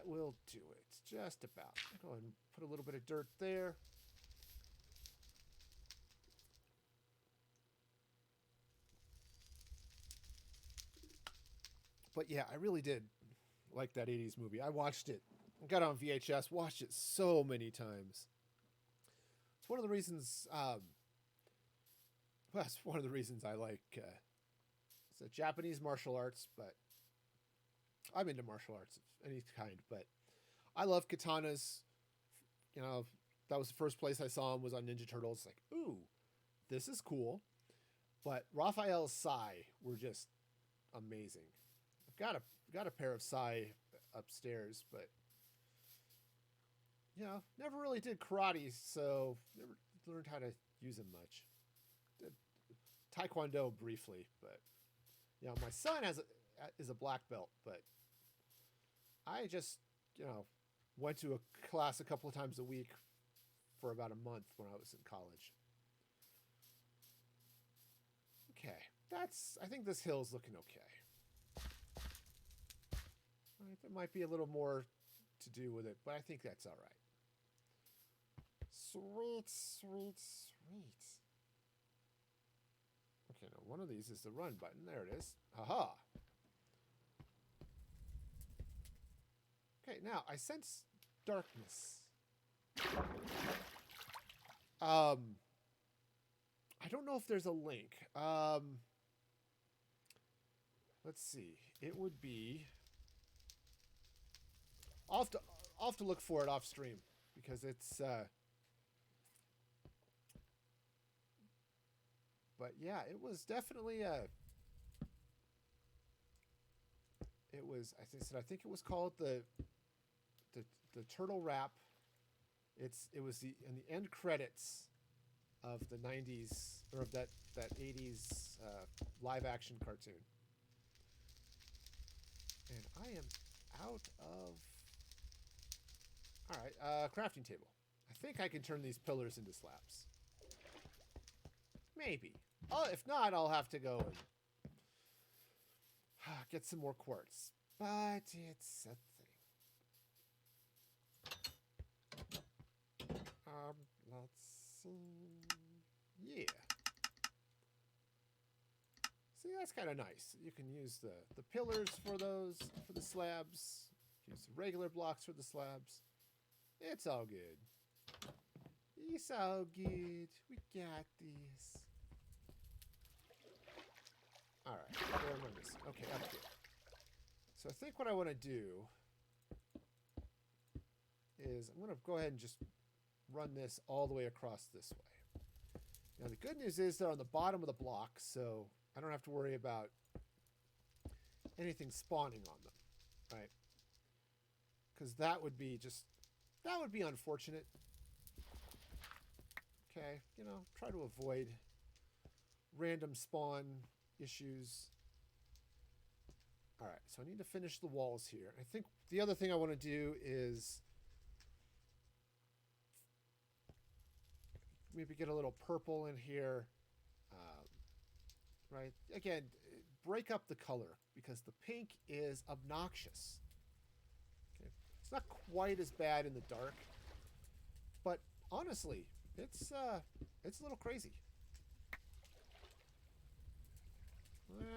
A: will do it, just about. I'll go ahead and put a little bit of dirt there. But yeah, I really did like that 80s movie. I watched it, got it on VHS, watched it so many times. One of the reasons, that's one of the reasons I like it's a Japanese martial arts, but I'm into martial arts of any kind, but I love katanas. You know, that was the first place I saw them was on Ninja Turtles. Like, ooh, this is cool. But Raphael's Sai were just amazing. I've got a pair of Sai upstairs, but you know, never really did karate, so never learned how to use them much. Did Taekwondo briefly, but you know, my son is a black belt, but I just, you know, went to a class a couple of times a week for about a month when I was in college. Okay, I think this hill's looking okay. There might be a little more to do with it, but I think that's all right. Sweet, sweet, sweet. Okay, now one of these is the run button. There it is. Haha. Okay, now I sense darkness. I don't know if there's a link. Let's see. It would be. I'll have to look for it off stream because it's. But yeah, it was definitely a. It was. I think it was called the Turtle Rap. It was in the end credits of the 90s or of that 80s live action cartoon. And I am out of. All right, crafting table. I think I can turn these pillars into slabs. Maybe. Oh, if not, I'll have to go and get some more quartz. But it's a thing. Let's see. Yeah. See, that's kind of nice. You can use the pillars for the slabs. Use the regular blocks for the slabs. It's all good. It's all good. We got this. All right. Where am I missing? Okay, up here. So I think what I want to do is I'm going to go ahead and just run this all the way across this way. Now the good news is they're on the bottom of the block, so I don't have to worry about anything spawning on them, right? Because that would be unfortunate. Okay, you know, try to avoid random spawn issues. All right, so I need to finish the walls here. I think the other thing I want to do is maybe get a little purple in here. Right? Again, break up the color because the pink is obnoxious. Okay. It's not quite as bad in the dark, but honestly, it's a little crazy.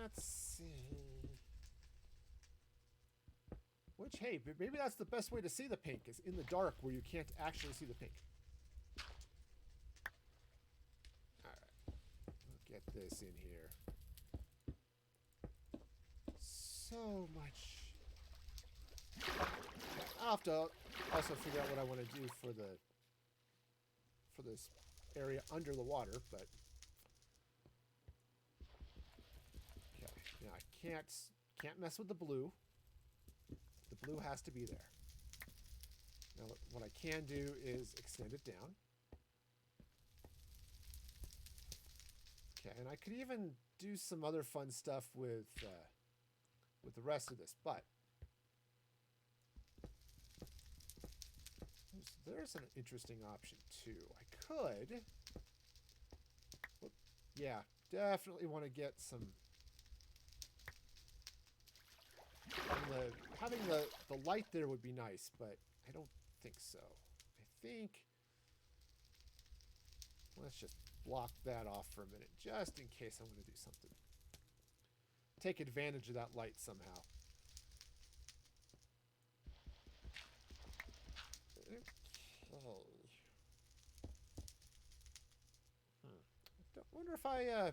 A: Let's see. Which, hey, maybe that's the best way to see the pink, is in the dark where you can't actually see the pink. Alright. We'll get this in here. So much. I'll have to also figure out what I want to do for this area under the water, but okay. Now I can't mess with the blue. The blue has to be there. Now what I can do is extend it down. Okay, and I could even do some other fun stuff with the rest of this, but there's an interesting option too. I could, yeah, definitely want to get some. Having the light there would be nice, but I don't think so. I think let's just block that off for a minute, just in case I want to do something. Take advantage of that light somehow. Okay. I wonder if I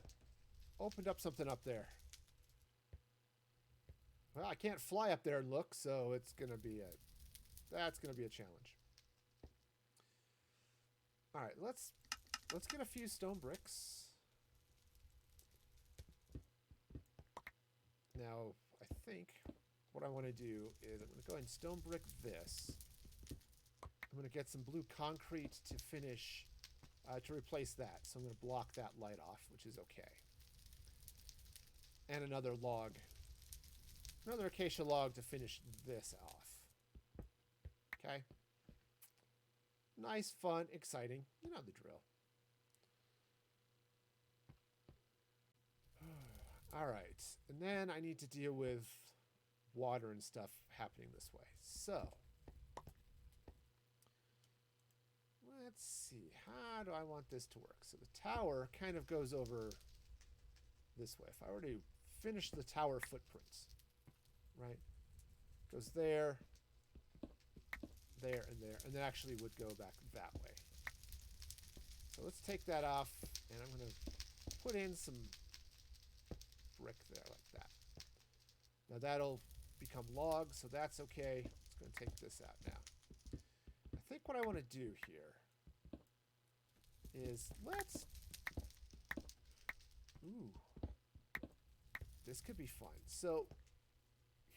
A: opened up something up there. Well, I can't fly up there and look, so that's gonna be a challenge. All right, let's get a few stone bricks. Now, I think what I want to do is I'm going to go ahead and stone brick this. I'm going to get some blue concrete to finish, to replace that. So I'm going to block that light off, which is okay. And another log. Another acacia log to finish this off. Okay. Nice, fun, exciting. You know the drill. All right, and then I need to deal with water and stuff happening this way. So, let's see. How do I want this to work? So the tower kind of goes over this way. If I were to finish the tower footprints, right? Goes there, there, and then actually would go back that way. So let's take that off, and I'm going to put in some brick there like that. Now that'll become logs, so that's okay. It's going to take this out now. I think what I want to do here is ooh, this could be fun. So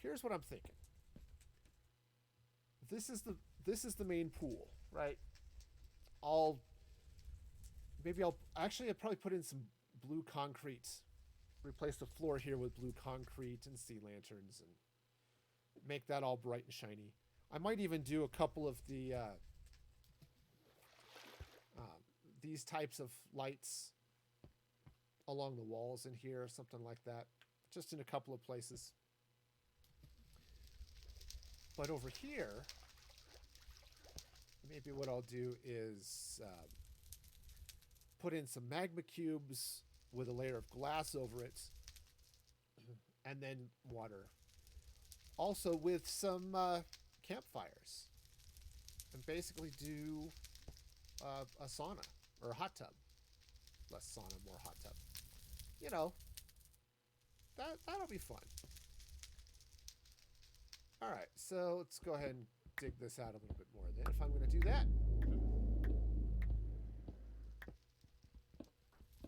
A: here's what I'm thinking. This is the main pool, right? I'll probably put in some blue concrete. Replace the floor here with blue concrete and sea lanterns and make that all bright and shiny. I might even do a couple of the these types of lights along the walls in here, something like that, just in a couple of places. But over here, maybe what I'll do is put in some magma cubes with a layer of glass over it, and then water. Also with some campfires, and basically do a sauna or a hot tub. Less sauna, more hot tub. You know, that'll be fun. All right, so let's go ahead and dig this out a little bit more. Then, if I'm going to do that,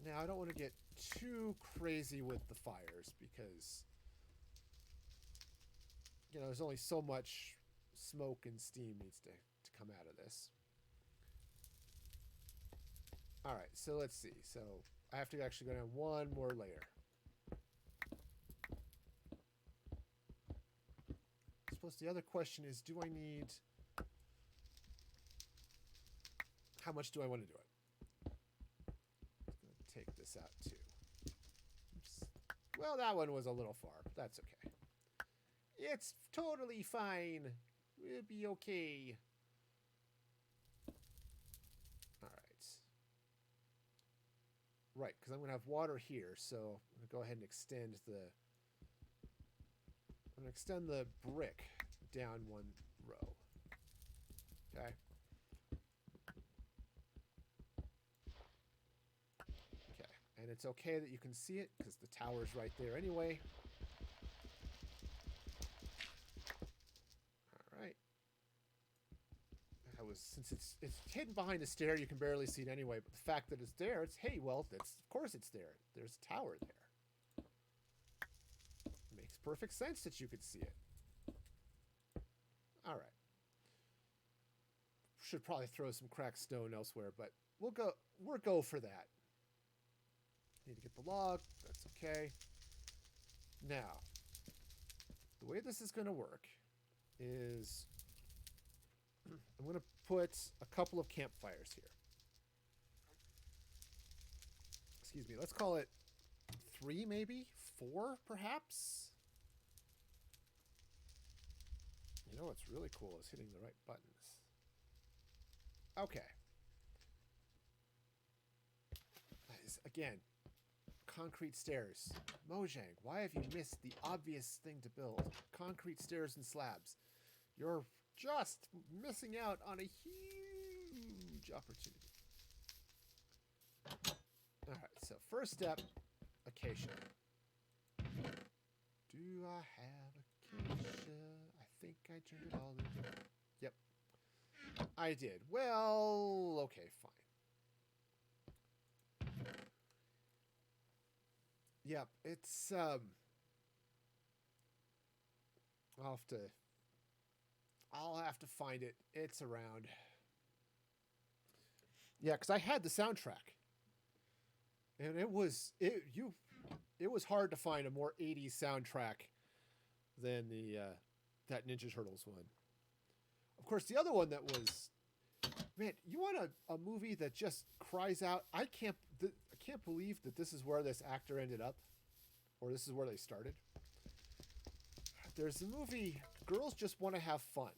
A: Now, I don't want to get too crazy with the fires because, you know, there's only so much smoke and steam needs to come out of this. All right, so let's see. So I have to actually go down one more layer. I suppose the other question is, do I need... How much do I want to do it? I'm going to take this out too. Oops. Well, that one was a little far, but that's okay. It's totally fine. We'll be okay. All right. Right, because I'm going to have water here, so I'm going to go ahead and extend the... I'm going to extend the brick down one row. Okay. Okay, and it's okay that you can see it because the tower's right there anyway. All right. Since it's hidden behind a stair, you can barely see it anyway. But the fact that it's there, it's hey, well, of course it's there. There's a tower there. Makes perfect sense that you could see it. All right. Should probably throw some cracked stone elsewhere, but we'll go for that. Need to get the log. That's okay. Now, the way this is going to work is I'm going to put a couple of campfires here. Excuse me. Let's call it 3, maybe 4, perhaps. You know what's really cool is hitting the right buttons. Okay. That is, again, concrete stairs. Mojang, why have you missed the obvious thing to build? Concrete stairs and slabs. You're just missing out on a huge opportunity. All right, so first step, acacia. Do I have acacia? I think I turned it all in. Yep. I did. Well, okay, fine. Yep, it's, I'll have to find it. It's around. Yeah, because I had the soundtrack. And it was hard to find a more 80s soundtrack than that Ninja Turtles one. Of course, the other one that was, man, you want a movie that just cries out, I can't believe that this is where this actor ended up, or this is where they started. There's the movie Girls Just Want to Have Fun.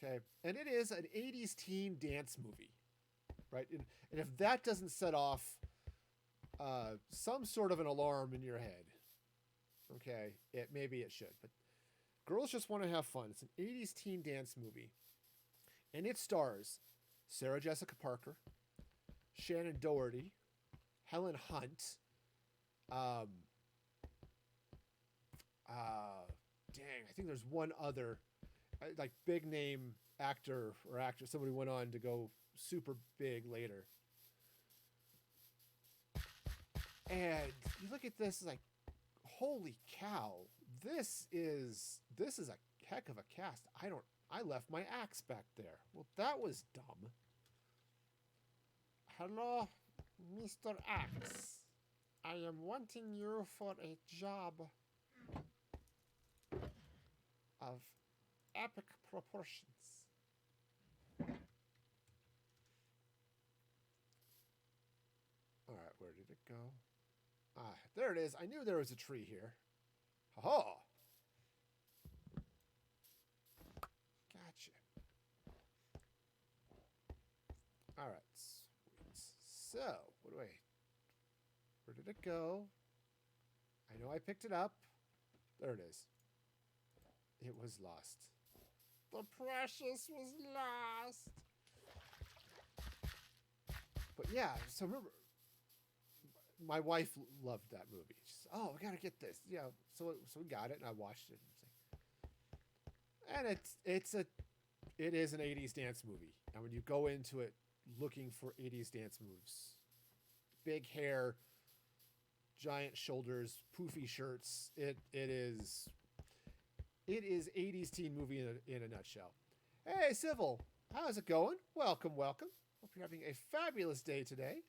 A: Okay, and it is an 80s teen dance movie, right? And if that doesn't set off some sort of an alarm in your head, okay, maybe it should. But Girls Just Want to Have Fun. It's an 80s teen dance movie, and it stars Sarah Jessica Parker, Shannon Doherty, Helen Hunt, dang, I think there's one other like big name actor or actress. Somebody went on to go super big later. And you look at this, like, holy cow, this is a heck of a cast. I left my axe back there. Well, that was dumb. Hello, Mr. Axe. I am wanting you for a job of epic proportions. All right, where did it go? Ah, there it is. I knew there was a tree here. Ha-ha! Gotcha. All right, sweet. So, where did it go? I know I picked it up. There it is. It was lost. The precious was lost. But yeah, so remember, my wife loved that movie. She said, "Oh, we gotta get this." Yeah, so we got it, and I watched it. And it is an 80s dance movie. And when you go into it looking for 80s dance moves, big hair, giant shoulders, poofy shirts. It is 80s teen movie in a nutshell. Hey, Civil, how's it going? Welcome, welcome. Hope you're having a fabulous day today.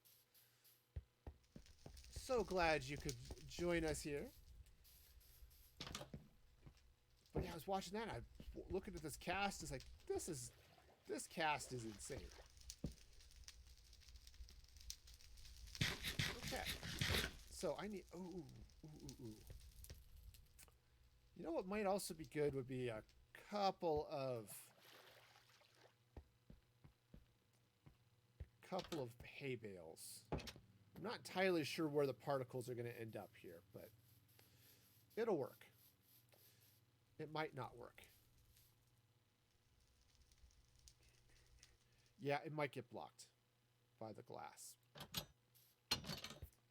A: So glad you could join us here. But yeah, I was watching that. I looking at this cast. It's like this cast is insane. Okay, so I need. Ooh. You know what might also be good would be a couple of hay bales. I'm not entirely sure where the particles are going to end up here, but it'll work. It might not work. Yeah, it might get blocked by the glass.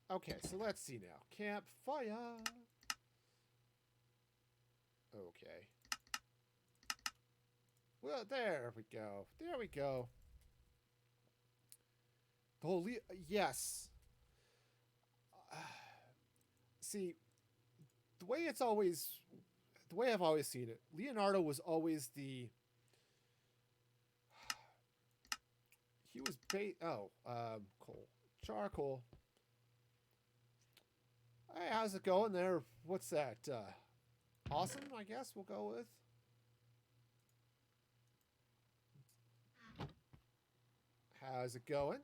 A: Okay, so let's see now. Campfire. Okay. Well, there we go. There we go. The whole yes. See, the way I've always seen it, Leonardo was always he was coal. Charcoal. Hey, how's it going there? What's that? Awesome, I guess we'll go with. How's it going?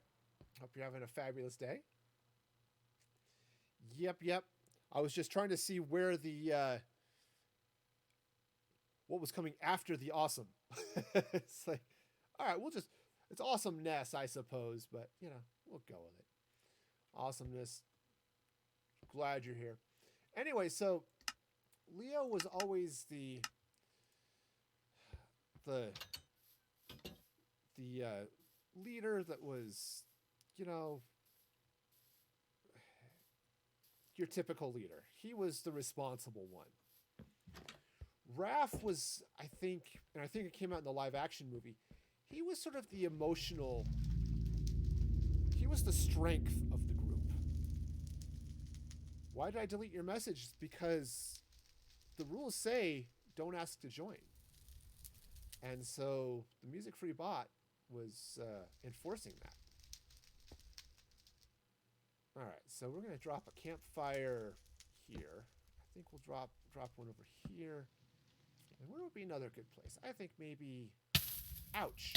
A: Hope you're having a fabulous day. Yep. I was just trying to see where the what was coming after the awesome. It's like, all right, it's awesomeness, I suppose, but you know, we'll go with it. Awesomeness. Glad you're here. Anyway, so Leo was always the leader that was, you know, your typical leader. He was the responsible one. Raph was, I think it came out in the live action movie, he was sort of the emotional, he was the strength of the group. Why did I delete your message? It's because the rules say don't ask to join. And so the Music Free Bot was enforcing that. All right, so we're going to drop a campfire here. I think we'll drop one over here. And where would be another good place? I think maybe... Ouch.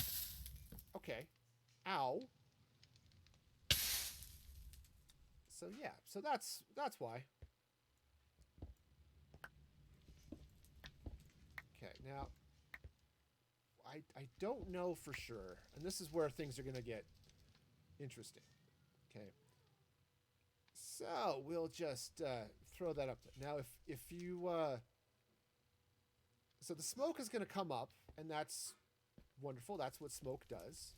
A: Okay. Ow. So yeah, so that's why. Okay, now... I don't know for sure, and this is where things are going to get interesting. Okay. So we'll just throw that up there. Now, if you so the smoke is going to come up, and that's wonderful. That's what smoke does.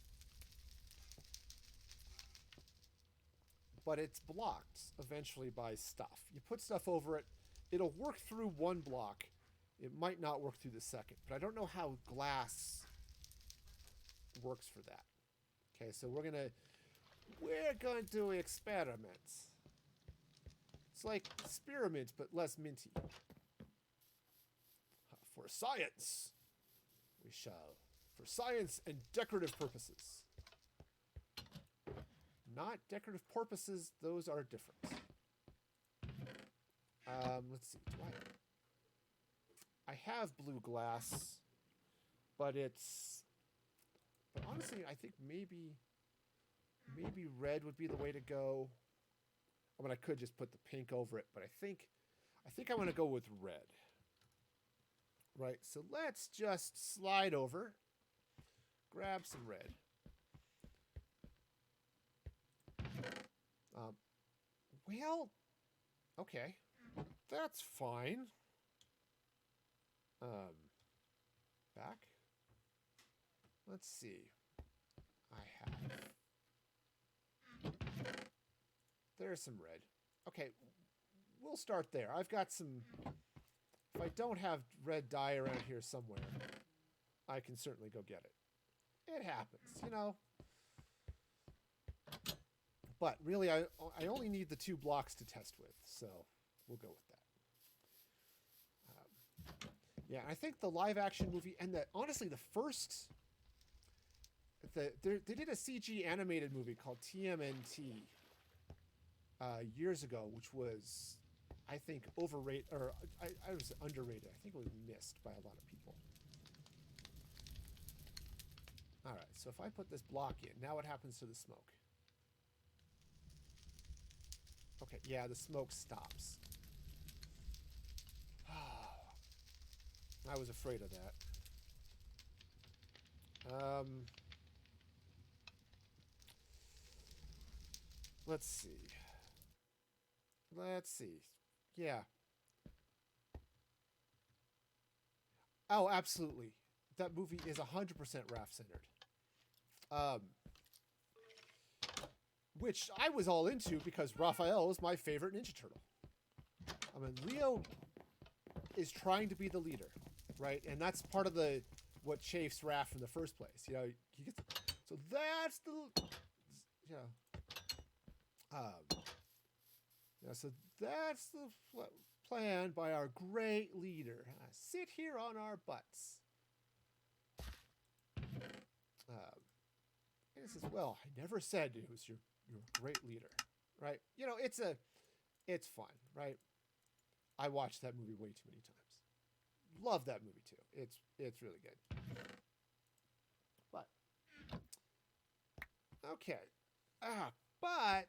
A: But it's blocked eventually by stuff. You put stuff over it, it'll work through one block. It might not work through the second, but I don't know how glass works for that. Okay, so we're going to experiment. It's like spearmint, but less minty. For science, we shall. For science and decorative purposes. Not decorative purposes, those are different. Let's see. I have blue glass, but honestly, I think maybe red would be the way to go. I mean, I could just put the pink over it, but I think I'm going to go with red. Right, so let's just slide over, grab some red. Well, okay, that's fine. Back. Let's see. There's some red. Okay, we'll start there. I've got some... If I don't have red dye around here somewhere, I can certainly go get it. It happens, you know. But really, I only need the 2 blocks to test with, so we'll go with that. Yeah, I think the live-action movie, and honestly, the first... they did a CG animated movie called TMNT years ago, which was, I think, overrated, or I was underrated. I think it was missed by a lot of people. All right, so if I put this block in, now what happens to the smoke? Okay, yeah, the smoke stops. I was afraid of that. Let's see. Let's see. Yeah. Oh, absolutely. That movie is 100% Raph-centered. Which I was all into because Raphael is my favorite Ninja Turtle. I mean, Leo is trying to be the leader, right? And that's part of what chafes Raph in the first place. You know, he gets, so that's the, you know, so that's the plan by our great leader. Sit here on our butts. And it says, well, I never said it was your great leader, right? You know, it's fun, right? I watched that movie way too many times. Love that movie too. It's really good. But okay, but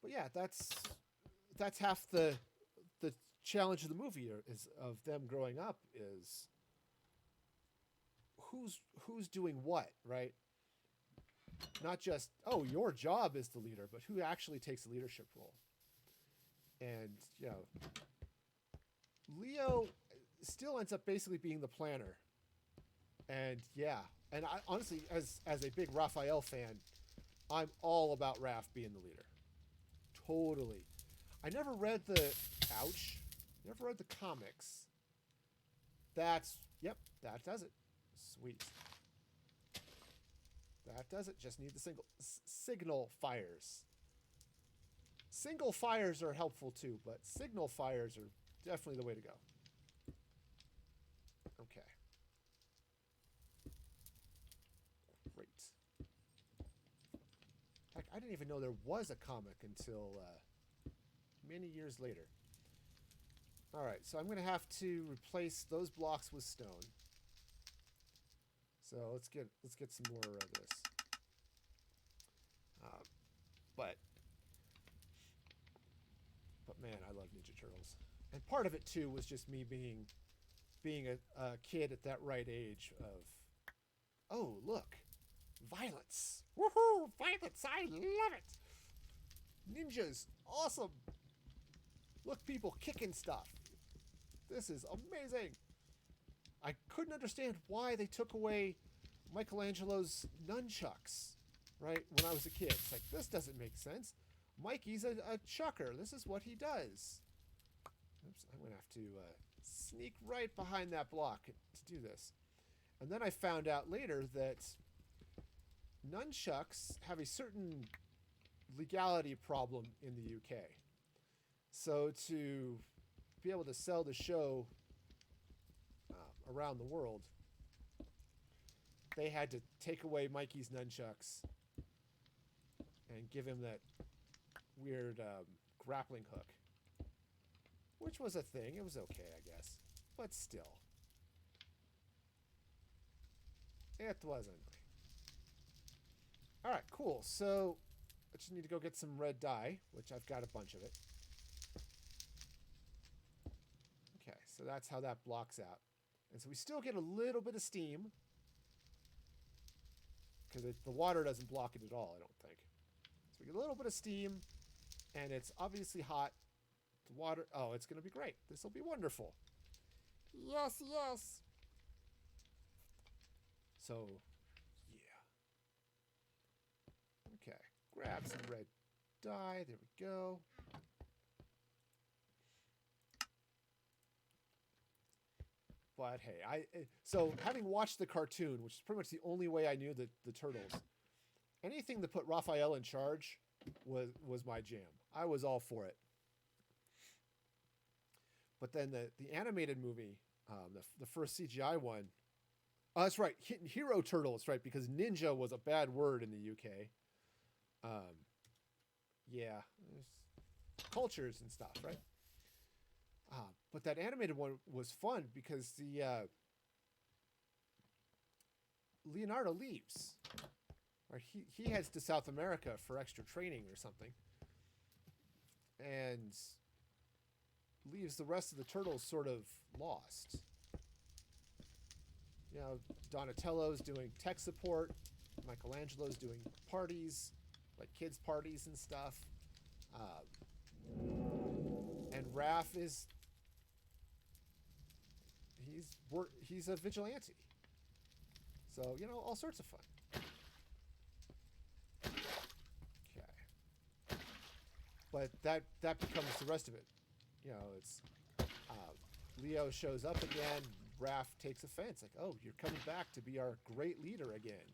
A: yeah, that's half the challenge of the movie is of them growing up is who's doing what, right? Not just, oh, your job is the leader, but who actually takes the leadership role. And, you know, Leo still ends up basically being the planner. And yeah, and I honestly, as a big Raphael fan, I'm all about Raph being the leader. Totally. I never read never read the comics. Yep, that does it. Sweet. That does it. Just need the signal fires. Single fires are helpful too, but signal fires are definitely the way to go. Okay. Great. Heck, I didn't even know there was a comic until many years later. All right, so I'm going to have to replace those blocks with stone. So let's get some more of this. But man, I love Ninja Turtles, and part of it too was just me being a kid at that right age of, oh look, violence, woohoo, violence, I love it. Ninjas, awesome. Look, people kicking stuff. This is amazing. I couldn't understand why they took away Michelangelo's nunchucks, right, when I was a kid. It's like, this doesn't make sense. Mikey's a chucker. This is what he does. Oops, I'm going to have to sneak right behind that block to do this. And then I found out later that nunchucks have a certain legality problem in the UK. So to be able to sell the show around the world, they had to take away Mikey's nunchucks and give him that weird grappling hook, which was a thing. It was okay, I guess, but still, it wasn't. All right, cool. So I just need to go get some red dye, which I've got a bunch of it. Okay, so that's how that blocks out. And so we still get a little bit of steam because the water doesn't block it at all, I don't think. So we get a little bit of steam, and it's obviously hot. The water, oh, it's going to be great. This will be wonderful. Yes, yes. So, yeah. Okay, grab some red dye. There we go. But hey, so having watched the cartoon, which is pretty much the only way I knew the turtles, anything that put Raphael in charge was my jam. I was all for it. But then the animated movie, the first CGI one, oh, that's right, Hero Turtles, right? Because ninja was a bad word in the UK. Yeah, there's cultures and stuff, right? But that animated one was fun because the Leonardo leaves. Right, he heads to South America for extra training or something, and leaves the rest of the turtles sort of lost. You know, Donatello's doing tech support, Michelangelo's doing parties, like kids' parties and stuff, and Raph is he's a vigilante. So, you know, all sorts of fun. Okay. But that becomes the rest of it. You know, it's Leo shows up again. Raph takes offense. Like, oh, you're coming back to be our great leader again.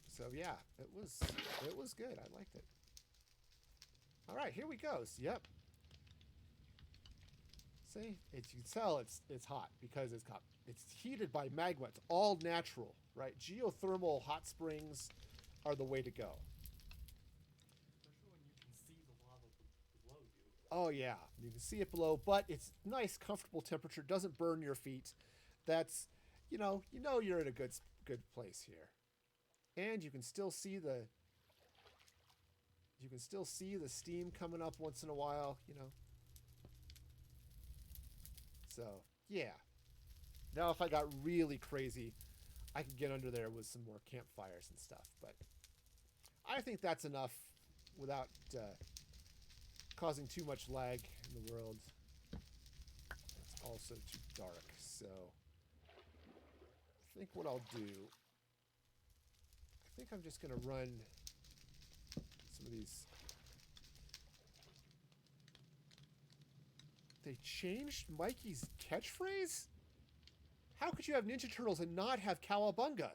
A: So yeah, it was good. I liked it. All right, here we go. Yep. See, you can tell it's hot because it's heated by magma. It's all natural, right? Geothermal hot springs are the way to go.
F: Especially when you can see the lava below you.
A: Oh yeah, you can see it below, but it's nice, comfortable temperature. Doesn't burn your feet. That's, you know you're in a good place here, and you can still see the steam coming up once in a while. You know. So, yeah. Now, if I got really crazy, I could get under there with some more campfires and stuff. But I think that's enough without causing too much lag in the world. It's also too dark. So, I think what I'll do... I think I'm just going to run some of these... They changed Mikey's catchphrase? How could you have Ninja Turtles and not have Cowabunga?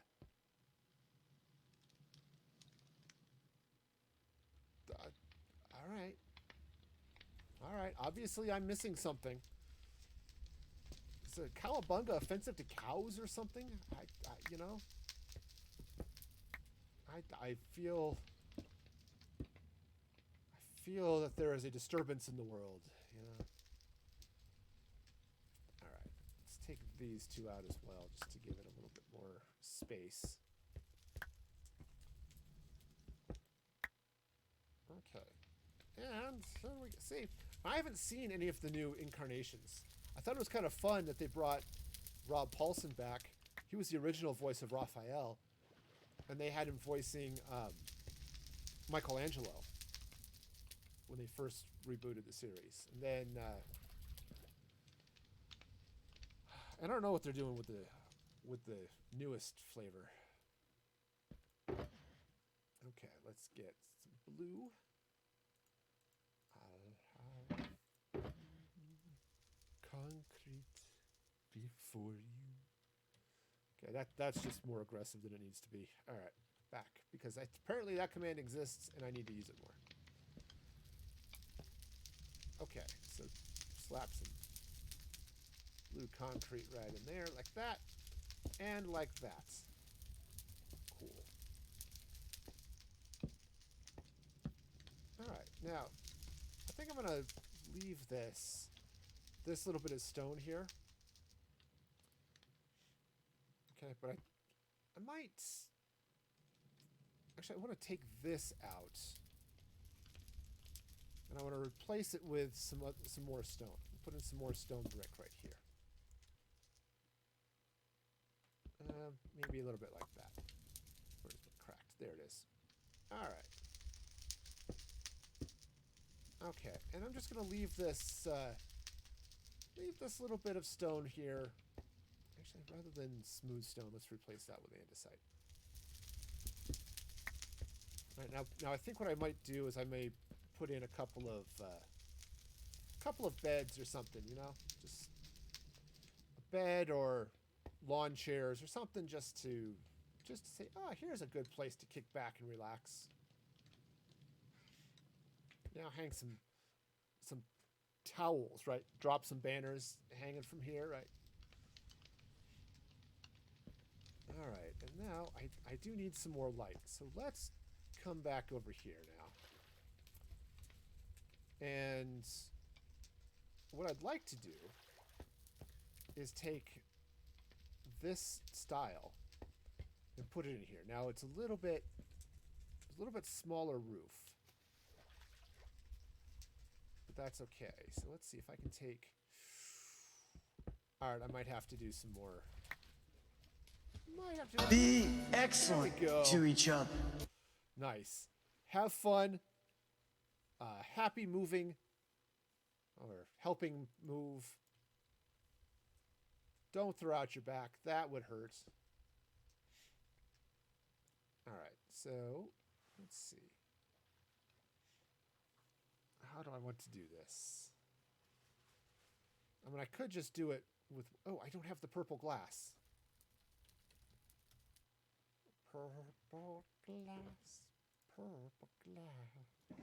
A: Alright. Alright, obviously I'm missing something. Is Cowabunga offensive to cows or something? You know? I feel that there is a disturbance in the world, you know? Take these two out as well, just to give it a little bit more space. Okay. And so we see. I haven't seen any of the new incarnations. I thought it was kind of fun that they brought Rob Paulson back. He was the original voice of Raphael, and they had him voicing Michelangelo when they first rebooted the series. And then I don't know what they're doing with the newest flavor. Okay, let's get some blue. I'll have concrete before you. Okay, that's just more aggressive than it needs to be. All right, back, because apparently that command exists and I need to use it more. Okay, so slap some blue concrete right in there, like that, and like that. Cool. Alright, now, I think I'm going to leave this little bit of stone here. Okay, but I might... Actually, I want to take this out. And I want to replace it with some more stone. Put in some more stone brick right here. Maybe a little bit like that. Where's it cracked? There it is. Alright. Okay, and I'm just going to leave this little bit of stone here. Actually, rather than smooth stone, let's replace that with andesite. Alright, now I think what I might do is I may put in a couple of beds or something, you know? Just a bed or lawn chairs or something just to just to say, oh, here's a good place to kick back and relax. Now hang some towels, right? Drop some banners hanging from here, right? All right, and now I do need some more light. So let's come back over here now. And what I'd like to do is take this style and put it in here. Now it's a little bit smaller roof. But that's okay. So let's see if I can take... Alright, I might have to do some more. Might have to
E: Be excellent to each other.
A: Nice. Have fun. Happy moving. Or helping move. Don't throw out your back. That would hurt. Alright, so let's see. How do I want to do this? I mean, I could just do it with... Oh, I don't have the purple glass. Purple glass. Purple glass.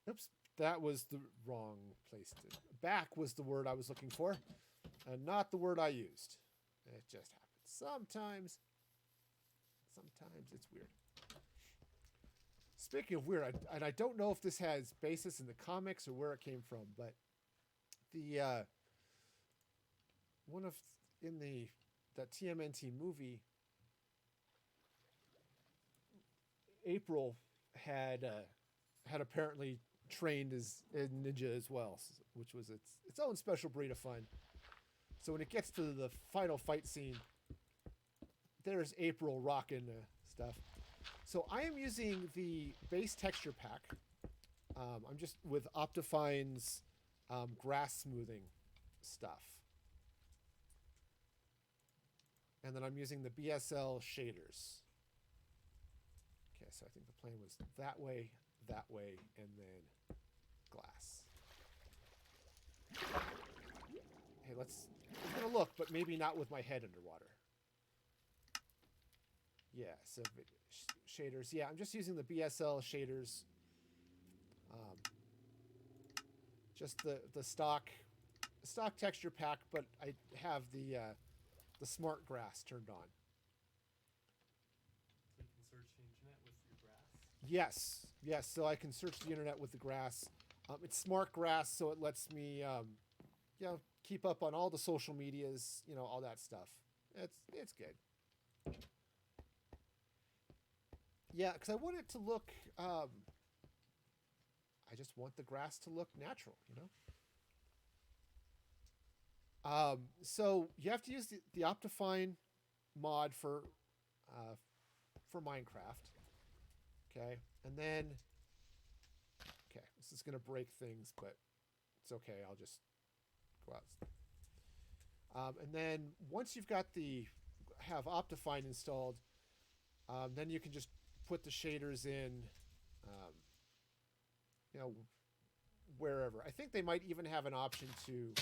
A: Oops, that was the wrong place to... Back was the word I was looking for, and not the word I used. It just happens. Sometimes it's weird. Speaking of weird, and I don't know if this has basis in the comics or where it came from, but the that TMNT movie, April had apparently trained as a ninja as well, which was its own special breed of fun. So when it gets to the final fight scene, there's April rocking stuff. So I am using the base texture pack. I'm just with Optifine's grass smoothing stuff. And then I'm using the BSL shaders. Okay, so I think the plan was that way, and then glass. Hey, I'm gonna look, but maybe not with my head underwater. Yeah, so shaders. Yeah, I'm just using the BSL shaders. Just the stock texture pack, but I have the smart grass turned on.
F: So you can search the internet with your grass?
A: Yes. So I can search the internet with the grass. It's smart grass, so it lets me, keep up on all the social medias, all that stuff. It's good. Yeah, because I want it to look, I just want the grass to look natural, So you have to use the Optifine mod for Minecraft. Okay, and then, this is going to break things, but it's okay. I'll just go out. And then once you've got have Optifine installed, then you can just put the shaders in, wherever. I think they might even have an option to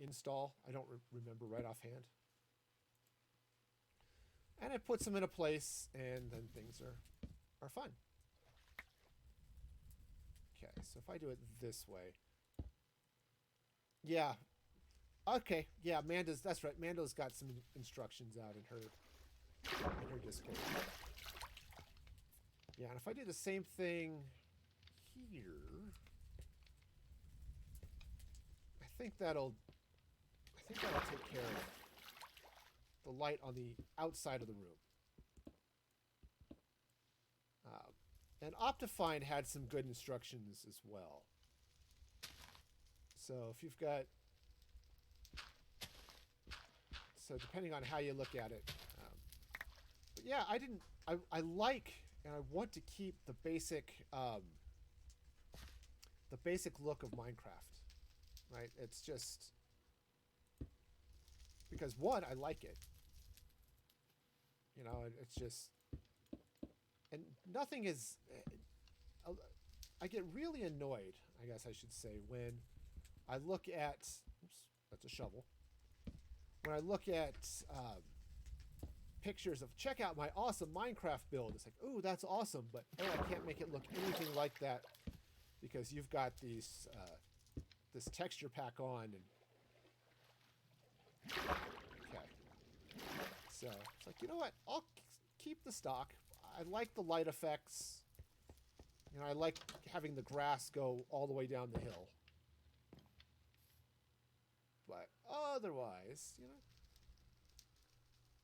A: install. I don't remember right offhand. And it puts them in a place, and then things are fun. Okay, so if I do it this way. Yeah. Okay, yeah, that's right. Mando's got some instructions out in her Discord. Yeah, and if I do the same thing here, I think that'll take care of the light on the outside of the room. And Optifine had some good instructions as well. So if you've got... So depending on how you look at it. But yeah, I like and I want to keep the basic look of Minecraft. Right? It's just... Because one, I like it. It's just... And nothing is... I get really annoyed, I guess I should say, when I look at... Oops, that's a shovel. When I look at pictures of check out my awesome Minecraft build. It's like, ooh, that's awesome, but I can't make it look anything like that because you've got these this texture pack on. And okay, so it's like, you know what? I'll keep the stock. I like the light effects. You know, I like having the grass go all the way down the hill. But otherwise, you know.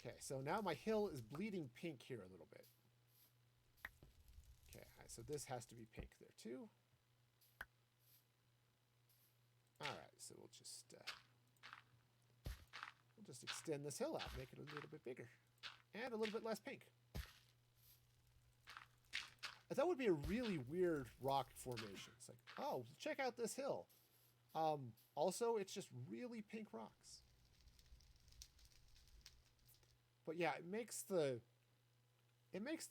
A: Okay, so now my hill is bleeding pink here a little bit. Okay, so this has to be pink there too. All right, so we'll just extend this hill out, make it a little bit bigger, and a little bit less pink. That would be a really weird rock formation. It's like, oh, check out this hill. Also, it's just really pink rocks. But yeah, it makes the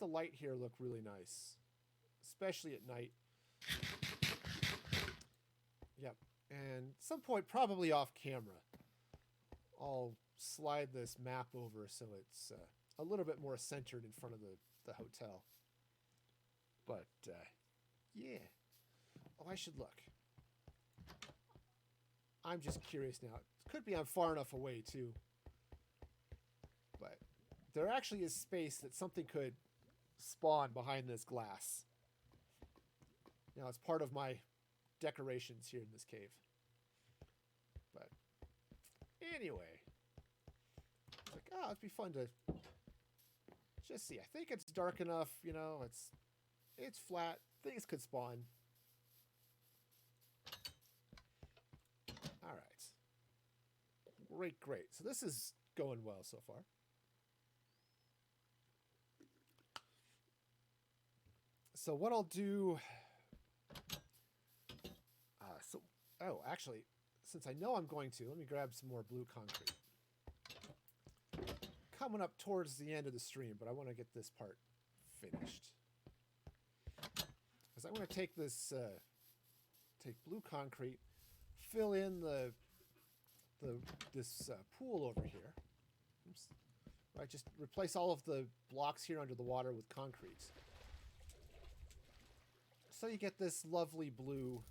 A: light here look really nice, especially at night. Yep. And at some point, probably off camera, I'll slide this map over so it's a little bit more centered in front of the hotel. But, yeah. Oh, I should look. I'm just curious now. It could be I'm far enough away, too. But there actually is space that something could spawn behind this glass. Now, it's part of my decorations here in this cave. But anyway. It's like, oh, it'd be fun to just see. I think it's dark enough, you know, it's flat. Things could spawn. All right. Great. So this is going well so far. So what I'll do... actually, since I know I'm going to, let me grab some more blue concrete. Coming up towards the end of the stream, but I want to get this part finished. Because I want to take this, take blue concrete, fill in this pool over here. Oops. Right, just replace all of the blocks here under the water with concrete. So you get this lovely blue,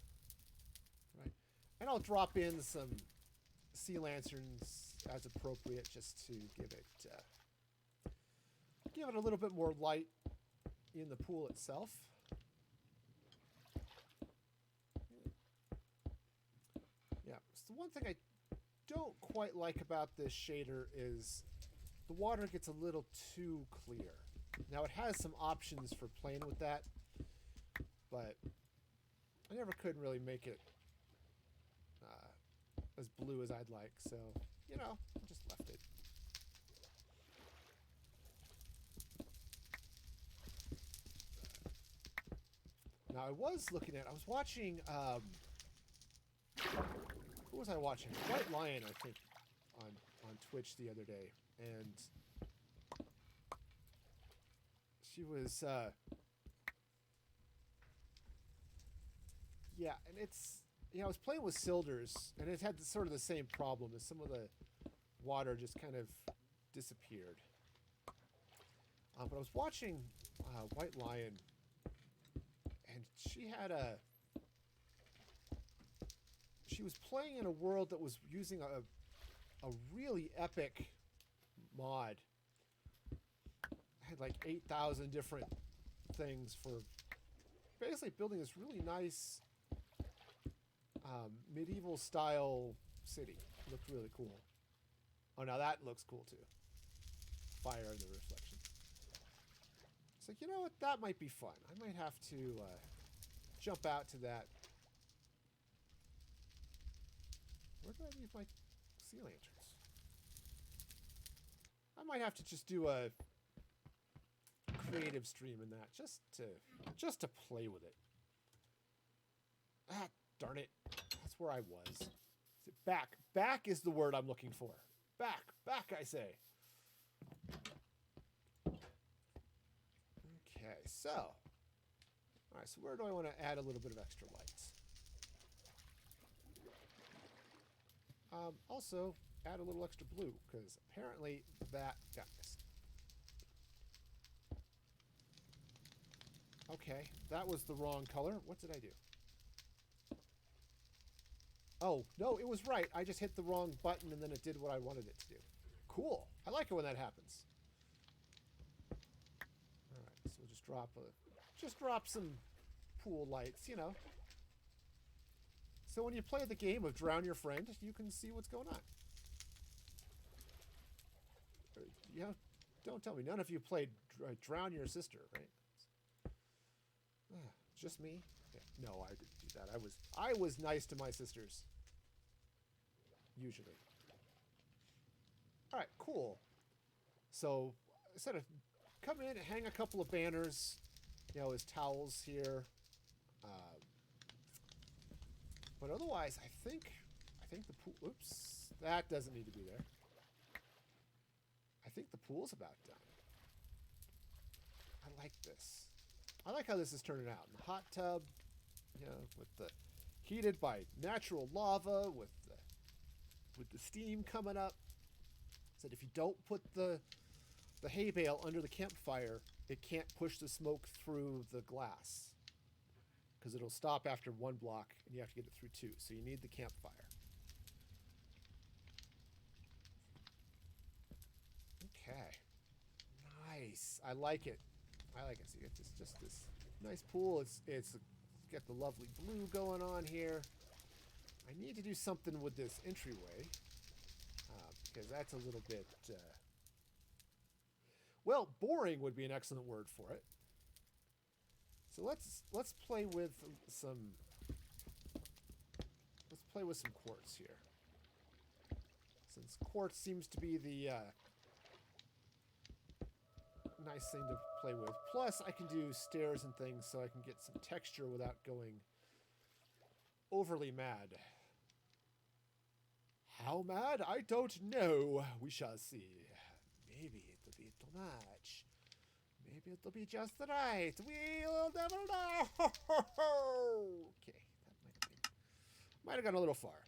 A: right? And I'll drop in some sea lanterns as appropriate, just to give it a little bit more light in the pool itself. Yeah, so one thing I don't quite like about this shader is the water gets a little too clear. Now it has some options for playing with that, but I never could really make it as blue as I'd like, so, you know, I just left it. Now I was watching, who was I watching? White Lion, I think, on Twitch the other day, and she was, yeah, and it's, you know, I was playing with cilders, and it had sort of the same problem as some of the water just kind of disappeared. But I was watching White Lion, and she was playing in a world that was using a really epic mod. It had like 8,000 different things for basically building this really nice medieval style city. It looked really cool. Oh, now that looks cool too. Fire and the reflection. It's like, you know what? That might be fun. I might have to jump out to that. Where did I leave my sea lanterns? I might have to just do a creative stream in that, just to play with it. Ah, darn it. That's where I was. Back. Back is the word I'm looking for. Back, I say. Okay, so. Alright, so where do I want to add a little bit of extra light? Also, add a little extra blue, because apparently that got missed. Okay, that was the wrong color. What did I do? Oh, no, it was right. I just hit the wrong button and then it did what I wanted it to do. Cool. I like it when that happens. All right, so we'll just drop some pool lights, you know. So when you play the game of Drown Your Friend, you can see what's going on. You know, don't tell me none of you played Drown Your Sister, right? Just me? Yeah, no, I didn't do that. I was nice to my sisters. Usually. All right, cool. So instead of come in and hang a couple of banners, you know, as towels here. But otherwise, I think the pool. Oops, that doesn't need to be there. I think the pool's about done. I like this. I like how this is turning out. In the hot tub, you know, with the heated by natural lava, with the steam coming up. Said if you don't put the hay bale under the campfire, it can't push the smoke through the glass. Because it'll stop after one block, and you have to get it through two. So you need the campfire. Okay. Nice. I like it. I like it. So you get just this nice pool. It's got the lovely blue going on here. I need to do something with this entryway. Because that's a little bit... well, boring would be an excellent word for it. So let's play with some quartz here. Since quartz seems to be the nice thing to play with. Plus, I can do stairs and things so I can get some texture without going overly mad. How mad? I don't know. We shall see. Maybe it'll be too much. Maybe it'll be just right. We'll never know. Okay, that might have gone a little far.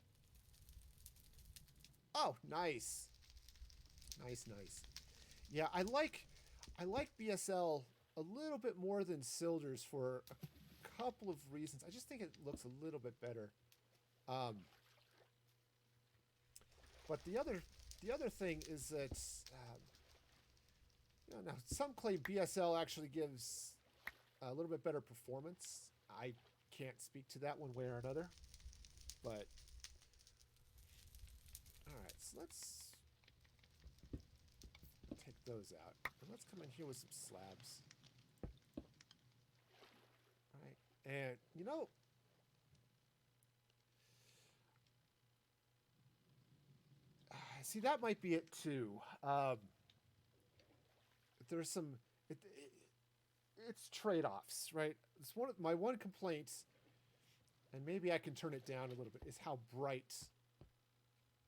A: Oh, nice. Nice. Yeah, I like BSL a little bit more than Sildur's for a couple of reasons. I just think it looks a little bit better. But the other thing is that now some claim BSL actually gives a little bit better performance. I can't speak to that one way or another. But all right, so let's take those out. And let's come in here with some slabs. All right. And, you know, see, that might be it, too. There's some... It's trade-offs, right? It's my one complaint, and maybe I can turn it down a little bit, is how bright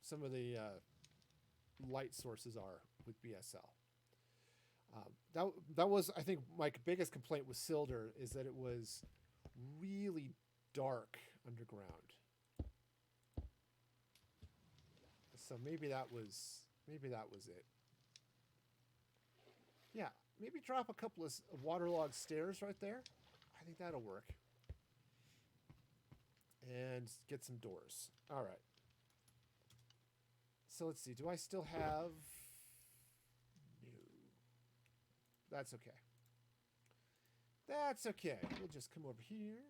A: some of the light sources are with BSL. That was, I think, my biggest complaint with Sildur is that it was really dark underground. So maybe that was it. Yeah, maybe drop a couple of waterlogged stairs right there. I think that'll work. And get some doors. All right. So let's see. Do I still have... That's okay. That's okay. We'll just come over here.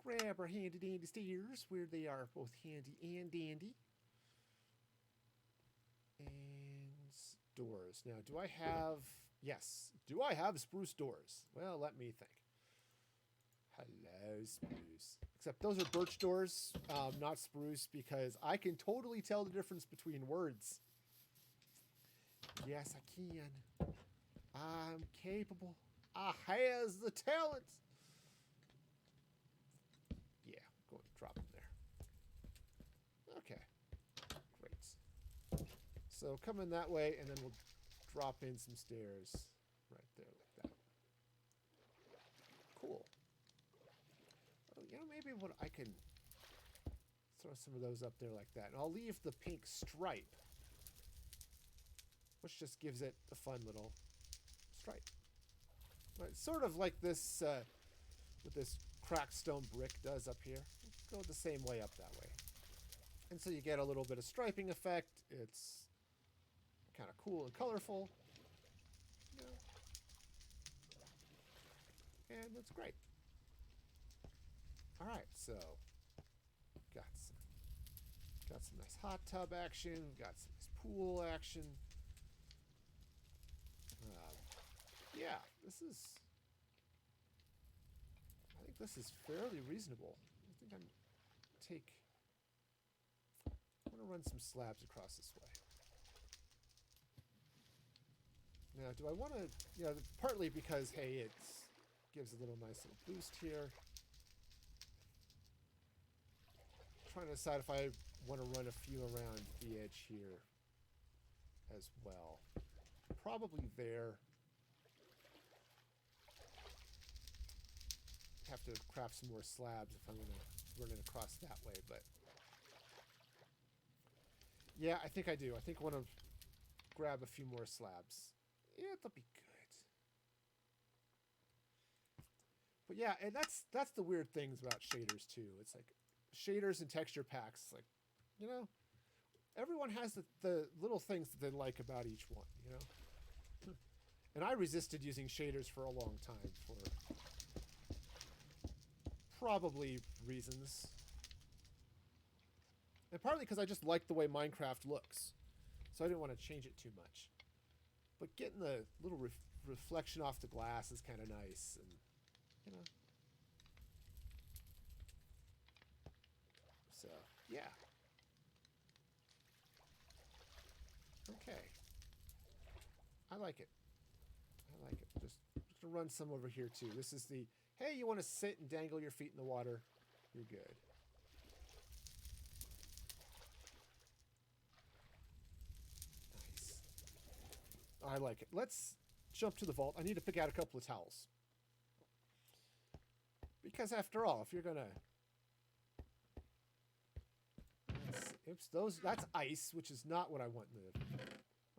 A: Grab our handy dandy stairs where they are both handy and dandy. And doors. Now, do I have... Yes. Do I have spruce doors? Well, let me think. Hello, spruce. Except those are birch doors, not spruce, because I can totally tell the difference between words. Yes, I can. I'm capable. I has the talent. Yeah, go and drop them there. Okay, great. So come in that way, and then we'll drop in some stairs right there like that. Cool. Oh, you know, maybe what I can throw some of those up there like that, and I'll leave the pink stripe, which just gives it a fun little stripe. Right, sort of like this, what this cracked stone brick does up here. Go the same way up that way. And so you get a little bit of striping effect. It's kind of cool and colorful. You know. And it's great. All right, so got some nice hot tub action. Got some nice pool action. Yeah, I think this is fairly reasonable. I think I'm going to run some slabs across this way. Now, do I want to, you know, partly because, hey, it gives a little nice little boost here. Trying to decide if I want to run a few around the edge here as well. Probably there. Have to craft some more slabs if I'm going to run it across that way, but yeah, I think I do. I think I want to grab a few more slabs. Yeah, that'll be good. But yeah, and that's the weird things about shaders too. It's like shaders and texture packs, like, you know, everyone has the little things that they like about each one, you know. And I resisted using shaders for a long time for probably reasons. And partly because I just like the way Minecraft looks. So I didn't want to change it too much. But getting the little reflection off the glass is kind of nice. And, you know. So, yeah. Okay. I like it. I like it. Just to run some over here too. This is the, hey, you want to sit and dangle your feet in the water? You're good. Nice. I like it. Let's jump to the vault. I need to pick out a couple of towels. Because after all, if you're gonna, that's ice, which is not what I want in the,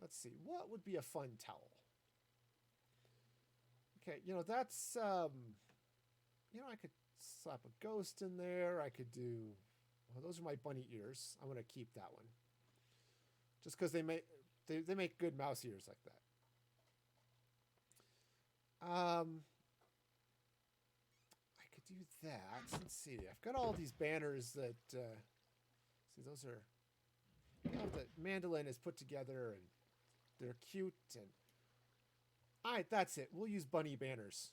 A: let's see, what would be a fun towel? Okay, you know, that's, you know, I could slap a ghost in there. I could do, well, those are my bunny ears. I'm going to keep that one. Just because they make good mouse ears like that. I could do that. Let's see. I've got all these banners that, see, those are, you know, that Mandolin is put together, and they're cute. And all right, that's it. We'll use bunny banners.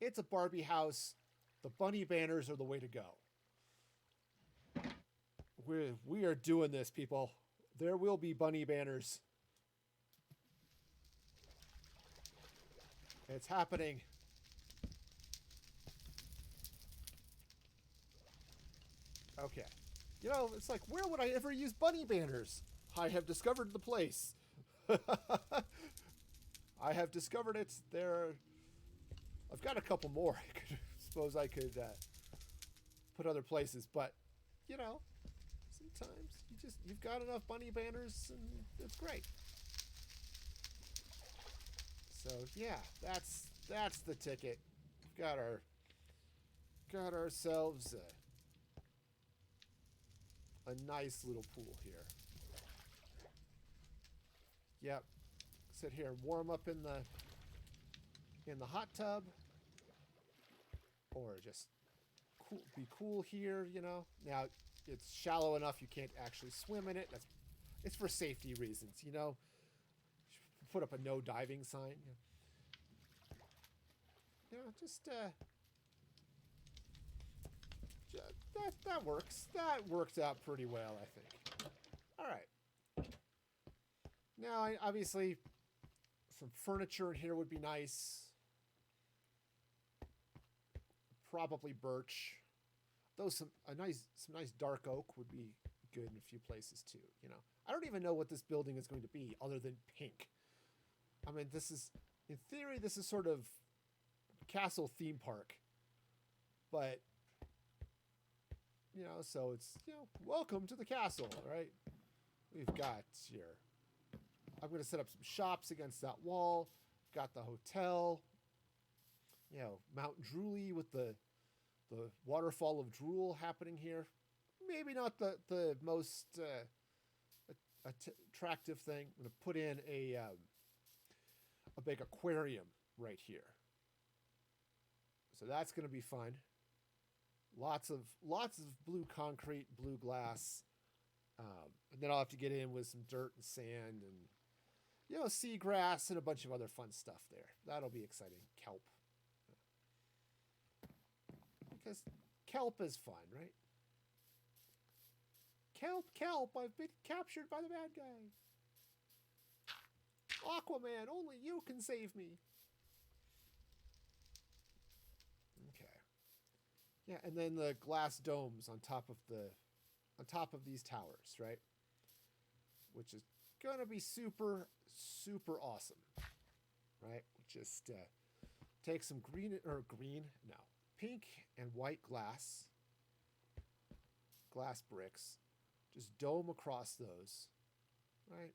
A: It's a Barbie house. The bunny banners are the way to go. We are doing this, people. There will be bunny banners. It's happening. Okay. You know, it's like, where would I ever use bunny banners? I have discovered the place. I have discovered it. I've got a couple more. I suppose I could put other places, but you know, sometimes you've got enough bunny banners, and it's great. So yeah, that's the ticket. We've got ourselves a nice little pool here. Yep. Sit here and warm up in the hot tub, or just be cool here, you know. Now it's shallow enough you can't actually swim in it. It's for safety reasons, you know. Put up a no diving sign. You know, just that works. That worked out pretty well, I think. All right. Now, obviously, some furniture in here would be nice. Probably birch. Though some nice dark oak would be good in a few places too. You know, I don't even know what this building is going to be other than pink. I mean, this is, in theory, this is sort of castle theme park, but you know, so it's, you know, welcome to the castle, right? We've got your, I'm going to set up some shops against that wall. Got the hotel. Mount Drooly with the waterfall of drool happening here. Maybe not the most attractive thing. I'm going to put in a big aquarium right here. So that's going to be fun. Lots of blue concrete, blue glass. And then I'll have to get in with some dirt and sand and, seagrass and a bunch of other fun stuff there. That'll be exciting. Kelp. Because kelp is fun, right? Kelp, I've been captured by the bad guy. Aquaman, only you can save me. Okay. Yeah, and then the glass domes on top of these towers, right? Which is gonna be super, super awesome, right? Just take some pink and white glass bricks, just dome across those, right?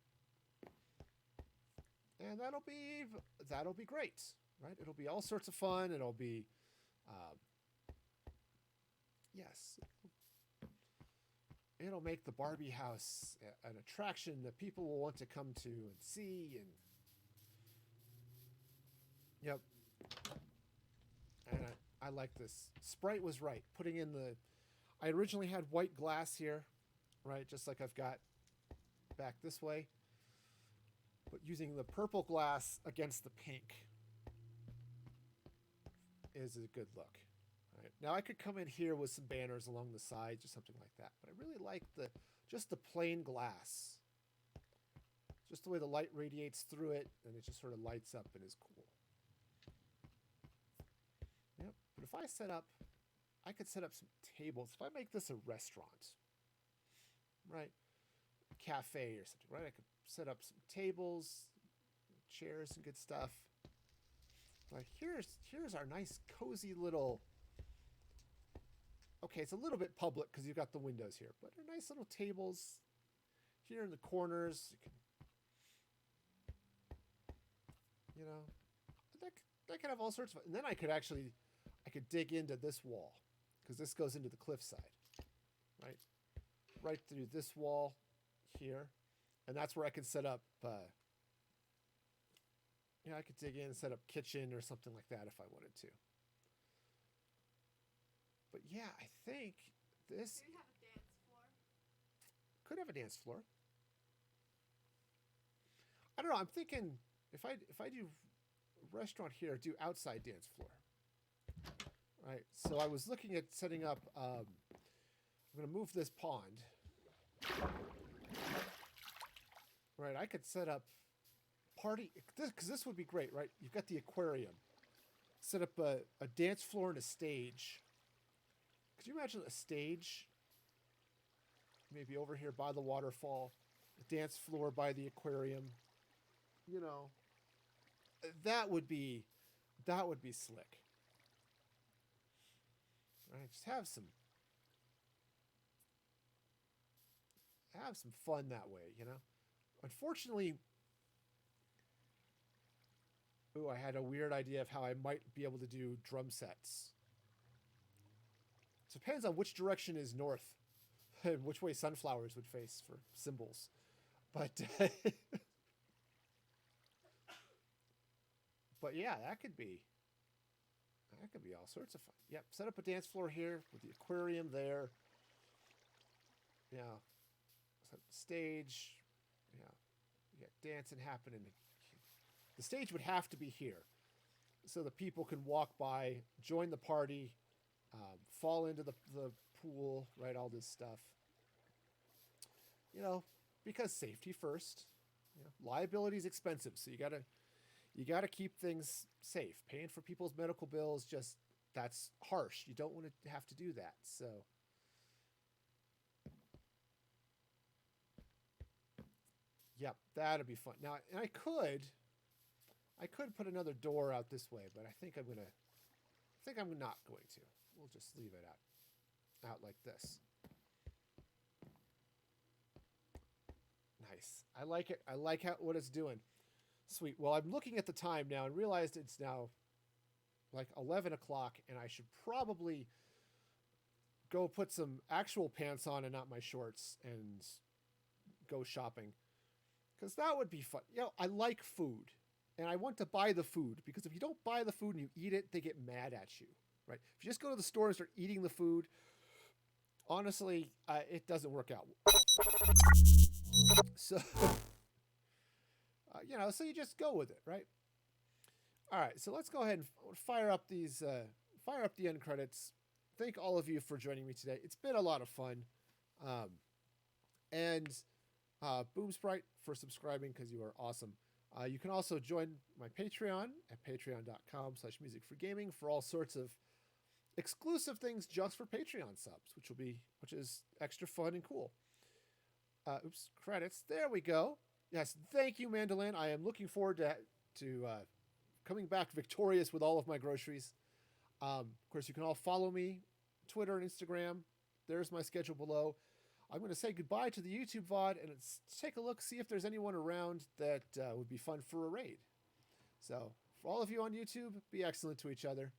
A: And that'll be great, right? It'll be all sorts of fun. It'll be, yes, it'll make the Barbie house an attraction that people will want to come to and see. And yep, and I like this. Sprite was right. Putting in I originally had white glass here, right? Just like I've got back this way. But using the purple glass against the pink is a good look. Right. Now I could come in here with some banners along the sides or something like that, but I really like just the plain glass. Just the way the light radiates through it and it just sort of lights up and is cool. Yep. But if I could set up some tables. If I make this a restaurant, right? Cafe or something, right? I could set up some tables, chairs, and good stuff. Like here's our nice cozy little. Okay, it's a little bit public because you've got the windows here, but they're nice little tables here in the corners. You can, that could have all sorts of. And then I could dig into this wall because this goes into the cliffside, right? Right through this wall here. And that's where I could set up, I could dig in and set up kitchen or something like that if I wanted to. But yeah, I think this could have a dance floor. I don't know. I'm thinking if I do a restaurant here, do outside dance floor. Right. So I was looking at setting up. I'm going to move this pond. Right, I could set up party, because this would be great, right? You've got the aquarium. Set up a dance floor and a stage. Could you imagine a stage? Maybe over here by the waterfall. A dance floor by the aquarium. That would be slick. Right, just have some fun that way, Unfortunately, I had a weird idea of how I might be able to do drum sets. It depends on which direction is north and which way sunflowers would face for symbols. But but yeah, that could be all sorts of fun. Yep, set up a dance floor here with the aquarium there. Set up the stage. You got dancing happening. The stage would have to be here so that people can walk by, join the party, fall into the pool, right? All this stuff. Because safety first. Liability is expensive, so you gotta keep things safe. Paying for people's medical bills, that's harsh. You don't want to have to do that. So. Yep, that'd be fun. Now, and I could put another door out this way, but I think I'm not going to. We'll just leave it out like this. Nice. I like it. I like what it's doing. Sweet. Well, I'm looking at the time now and realized it's now like 11 o'clock, and I should probably go put some actual pants on and not my shorts and go shopping. Because that would be fun. You know, I like food, and I want to buy the food, because if you don't buy the food and you eat it, they get mad at you, right? If you just go to the store and start eating the food, honestly, it doesn't work out. So, you know, so you just go with it, right? All right, so let's go ahead and fire up the end credits. Thank all of you for joining me today. It's been a lot of fun. And Boom Sprite for subscribing, because you are awesome. You can also join my Patreon at patreon.com/musicforgaming for all sorts of exclusive things just for Patreon subs, which is extra fun and cool. Credits. There we go. Yes, thank you, Mandolin. I am looking forward to coming back victorious with all of my groceries. Of course, you can all follow me, Twitter and Instagram. There's my schedule below. I'm going to say goodbye to the YouTube VOD and take a look, see if there's anyone around that would be fun for a raid. So, for all of you on YouTube, be excellent to each other.